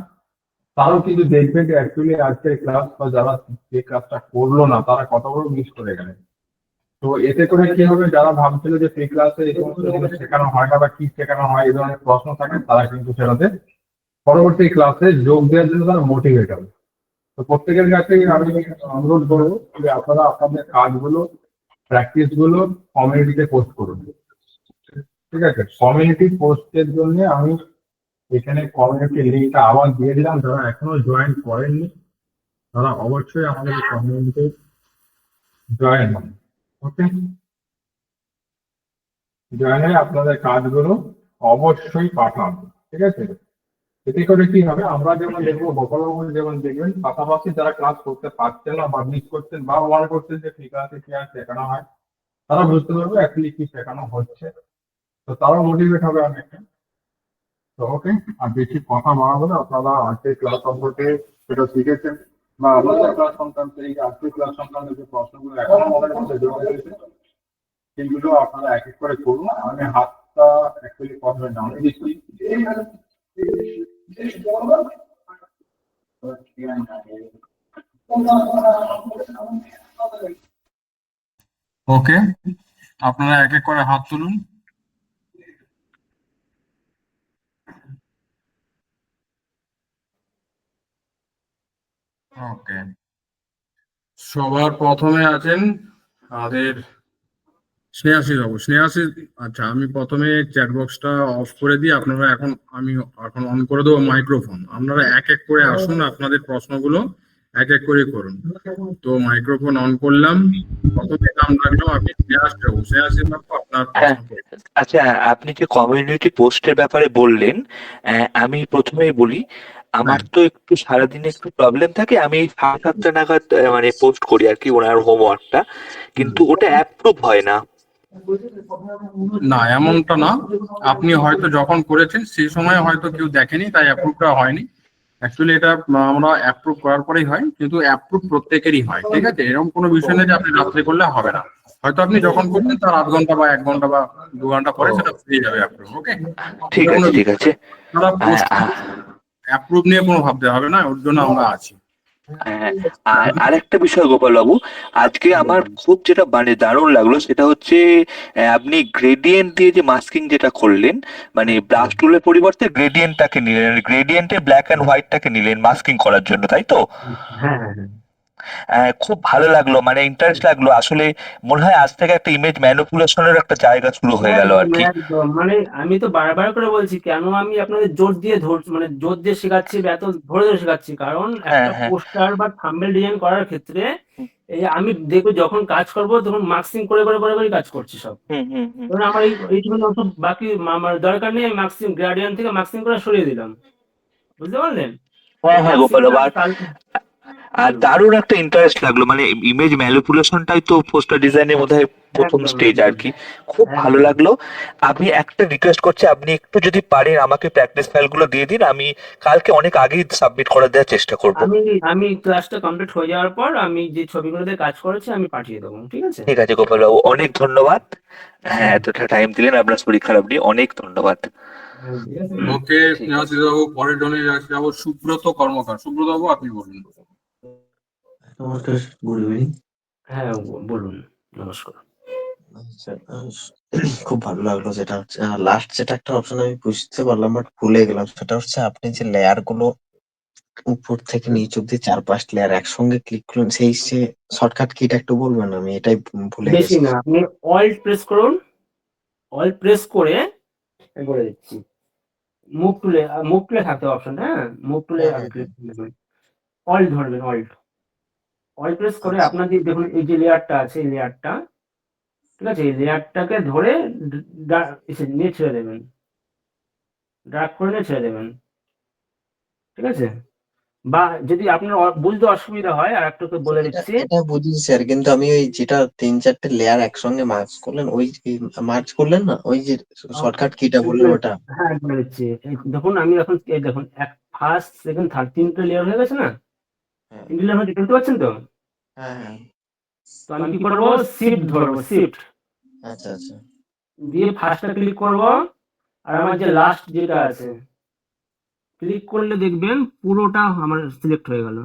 তারাও কিন্তু দেখবেন যে অ্যাকচুয়ালি আজকের ক্লাস বা যারা যে ক্লাসটা করলো না তারা কত বড় মিস করে গেলেন। তো এতে করে কি হবে, যারা ভাবছিল যে ফ্রি ক্লাসে এই সমস্ত জিনিস শেখানো হয় না বা কি শেখানো হয় এই ধরনের প্রশ্ন থাকে, তারা কিন্তু সেটাতে পরবর্তী ক্লাসে যোগ দেওয়ার জন্য তারা মোটিভেট হবে। তো প্রত্যেকের কাছে আমি অনুরোধ করবো যে আপনারা আপনাদের কাজগুলো, প্র্যাকটিস গুলো কমিউনিটিতে পোস্ট করুন। ঠিক আছে, কমিউনিটি পোস্টের জন্য আমি এখানে কমিউনিটি লিঙ্কটা আবার দিয়ে দিলাম। যারা এখনো জয়েন করেননি তারা অবশ্যই আমাদের কমিউনিটিতে জয়েন হন। ওকে, জয়েন হয়ে আপনাদের কাজগুলো অবশ্যই পাঠান। ঠিক আছে, এতে করে কি হবে, আমরা যেমন দেখবো, গোপালবাবু যেমন দেখবেন, পাশাপাশি যারা ক্লাস করতে পারছেন না বা মিস করছেন বা মনে করছেন যে ফ্রি ক্লাসে কি আর শেখানো হয়, তারা বুঝতে পারবে অ্যাকচুয়ালি কি শেখানো হচ্ছে, তো তারাও মোটিভেট হবে অনেকটা। তো ওকে, আর বেশি কথা বাড়াবো না। আপনারা আজকের ক্লাস সম্পর্কে সেটা শিখেছেন, বা আমাদের ক্লাস সংক্রান্ত এই আজকের ক্লাস সংক্রান্ত যে প্রশ্নগুলো এখনো আমাদের মধ্যে জমে রয়েছে সেগুলো আপনারা এক এক করে করুন। আমি হাতটা অ্যাকচুয়ালি প্রথমে নামিয়ে দিচ্ছি। ওকে, আপনারা এক এক করে হাত তুলুন। ওকে, সবার প্রথমে আছেন আমাদের স্নেহাশিস বাবু। স্নেহাশিস, আচ্ছা আমি প্রথমে চ্যাট বক্সটা অফ করে দিই, আপনারা আমি এখন অন করে দেবো মাইক্রোফোন। আপনারা এক এক করে আসুন, আপনাদের প্রশ্নগুলো এক এক করে করুন। তো মাইক্রোফোন অন করলাম, প্রথমে নাম রাখলাম আমি স্নেহাশিস বাবু। স্নেহাশিস বাবু, আপনার হ্যাঁ, প্রশ্ন করুন। আচ্ছা, আপনি যে কমিউনিটি পোস্টের ব্যাপারে বললেন, আমি প্রথমেই বলি, আমার তো একটু সারাদিনে একটু প্রবলেম থাকে। আমি এই 7:30 নাগাদ মানে পোস্ট করি আর কি ওনার হোমওয়ার্কটা, কিন্তু ওটা অ্যাপ্রুভ হয় না। না, এমনটা না। আপনি হয়তো যখন করেছেন সেই সময় হয়তো কেউ দেখেনি, তাই অ্যাপ্রুভটা হয়নি। অ্যাকচুয়ালি এটা আমরা অ্যাপ্রুভ করার পরেই হয়, কিন্তু অ্যাপ্রুভ প্রত্যেকেরই হয়। ঠিক আছে, এরকম কোনো বিষয় নেই যে আপনি রাত্রে করলে হবে না। হয়তো আপনি যখন করছেন তার 8 ঘন্টা বা 1 ঘন্টা বা 2 ঘন্টা পরে সেটা পেয়ে যাবে অ্যাপ্রুভ। ওকে, ঠিক আছে, ঠিক আছে। আপনারা পোস্ট অ্যাপ্রুভ নিয়ে কোনো ভাবতে হবে না, ওর জন্য আমরা আছি। হ্যাঁ, আর আরেকটা বিষয় গোপাল বাবু, আজকে আমার খুব যেটা মানে দারুণ লাগলো সেটা হচ্ছে আপনি গ্রেডিয়েন্ট দিয়ে যে মাস্কিং যেটা করলেন, মানে ব্রাশ টুলের পরিবর্তে গ্রেডিয়েন্টটাকে নিলেন, গ্রেডিয়েন্টে ব্ল্যাক অ্যান্ড হোয়াইটটাকে নিলেন মাস্কিং করার জন্য, তাই তো? হ্যাঁ হ্যাঁ হ্যাঁ খুব ভালো লাগলো, মানে ইন্টারেস্ট লাগলো আসলে। মনে হয় আজ থেকে একটা ইমেজ ম্যানিপুলেশনের একটা জায়গা শুরু হয়ে গেল আর একদম কি। একদম মানে আমি তো বারবার করে বলছি কেন আমি আপনাদের জোর দিয়ে মানে জোর দিয়ে শেখাচ্ছি বা এত ধরে ধরে শেখাচ্ছি, কারণ হ্যাঁ, একটা হ্যাঁ। পোস্টার বা থাম্বনেল ডিজাইন করার ক্ষেত্রে এই আমি দেখবো যখন কাজ করব তখন মার্কসিং করে করে করে করে কাজ করছি সব। হুম, হুম, হুম। ধরুন আমার এইটুকু অত বাকি আমার দরকার নেই, আমি মার্কসিং গ্রেডিয়েন্ট থেকে মার্কসিং করে সরিয়ে দিলাম, বুঝতে পারলেন? হ্যাঁ, হ্যাঁ, গোপাল বাবু। মার্কসিংটা আর দারুণ একটা ইন্টারেস্ট লাগলো, মানে ইমেজ ম্যানিপুলেশনটাই তো পোস্টার ডিজাইনের মধ্যে প্রথম একদম স্টেজ আর একদম কি। খুব ভালো একদম লাগলো। আমি একটা রিকোয়েস্ট করছি, আপনি একটু যদি পারেন আমাকে প্র্যাকটিস ফাইলগুলো দিয়ে দিন, আমি কালকে অনেক আগেই সাবমিট করে দেওয়ার চেষ্টা করব। আমি আমি ক্লাসটা কমপ্লিট হয়ে যাওয়ার পর আমি যে ছবিগুলোতে কাজ করেছি আমি পাঠিয়ে দেবো, ঠিক আছে? ঠিক আছে গোপাল বাবু, অনেক ধন্যবাদ। হ্যাঁ, হুম, এতটা টাইম দিলেন আপনার শরীর খারাপ নিয়ে, অনেক ধন্যবাদ। ঠিক আছে। ওকে, ঠিক আছে। স্নেহাশিস বাবু, পরের জনে যাবো সুব্রত কর্মকার। সুব্রত বাবু, আপনি বলুন। নমস্কার, গুড ইভিনিং। হ্যাঁ বলুন, নমস্কার। আচ্ছা, খুব ভালো লাগলো। যেটা হচ্ছে লাস্ট যেটা একটা অপশন আমি বুঝতে পারলাম বাট ভুলে গেলাম, সেটা হচ্ছে আপনি যে লেয়ার গুলো উপর থেকে নিচ অব্দি 4-5 লেয়ার একসঙ্গে ক্লিক করুন, সেই সে শর্টকাট কিটা একটু বলবেন, আমি এটাই ভুলে বেশি গেছি। না, আপনি অল্ট প্রেস করুন, অল্ট প্রেস করে আমি বলে দিচ্ছি, মুভ টুলে থাকতে অপশন, হ্যাঁ মুভ টুলে হ্যাঁ আগে হ্যাঁ ক্লিক হ্যাঁ। করবেন, অল্ট ধরবেন, অল্ট অল্ট প্রেস করে আচ্ছা আপনার যে দেখুন এই যে লেয়ারটা আছে এই লেয়ারটা, ঠিক আছে, এই লেয়ারটাকে ধরে নিয়ে ছেড়ে দেবেন, ড্রাগ করে নিয়ে ছেড়ে দেবেন, ঠিক আছে? বা যদি আপনার বুঝতে অসুবিধা হয় আর একটু বলে এটা দিচ্ছি। এটা বুঝি স্যার, কিন্তু আমি ওই যেটা 3-4টে লেয়ার একসঙ্গে মার্চ করলেন, ওই মার্চ করলেন না, ওই যে শর্টকাট কিটা বললেন ওটা। হ্যাঁ বলে দিচ্ছি, এই দেখুন আমি এখন এই দেখুন এক ফার্স্ট সেকেন্ড থার্ড তিনটে লেয়ার হয়ে গেছে না, হ্যাঁ তিনটে লেয়ার হয়ে দেখতে পাচ্ছেন তো? হ্যাঁ হ্যাঁ। তো আমি কি করবো, শিফট ধরবো, শিফট আচ্ছা আচ্ছা। দিয়ে ফার্স্টটা ক্লিক করব, আর আমার যে লাস্ট যেটা আছে ক্লিক করলে দেখবেন পুরোটা আমার সিলেক্ট হয়ে গেল।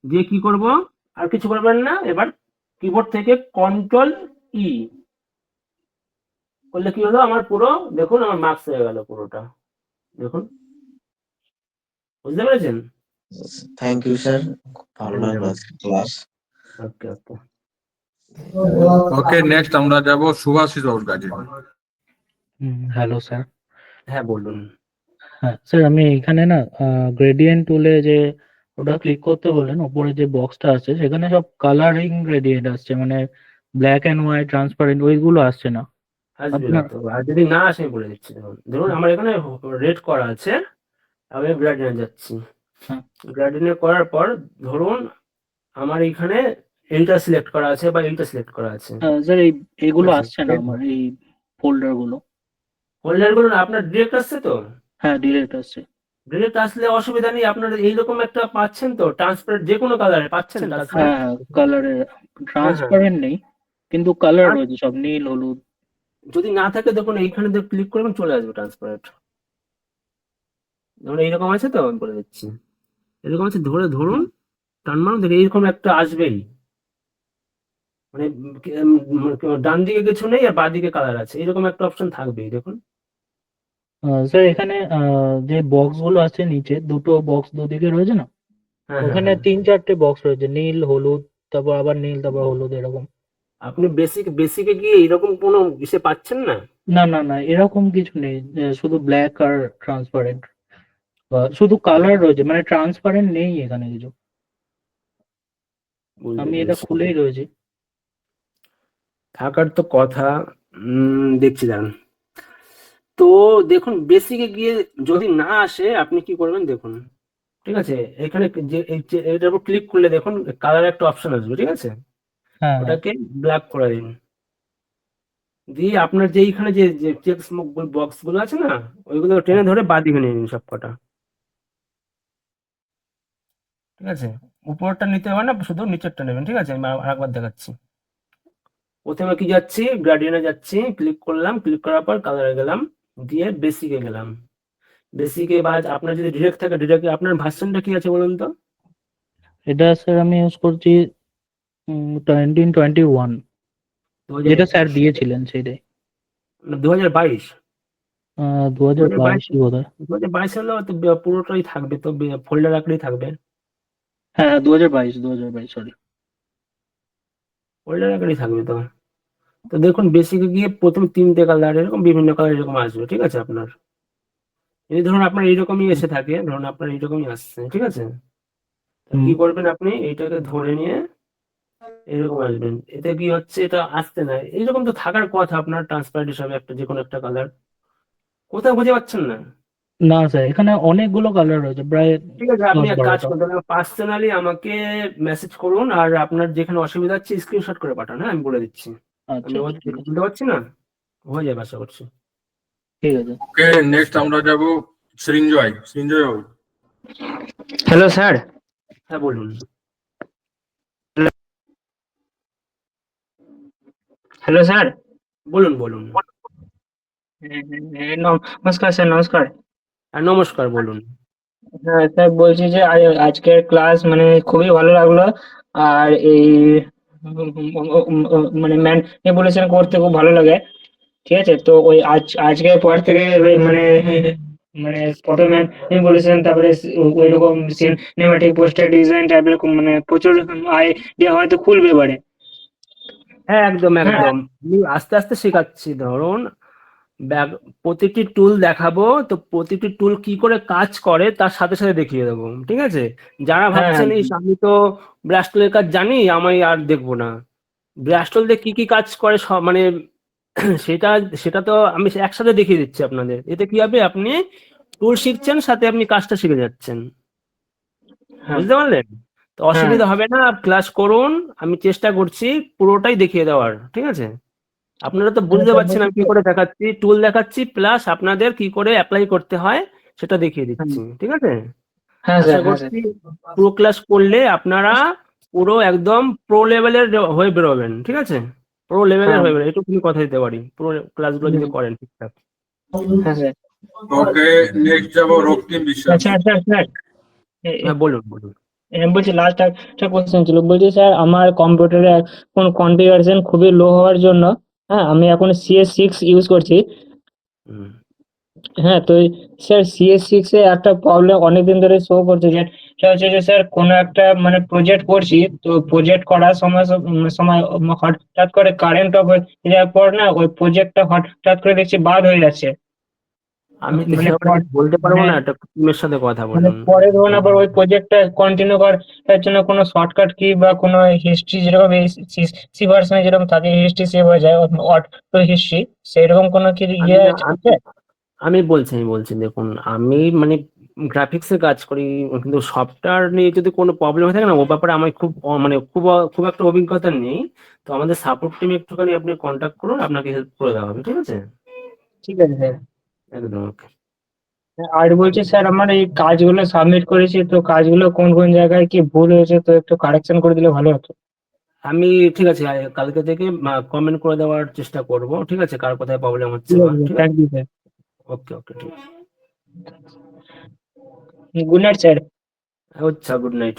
দিয়ে কি করব, আর কিছু করবেন না, এবার কিবোর্ড থেকে কন্ট্রোল ই করলে কি হলো, আমার পুরো দেখুন আমার মার্কস হয়ে গেল পুরোটা, দেখুন, বুঝতে পেরেছেন? থ্যাংক ইউ স্যার, ভালো লাগলো আজকের ক্লাস। ওকে ওকে। ওকে, নেক্সট আমরা যাব সুভাষিস বাবুর কাছে। Hello sir. হ্যাঁ বলুন। হ্যাঁ স্যার, আমি এখানে না গ্রেডিয়েন্ট টুলে যে ওটা ক্লিক করতে বললেন, উপরে যে বক্সটা আছে সেখানে সব কালারিং গ্রেডিয়েন্ট আসছে, মানে ব্ল্যাক অ্যান্ড হোয়াইট ট্রান্সপারেন্ট ওইগুলো আসছে না আসবে না আপনার। তো, আর যদি না আসে আমি বলে দিচ্ছি, ধরুন ধরুন আমার এখানে রেড করা আছে, আমি গ্রেডিয়েন্ট যাচ্ছি, হ্যাঁ গ্রেডিয়েন্ট করার পর ধরুন আমার এইখানে এইটা সিলেক্ট করা আছে বা এইটা সিলেক্ট করা আছে, স্যার, এইগুলো ঠিক আছে? আসছে না আমার এই ফোল্ডার গুলো। ফোল্ডার গুলো না আপনার ডিরেক্ট আসছে তো? হ্যাঁ, ডিরেক্ট আসছে। ডিরেক্ট আসলে অসুবিধা নেই, আপনার এইরকম একটা পাচ্ছেন তো ট্রান্সপারেন্ট যে কোনো কালারে পাচ্ছেন হ্যাঁ হ্যাঁ, কালারের হ্যাঁ হ্যাঁ। ট্রান্সপারেন্ট নেই, কিন্তু কালার আর রয়েছে সব নীল হলুদ। যদি না থাকে দেখুন এইখানে ক্লিক করবেন চলে আসবে ট্রান্সপারেন্ট, যেমন এইরকম আছে তো, আমি বলে দিচ্ছি এরকম আছে, ধরে ধরুন টান মারুন, দেখে এইরকম একটা আসবেই, মানে ডান দিকে কিছু নেই আর বাঁ দিকে কালার আছে, এরকম একটা অপশন থাকবেই, দেখুন। স্যার, এখানে যে বক্স গুলো আছে নিচে দুটো বক্স দুদিকে রয়েছে না, হ্যাঁ হ্যাঁ ওখানে হ্যাঁ। 3-4টে বক্স রয়েছে, নীল হলুদ তারপর আবার নীল তারপর হলুদ এরকম। আপনি বেসিকে গিয়ে এইরকম কোনো ইসে পাচ্ছেন না? না না না, এরকম কিছু নেই, শুধু ব্ল্যাক আর ট্রান্সপারেন্ট, বা শুধু কালার রয়েছে, মানে ট্রান্সপারেন্ট নেই এখানে কিছু। বুঝতে আমি এটা পেরেছি, খুলেই রয়েছে। থাকার তো কথা। দেখছি দাঁড়ান। তো দেখুন বেসিকে গিয়ে যদি না আসে আপনি কি করবেন দেখুন, ঠিক আছে, এখানে যে এটার উপর ক্লিক করলে দেখুন কালার একটা অপশন আসবে, ঠিক আছে, হ্যাঁ হ্যাঁ ওটাকে ব্ল্যাক করে দিন, দিয়ে আপনার যে এইখানে যে চেক বক্স গুলো আছে না, ওইগুলো টেনে ধরে বাদিকে নিয়ে নিন সব কটা, ঠিক আছে? উপরটা নিতে হবে না, শুধু নিচেরটা নেবেন, ঠিক আছে? আমি আরেকবার দেখাচ্ছি। প্রথমে কি যাচ্ছি, গ্রাডিয়েন্টে যাচ্ছি, ক্লিক করলাম, ক্লিক করার পর কালারে গেলাম, দিয়ে বেসিকে গেলাম, বেসিকে বা আপনার যদি ডিরেক্ট থাকে ডিরেক্ট, আপনার ভার্সনটা কি আছে বলুন তো? এটা স্যার আমি ইউজ করছি 1921, যেটা স্যার দিয়েছিলেন সেটাই। 2022 2022 2022 বোধ হয়। 2022 হলে তো পুরোটাই থাকবে, তো ফোল্ডার আকারেই থাকবে। হ্যাঁ 2022 সরি। ফোল্ডার আকারেই থাকবে তো। তো দেখুন বেসিকে গিয়ে প্রথম 3টে কালার এরকম বিভিন্ন কালার এরকম আসবে, ঠিক আছে আপনার। যদি ধরুন আপনার এইরকমই এসে থাকে, ধরুন আপনার এইরকমই আসছে, ঠিক আছে, তো কি করবেন আপনি এইটাকে ধরে নিয়ে এরকম আসবেন। এতে কি হচ্ছে, এটা আসতে না, এইরকম তো থাকার কথা আপনার ট্রান্সপারেন্ট হিসাবে একটা যে কোনো একটা কালার। কোথাও বুঝে পাচ্ছেন না? না স্যার, এখানে অনেকগুলো কালার রয়েছে, প্রায় ঠিক আছে, আপনি এক কাজ 10-12টা। করতে পারেন, পার্সোনালি আমাকে মেসেজ করুন, আর আপনার যেখানে অসুবিধা হচ্ছে স্ক্রিনশট করে পাঠান, হ্যাঁ আমি বলে দিচ্ছি। আচ্ছা আমি আচ্ছা, হয়তো ঠিক আছে বুঝতে পারছি না, হয়ে যাবে আশা করছি। ঠিক আছে। ওকে, নেক্সট আমরা যাব সৃঞ্জয় বাবু। Hello sir. হ্যাঁ বলুন। Hello sir. বলুন বলুন। নমস্কার স্যার, নমস্কার। হ্যাঁ নমস্কার, বলুন। হ্যাঁ স্যার, বলছি যে আজকের ক্লাস মানে খুবই ভালো লাগলো। আর এই মানে ম্যানিপুলেশন করতে খুব ভালো লাগে। ঠিক আছে, তো ওই আজকের পর থেকে ওই মানে মানে ফটো ম্যানিপুলেশন, তারপরে ওই রকম সিনেমাটিক পোস্টার ডিজাইন টাইপের মানে প্রচুর আইডিয়া হয়তো খুলবে এবারে। হ্যাঁ একদম হ্যাঁ একদম, আমি আস্তে আস্তে শেখাচ্ছি। ধরুন প্রতিটি টুল দেখাবো, তো প্রতিটি টুল কি করে কাজ করে তার সাথে সাথে দেখিয়ে দেবো, ঠিক আছে। যারা হ্যাঁ ভাবছেন এই আমি তো ব্রাশ টুলের কাজ জানি, আমি আর দেখবো না, ব্রাশ টুল দিয়ে কি কি কাজ করে সব মানে সেটা সেটা তো আমি একসাথে দেখিয়ে দিচ্ছি আপনাদের। এতে কি হবে, আপনি টুল শিখছেন সাথে আপনি কাজটা শিখে যাচ্ছেন, হ্যাঁ বুঝতে পারলেন? তো হ্যাঁ অসুবিধা হবে না, ক্লাস করুন, আমি চেষ্টা করছি পুরোটাই দেখিয়ে দেওয়ার, ঠিক আছে। আপনারা তো বুঝতে পারছেন আমি কি করে দেখাচ্ছি, টুল দেখাচ্ছি প্লাস আপনাদের কি করে অ্যাপ্লাই করতে হয় সেটা দেখিয়ে দিচ্ছি, ঠিক আছে। হ্যাঁ আশা স্যার, হ্যাঁ স্যার। করছি পুরো ক্লাস করলে আপনারা পুরো একদম প্রো লেভেলের হয়ে বেরোবেন, ঠিক আছে। প্রো লেভেলের হ্যাঁ হয়ে বেরোবেন, এটুকুনি কথা দিতে পারি, পুরো ক্লাসগুলো যদি হুম, করেন ঠিকঠাক। হ্যাঁ স্যার। ওকে, নেক্সট যাব রক্তিম বিশ্বাস। আচ্ছা স্যার, স্যার হ্যাঁ বলুন বলুন। বলছি লাস্ট একটা কোশ্চেন ছিল। বলছি স্যার, আমার কম্পিউটারে এখন কনফিগারেশন খুবই লো হওয়ার জন্য, হ্যাঁ আমি এখন CS6 ইউজ করছি। হুম। হ্যাঁ, তো স্যার CS6 এ একটা প্রবলেম অনেকদিন ধরে শো করছে, যে সেটা হচ্ছে যে স্যার কোনো একটা মানে প্রজেক্ট করছি, তো প্রজেক্ট করার সময় হঠাৎ করে কারেন্ট অফ হয়ে যাওয়ার পর না ওই প্রজেক্টটা হঠাৎ করে দেখছি বাদ হয়ে যাচ্ছে। আমি তো মানে সেরকম বলতে পারবো মানে না, একটা টিমের সাথে কথা মানে বলুন। পরে ধরুন আবার ওই প্রজেক্টটা কন্টিনিউ করার জন্য কোনো শর্টকাট কি বা কোনো হিস্ট্রি, যেরকম এই সি ভার্সনে যেরকম থাকে হিস্ট্রি সেভ হয়ে যায়, অটো হিস্ট্রি, সেরকম কোনো কি আমি ইয়ে আমি আছে? আমি বলছি দেখুন, আমি মানে গ্রাফিক্সে কাজ করি, কিন্তু সফটওয়্যার নিয়ে যদি কোনো প্রবলেম থাকে না, ও ব্যাপারে আমার খুব মানে খুব একটা অভিজ্ঞতা নেই। তো আমাদের সাপোর্ট টিমে একটুখানি আপনি কন্ট্যাক্ট করুন, আপনাকে হেল্প করে দেওয়া হবে, ঠিক আছে। ঠিক আছে স্যার। একদম ওকে। আর বলছি স্যার, আমার এই কাজগুলো সাবমিট করেছি, তো কাজগুলো কোন কোন জায়গায় কি ভুল হয়েছে তো একটু কারেকশন করে দিলে ভালো হতো। আমি ঠিক আছে, কালকে থেকে কমেন্ট করে দেওয়ার চেষ্টা করব, ঠিক আছে, কার কোথায় প্রবলেম হচ্ছে ঠিক বা, আছে, ঠিক আছে। Thank you sir. Okay okay, ঠিক আছে। Good night sir. আচ্ছা, good night.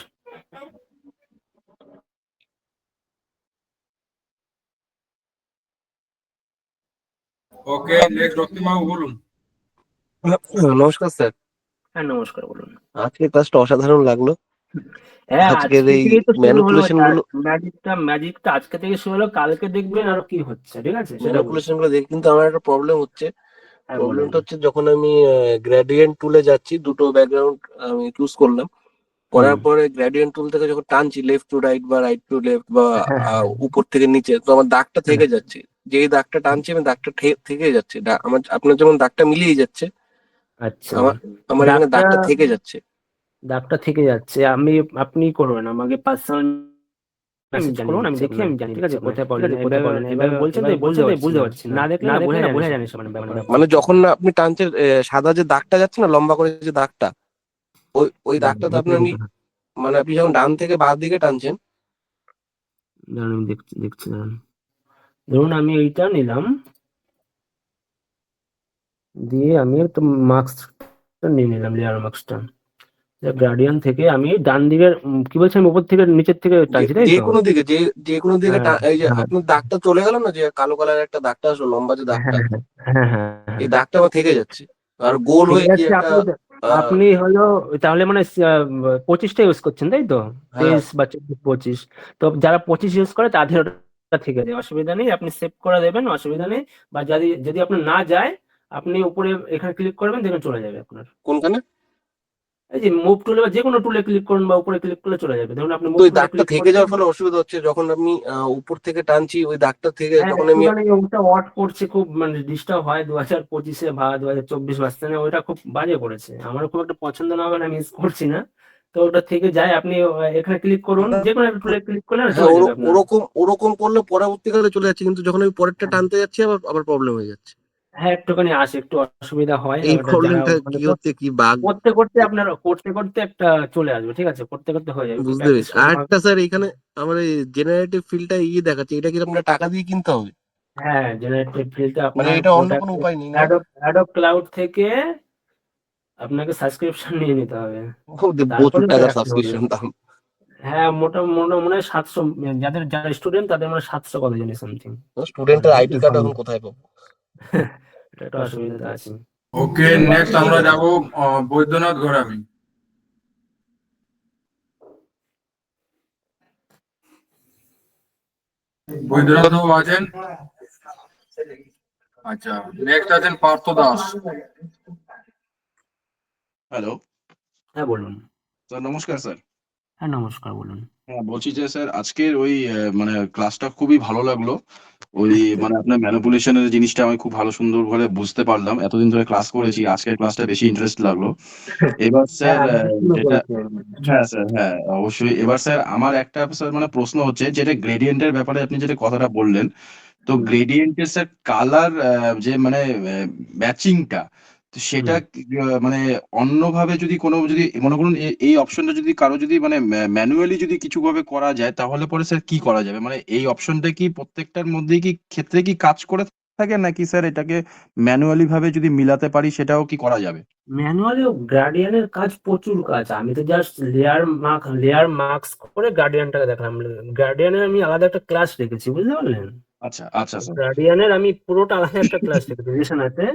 Okay, next Raktim babu বলুন। নমস্কার স্যার। হ্যাঁ নমস্কার, বলুন। আজকের ক্লাসটা অসাধারণ লাগলো। হ্যাঁ আজকের আজকে এই থেকেই তো শুরু হলো, ম্যানিপুলেশন গুলো ম্যাজিকটা আজকে থেকে শুরু হলো, কালকে দেখবেন আরো কি হচ্ছে, ঠিক আছে, সেটা বলুন। ম্যানিপুলেশন গুলো দেখে কিন্তু আমার একটা প্রবলেম হচ্ছে। হ্যাঁ বলুন। প্রবলেমটা হচ্ছে যখন আমি গ্রেডিয়েন্ট টুলে যাচ্ছি, দুটো ব্যাকগ্রাউন্ড আমি চুজ করলাম, হুম। করার পরে গ্রেডিয়েন্ট টুল থেকে যখন টানছি লেফট টু রাইট বা রাইট টু লেফট বা হ্যাঁ হ্যাঁ উপর থেকে নিচে, তো আমার দাগটা হ্যাঁ, থেকে যাচ্ছে। যেই দাগটা টানছি আমি দাগটা থেকে যাচ্ছে, আমার আপনার যেমন দাগটা মিলিয়ে যাচ্ছে, আচ্ছা। আমার আমার এখানে দাগটা দাগটা থেকে যাচ্ছে। দাগটা থেকে যাচ্ছে, আপনি করবেন আমাকে পার্সোনাল মেসেজ করুন, আমি দেখি, আমি জানি, ঠিক আছে, কোথায় প্রবলেম, এভাবে বলছেন তো বুঝতে পারছি না, না দেখলে না বোঝা জানিস মানে ব্যাপারটা। মানে যখন না আপনি টানছেন, সাদা যে দাগটা যাচ্ছে না, লম্বা করে যে দাগটা, ওই দাগটা তো আপনার মানে আপনি যখন ডান থেকে বাঁ দিকে টানছেন। দাঁড়ান, আমি দেখছি দাঁড়ান। ধরুন আমি এইটা নিলাম, দিয়ে আমি তো মার্কসটা নিয়ে নিলাম, লেয়ার মার্কসটা, গ্রাডিয়ান থেকে আমি ডান দিকের কি বলছেন, উপর থেকে নিচের থেকে টানছি, তাই যে তো? কোনো দিকে, যে কোনো দিকে হ্যাঁ এই যে হ্যাঁ আপনার দাগটা চলে গেল না, যে কালো কালারের একটা দাগটা আসলো, লম্বা যে দাগটা, হ্যাঁ হ্যাঁ হ্যাঁ এই হ্যাঁ দাগটা আবার থেকে যাচ্ছে আর গোল ঠিক হয়ে কি আছে। একটা আহ আপনি হলো তাহলে মানে 25টা ইউজ করছেন, তাই তো? হ্যাঁ 23 বা 25। তো যারা 25 ইউজ করে তাদের ওটা ঠিক আছে, অসুবিধা নেই, আপনি সেভ করে দেবেন, অসুবিধা নেই। বা যদি যদি আপনার না যায়, আপনি উপরে এখানে ক্লিক করবেন, দেখবেন চলে যাবে আপনার। কোনখানে? এই যে মুভ টুলে বা যে কোনো টুলে ক্লিক করুন বা উপরে ক্লিক করলে চলে যাবে। ধরুন আপনি তো মুভ ওই টুলে দাগটা ক্লিক থেকে করলেন, যাওয়ার ফলে অসুবিধা হচ্ছে, যখন আমি উপর থেকে টানছি ওই দাগটা থেকে হ্যাঁ যখন আমি একটুখানি ওটা ওয়াট করছে, খুব মানে ডিস্টার্ব হয় 2025-এ বা 2024 বাজছে না, ওইটা খুব বাজে করেছে, আমার খুব একটা পছন্দ না হবে, আমি ইউজ করছি না। তো ওটা থেকে যায়, আপনি এখানে ক্লিক করুন, যে কোনো একটা টুলে ক্লিক করলে হ্যাঁ চলে যাবে আপনার। ওরকম ওরকম করলে পরবর্তীকালে চলে যাচ্ছে, কিন্তু যখন আমি পরেরটা হ্যাঁ টানতে যাচ্ছি আবার আবার প্রবলেম হয়ে যাচ্ছে। হ্যাঁ, একটুখানি আসে, একটু অসুবিধা হয় এই ওটা, যারা প্রবলেমটা মানে কি হচ্ছে, কি বাগ? করতে করতে আপনার করতে করতে একটা চলে আসবে, ঠিক আছে, করতে করতে হয়ে যাবে, একটু বুঝতে প্র্যাকটিস পেরেছি। করতে আর হবে। একটা স্যার, এখানে আমার এই জেনারেটিভ ফিল্ডটা দেখাচ্ছে, এটা কি আমরা টাকা দিয়ে কিনতে হবে? হ্যাঁ জেনারেটর ফিল্ডটা মানে আপনার এটা অন্য ওটা কোনো উপায় নেই না? অ্যাডোব ক্লাউড থেকে আপনাকে সাবস্ক্রিপশন নিয়ে নিতে হবে, প্রচুর তারপরে ওটা টাকার অ্যাক্টিভ হবে। সাবস্ক্রিপশন দাম। হ্যাঁ মনে হয় 700, যাদের যারা স্টুডেন্ট তাদের মানে 700 কত জানি সামথিং। স্টুডেন্টের আইডি কার্ড এখন কোথায় পাবো? এটা একটা অসুবিধা আছে। ওকে, নেক্সট আমরা যাব বৈদ্যনাথ ঘরামি। বৈদ্যনাথ বাবু আছেন? আচ্ছা, নেক্সট আছেন পার্থ দাস। হ্যালো হ্যাঁ বলুন। স্যার, নমস্কার স্যার। হ্যাঁ নমস্কার, বলুন। হ্যাঁ, বলছি যে স্যার আজকের ওই মানে ক্লাসটা খুবই ভালো লাগলো। ওই মানে আপনার ম্যানিপুলেশনের জিনিসটা আমি খুব ভালো সুন্দর করে বুঝতে পারলাম, এতদিন ধরে ক্লাস করেছি, আজকের ক্লাসটা বেশি ইন্টারেস্ট লাগলো। এবার হ্যাঁ স্যার আমি পছন্দ যেটা, করেছি। হ্যাঁ স্যার, হ্যাঁ অবশ্যই। এবার স্যার আমার একটা স্যার মানে প্রশ্ন হচ্ছে, যেটা গ্রেডিয়েন্টের ব্যাপারে আপনি যেটা কথাটা বললেন, তো হুম, গ্রেডিয়েন্টের স্যার কালার যে মানে ম্যাচিংটা, তো সেটা হুম। মানে অন্যভাবে যদি কোনো যদি মনে করুন এই অপশনটা যদি কারো যদি মানে ম্যানুয়ালি যদি কিছু ভাবে করা যায়, তাহলে পরে স্যার কি করা যাবে? মানে এই অপশনটা কি প্রত্যেকটার মধ্যেই কি ক্ষেত্রে কি কাজ করে থাকে, নাকি স্যার এটাকে ম্যানুয়ালি ভাবে যদি মিলাতে পারি সেটাও কি করা যাবে? ম্যানুয়ালি গার্ডিয়ানের কাজ প্রচুর কাজ, আমি তো জাস্ট লেয়ার মার্কস করে গার্ডিয়ানটাকে দেখালাম। গার্ডিয়ানের আমি আলাদা একটা ক্লাস রেখেছি, বুঝতে পারলেন? আচ্ছা আচ্ছা স্যার। গার্ডিয়ানের আমি পুরোটা আলাদা একটা ক্লাস রেখেছি মিশন আছে,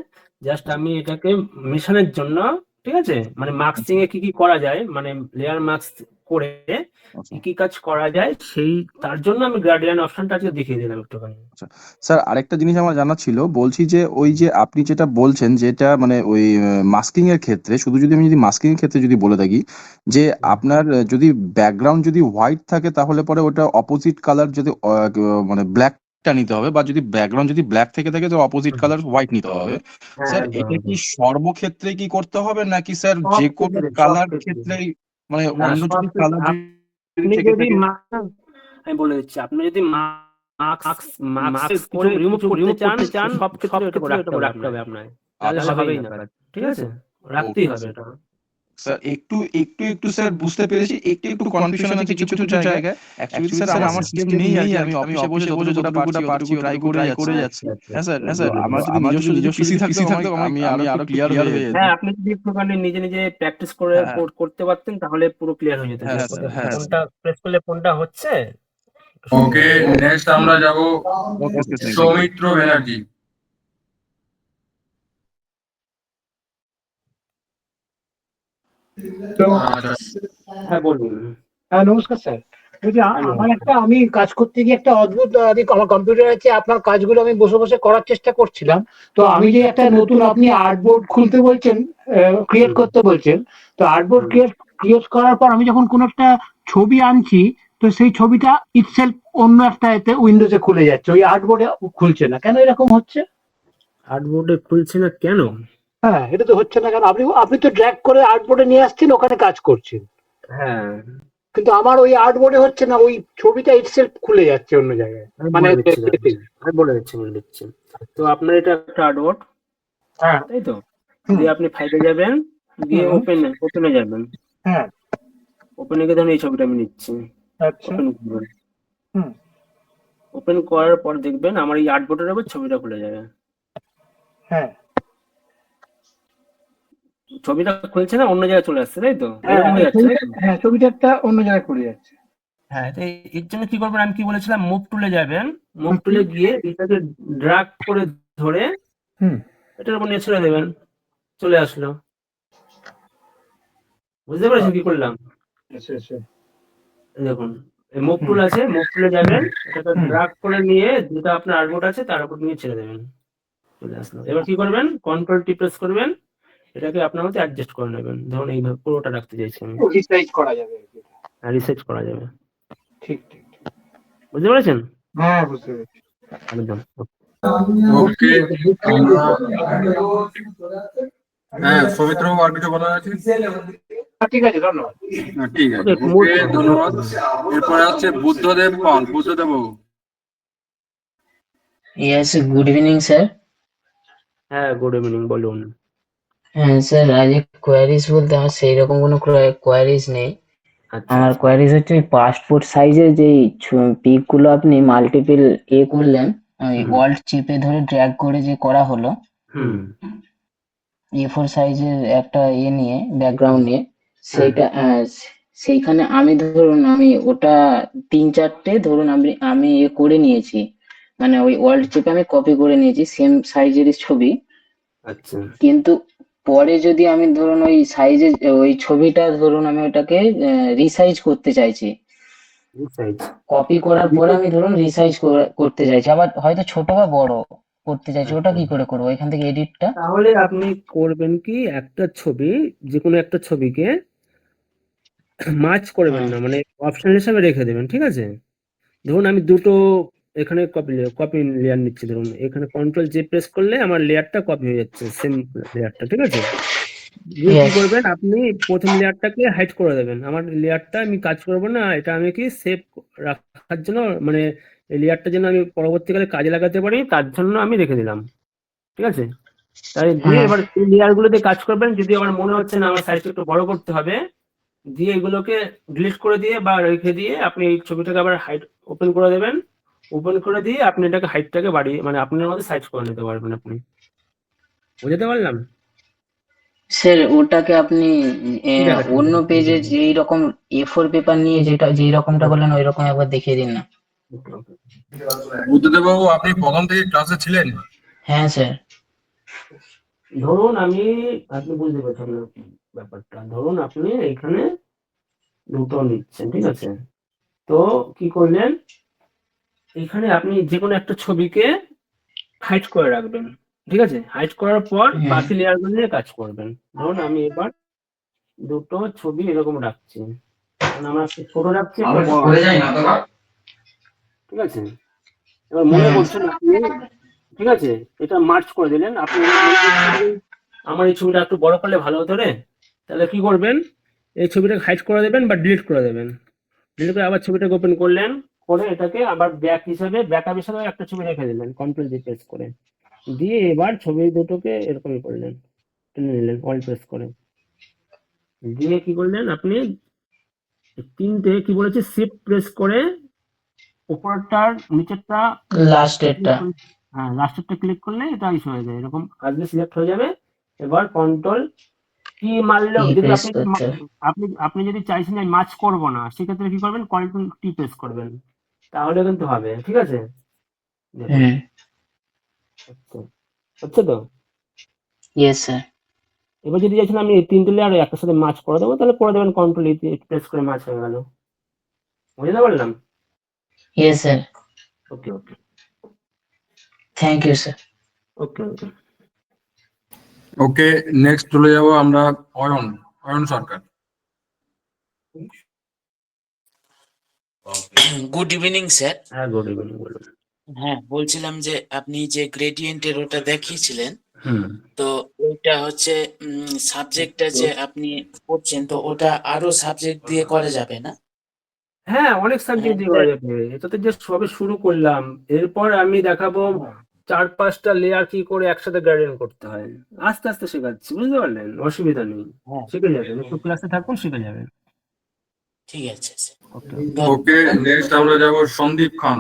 জাস্ট আমি এটাকে মিশনের জন্য, ঠিক আছে, মানে মার্কসিং এ কি কি করা যায়, মানে লেয়ার মার্কস করে আচ্ছা কি কি কাজ করা যায়, সেই তার জন্য আমি গার্ডিয়ান অপশনটা আজকে দেখিয়ে দিলাম একটুখানি। আচ্ছা স্যার, আরেকটা জিনিস আমার জানা ছিল, বলছি যে ওই যে আপনি যেটা বলছেন, যেটা মানে ওই মাস্কিং এর ক্ষেত্রে, শুধু যদি আমি যদি মাস্কিং এর ক্ষেত্রে যদি বলে থাকি, যে আপনার যদি ব্যাকগ্রাউন্ড যদি হোয়াইট থাকে, তাহলে পরে ওটা অপোজিট কালার যদি মানে ব্ল্যাকটা নিতে হবে, বা যদি ব্যাকগ্রাউন্ড যদি ব্ল্যাক থেকে থাকে তো অপোজিট কালার হোয়াইট নিতে হবে। হ্যাঁ স্যার একদম এটা কি একদম। সর্বক্ষেত্রে কি করতে হবে, নাকি স্যার সব যে কোনো ক্ষেত্রে সব কালার ক্ষেত্রে ক্ষেত্রেই, মানে না, অন্য সব যদি ক্ষেত্রে কালার যদি আপনি থেকে যদি থাকে? আমি বলে দিচ্ছি, আপনি যদি মার্কস মার্কস করে রিমুভ করতে চান, সব ক্ষেত্রে এটা রাখতে হবে আপনার, তাহলে আচ্ছা হবেই না কাজ, ঠিক আছে, রাখতেই ওকে হবে এটা। স্যার, একটু একটু একটু স্যার বুঝতে পেরেছি, একটু একটু কনফিউশন আছে কিছু কিছু জায়গায়। অ্যাকচুয়ালি স্যার আমার সিস্টেম নেই আর কি, আমি অফিসে বসে যতটুকু পারছি ট্রাই করে যাচ্ছি। আচ্ছা হ্যাঁ স্যার, হ্যাঁ আচ্ছা স্যার, আমার যদি নিজস্ব পিসি থাকতো আমি আরো একটু ক্লিয়ার হয়ে যেত। হ্যাঁ আপনি যদি একটুখানি নিজে নিজে প্র্যাকটিস করে হ্যাঁ করতে পারতেন তাহলে পুরো ক্লিয়ার হয়ে যেত, যে হ্যাঁ স্যার, হ্যাঁ স্যার। কোনটা প্রেস করলে কোনটা হচ্ছে। ওকে, নেক্সট আমরা যাব ওকে স্যার। সৌমিত্র ব্যানার্জি। আচ্ছা, হ্যাঁ বলুন। হ্যাঁ নমস্কার স্যার। বলছি হ্যালো। আমার একটা আমি কাজ করতে গিয়ে একটা অদ্ভুত আমার কম্পিউটার আছে, আপনার কাজগুলো আমি বসে বসে করার চেষ্টা করছিলাম। তো আমি যে একটা নতুন আপনি আর্টবোর্ড খুলতে বলছেন, ক্রিয়েট হুম, করতে বলছেন, তো আর্টবোর্ড হুম। ক্রিয়েট করার পর আমি যখন কোনো একটা ছবি আনছি, তো সেই ছবিটা ইটসেলফ অন্য একটা এতে উইন্ডোজে খুলে যাচ্ছে, ওই আর্টবোর্ডে খুলছে না, কেন এরকম হচ্ছে? আর্টবোর্ডে খুলছে না কেন? হ্যাঁ এটা তো হচ্ছে না কেন? আপনি আপনি তো ড্র্যাগ করে আর্টবোর্ডে নিয়ে আসছেন, ওখানে কাজ করছেন, হ্যাঁ কিন্তু আমার ওই আর্টবোর্ডে হচ্ছে না, ওই ছবিটা ইটসেলফ খুলে যাচ্ছে অন্য জায়গায়, আমি মানে বলে দিচ্ছি দাঁড়ান। বলে দিচ্ছি। তো আপনার এটা একটা আর্টবোর্ড, হ্যাঁ তাই তো? হুম দিয়ে আপনি ফাইলে যাবেন, গিয়ে হুম ওপেনে যাবেন। হ্যাঁ ওপেনে গিয়ে ধরুন এই ছবিটা আমি নিচ্ছি, আচ্ছা ওপেন করবেন। হুম ওপেন করার পর দেখবেন আমার এই আর্টবোর্ডের উপর ছবিটা খুলে যাবে। হ্যাঁ ছবিটা খুলছে না, অন্য জায়গায় চলে আসছে, তাই তো? হ্যাঁ এরকম হয়ে যাচ্ছে, তাই তো? হ্যাঁ ছবিটা একটা অন্য জায়গায় পড়ে যাচ্ছে। হ্যাঁ, তো এর জন্য কি করবেন, আমি কি বলেছিলাম, মুভ টুলে যাবেন, মুভ টুলে গিয়ে এটাকে ড্রাগ করে ধরে হুম। এটার উপর নিয়ে ছেড়ে দেবেন, চলে আসলো। বুঝতে পেরেছেন কি করলাম? এই দেখুন, মুভ টুল আছে, মুভ টুলে যাবেন, এটাকে ড্রাগ করে নিয়ে যেটা আপনার আর্টবোর্ড আছে তার উপর নিয়ে ছেড়ে দেবেন, চলে আসলো। এবার কি করবেন, কন্ট্রোল টি প্রেস করবেন, এটাকে আপনার মতো অ্যাডজাস্ট করে নেবেন। ধরুন এইভাবে পুরোটা রাখতে চাইছি আমি, রিসাইজ করা যাবে আর কি। রিসার্চ করা যাবে। ঠিক ঠিক। বুঝতে পেরেছেন? হ্যাঁ বুঝতে পেরেছি। একদম। ওকে, আমরা হ্যাঁ সৌমিত্রবাবু আর কিছু বলার আছে? ঠিক আছে, ধন্যবাদ। ঠিক আছে, Okay, ওকে, ধন্যবাদ। এরপরে হচ্ছে বুদ্ধদেব পাল। বুদ্ধদেব বাবু। Yes, good evening, sir. হ্যাঁ, গুড ইভিনিং, বলুন। হ্যাঁ স্যার, আজকে কোয়ারিজ বলতে আমার সেই রকম কোনো কোয়ারিজ নেই। আচ্ছা, আমার কোয়ারিজ হচ্ছে পাসপোর্ট সাইজের যেই পিক গুলো আপনি মাল্টিপল করলেন, ওই হুম। অল্ট চেপে ধরে ড্র্যাগ করে যে করা হলো, হুম। A4 সাইজের একটা নিয়ে ব্যাকগ্রাউন্ড নিয়ে, সেইটা সেইখানে আমি ধরুন আমি ওটা 3-4টে ধরুন আমি করে নিয়েছি, মানে ওই অল্ট চেপে আমি কপি করে নিয়েছি সেম সাইজের ছবি। আচ্ছা, কিন্তু পরে যদি আমি ধরুন ওই সাইজে ওই ছবিটা ধরুন আমি ওটাকে রিসাইজ করতে চাইছি, রিসাইজ। কপি করার পরে আমি ধরুন রিসাইজ করতে চাইছি, আবার হয়তো ছোট বা বড় করতে চাইছি, ওটা কি করে করবো এখান থেকে এডিটটা? তাহলে আপনি করবেন কি, একটা ছবি, যে কোনো একটা ছবিকে মার্চ করবেন না, মানে অপশন হিসাবে রেখে দেবেন, ঠিক আছে? ধরুন আমি দুটো এখানে কপি লেয়ার নিচ্ছি, ধরুন এখানে কন্ট্রোল জে প্রেস করলে আমার লেয়ারটা কপি হয়ে যাচ্ছে, সেম লেয়ারটা, ঠিক আছে? দিয়ে কি Yes. করবেন, আপনি প্রথম লেয়ারটাকে হাইড করে দেবেন। আমার লেয়ারটা আমি কাজ করবো না, এটা আমি কি সেভ রাখার জন্য, মানে এই লেয়ারটা যেন আমি পরবর্তীকালে কাজে লাগাতে পারি তার জন্য আমি রেখে দিলাম, ঠিক আছে? তাই দিয়ে এবার এই লেয়ার গুলোতে কাজ করবেন। যদি আমার মনে হচ্ছে না আমার সাইজটা একটু বড় করতে হবে, দিয়ে এগুলোকে ডিলিট করে দিয়ে বা রেখে দিয়ে আপনি এই ছবিটাকে আবার হাইড ওপেন করে দেবেন। ওপেন করে দিয়ে আপনি এটাকে হাইটটাকে বাড়িয়ে, মানে আপনার মধ্যে সাইজ করে নিতে পারবেন আপনি। বুঝতে পারলাম? স্যার ওটাকে আপনি কি দেখাচ্ছেন? অন্য পেজে যেই রকম A4 পেপার নিয়ে যেটা যেই রকমটা বললেন ওই রকম একবার দেখিয়ে দিন না। বুদ্ধদেব বাবু, আপনি প্রথম থেকে ক্লাসে ছিলেন? হ্যাঁ স্যার। ধরুন আপনি বুঝতে পারছেন না ব্যাপারটা। ধরুন আপনি এখানে দুটো নিচ্ছেন, ঠিক আছে? তো কি করলেন, এখানে আপনি যে কোনো একটা ছবিকে হাইড করে রাখবেন, ঠিক আছে? হাইড করার পর বাকি লেয়ার গুলো নিয়ে কাজ করবেন। ধরুন আমি এবার দুটো ছবি এরকম রাখছি, কারণ আমার একটু ছোট রাখছি, ঠিক আছে? এবার মনে করছেন আপনি, ঠিক আছে, এটা মার্চ করে দিলেন। আপনি এবার মনে করছেন আমার এই ছবিটা একটু বড় করলে ভালো হতো রে, তাহলে কি করবেন, এই ছবিটাকে হাইড করে দেবেন বা ডিলিট করে দেবেন। ডিলিট করে আবার ছবিটাকে ওপেন করলেন, করে এটাকে আবার ব্যাকআপ হিসাবে একটা ছবি রেখে দিলেন, কন্ট্রোল জি প্রেস করে। দিয়ে এবার ছবি দুটোকে এরকমই করলেন, টেনে নিলেন অল প্রেস করে। দিয়ে কি করলেন আপনি, তিনটে কি বলেছে, শিফট প্রেস করে উপরটার নিচেরটা, লাস্টেরটা। হ্যাঁ লাস্টেরটা ক্লিক করলে এটা ইস্যু হয়ে যায়, এরকম আসলে সিলেক্ট হয়ে যাবে। এবার কন্ট্রোল কি মারলেও, যদি প্রেস আপনি করতে আপনি যদি চাইছেন আমি মার্চ করবো না, সেক্ষেত্রে কি করবেন, কন্ট্রোল টি প্রেস করবেন, তাহলে কিন্তু হবে, ঠিক আছে? দেখুন, হুম। হচ্ছে তো। Yes sir. এবার যদি চাইছেন আমি এই তিনটে লেয়ার একটার সাথে মার্চ করে দেবো, তাহলে করে দেবেন, কন্ট্রোল প্রেস করে মার্চ হয়ে গেল। বুঝতে পারলাম? Yes sir. Okay okay thank you sir. Okay okay okay, next চলে যাব আমরা Ayan Sarkar. Good evening sir. হ্যাঁ, গুড ইভিনিং, বলুন। হ্যাঁ, বলছিলাম যে আপনি যে গ্রেডিয়েন্টের ওটা দেখিয়েছিলেন, হুম। তো ওইটা হচ্ছে সাবজেক্টটা যে আপনি করছেন, তো ওটা আরো সাবজেক্ট দিয়ে করা যাবে না? হ্যাঁ, অনেক সাবজেক্ট দিয়ে করা যাবে, এটাতে যে সবে শুরু করলাম। এরপর আমি দেখাবো 4-5টা লেয়ার কি করে একসাথে গ্রেডিয়েন্ট করতে হয়। আস্তে আস্তে শেখাচ্ছি, বুঝতে পারলেন? অসুবিধা নেই, হ্যাঁ, শিখে যাবেন, একটু ক্লাসে থাকুন, শিখে যাবেন। ঠিক আছে স্যার। ওকে। ওকে, নেক্সট আমরা যাব সন্দীপ খান।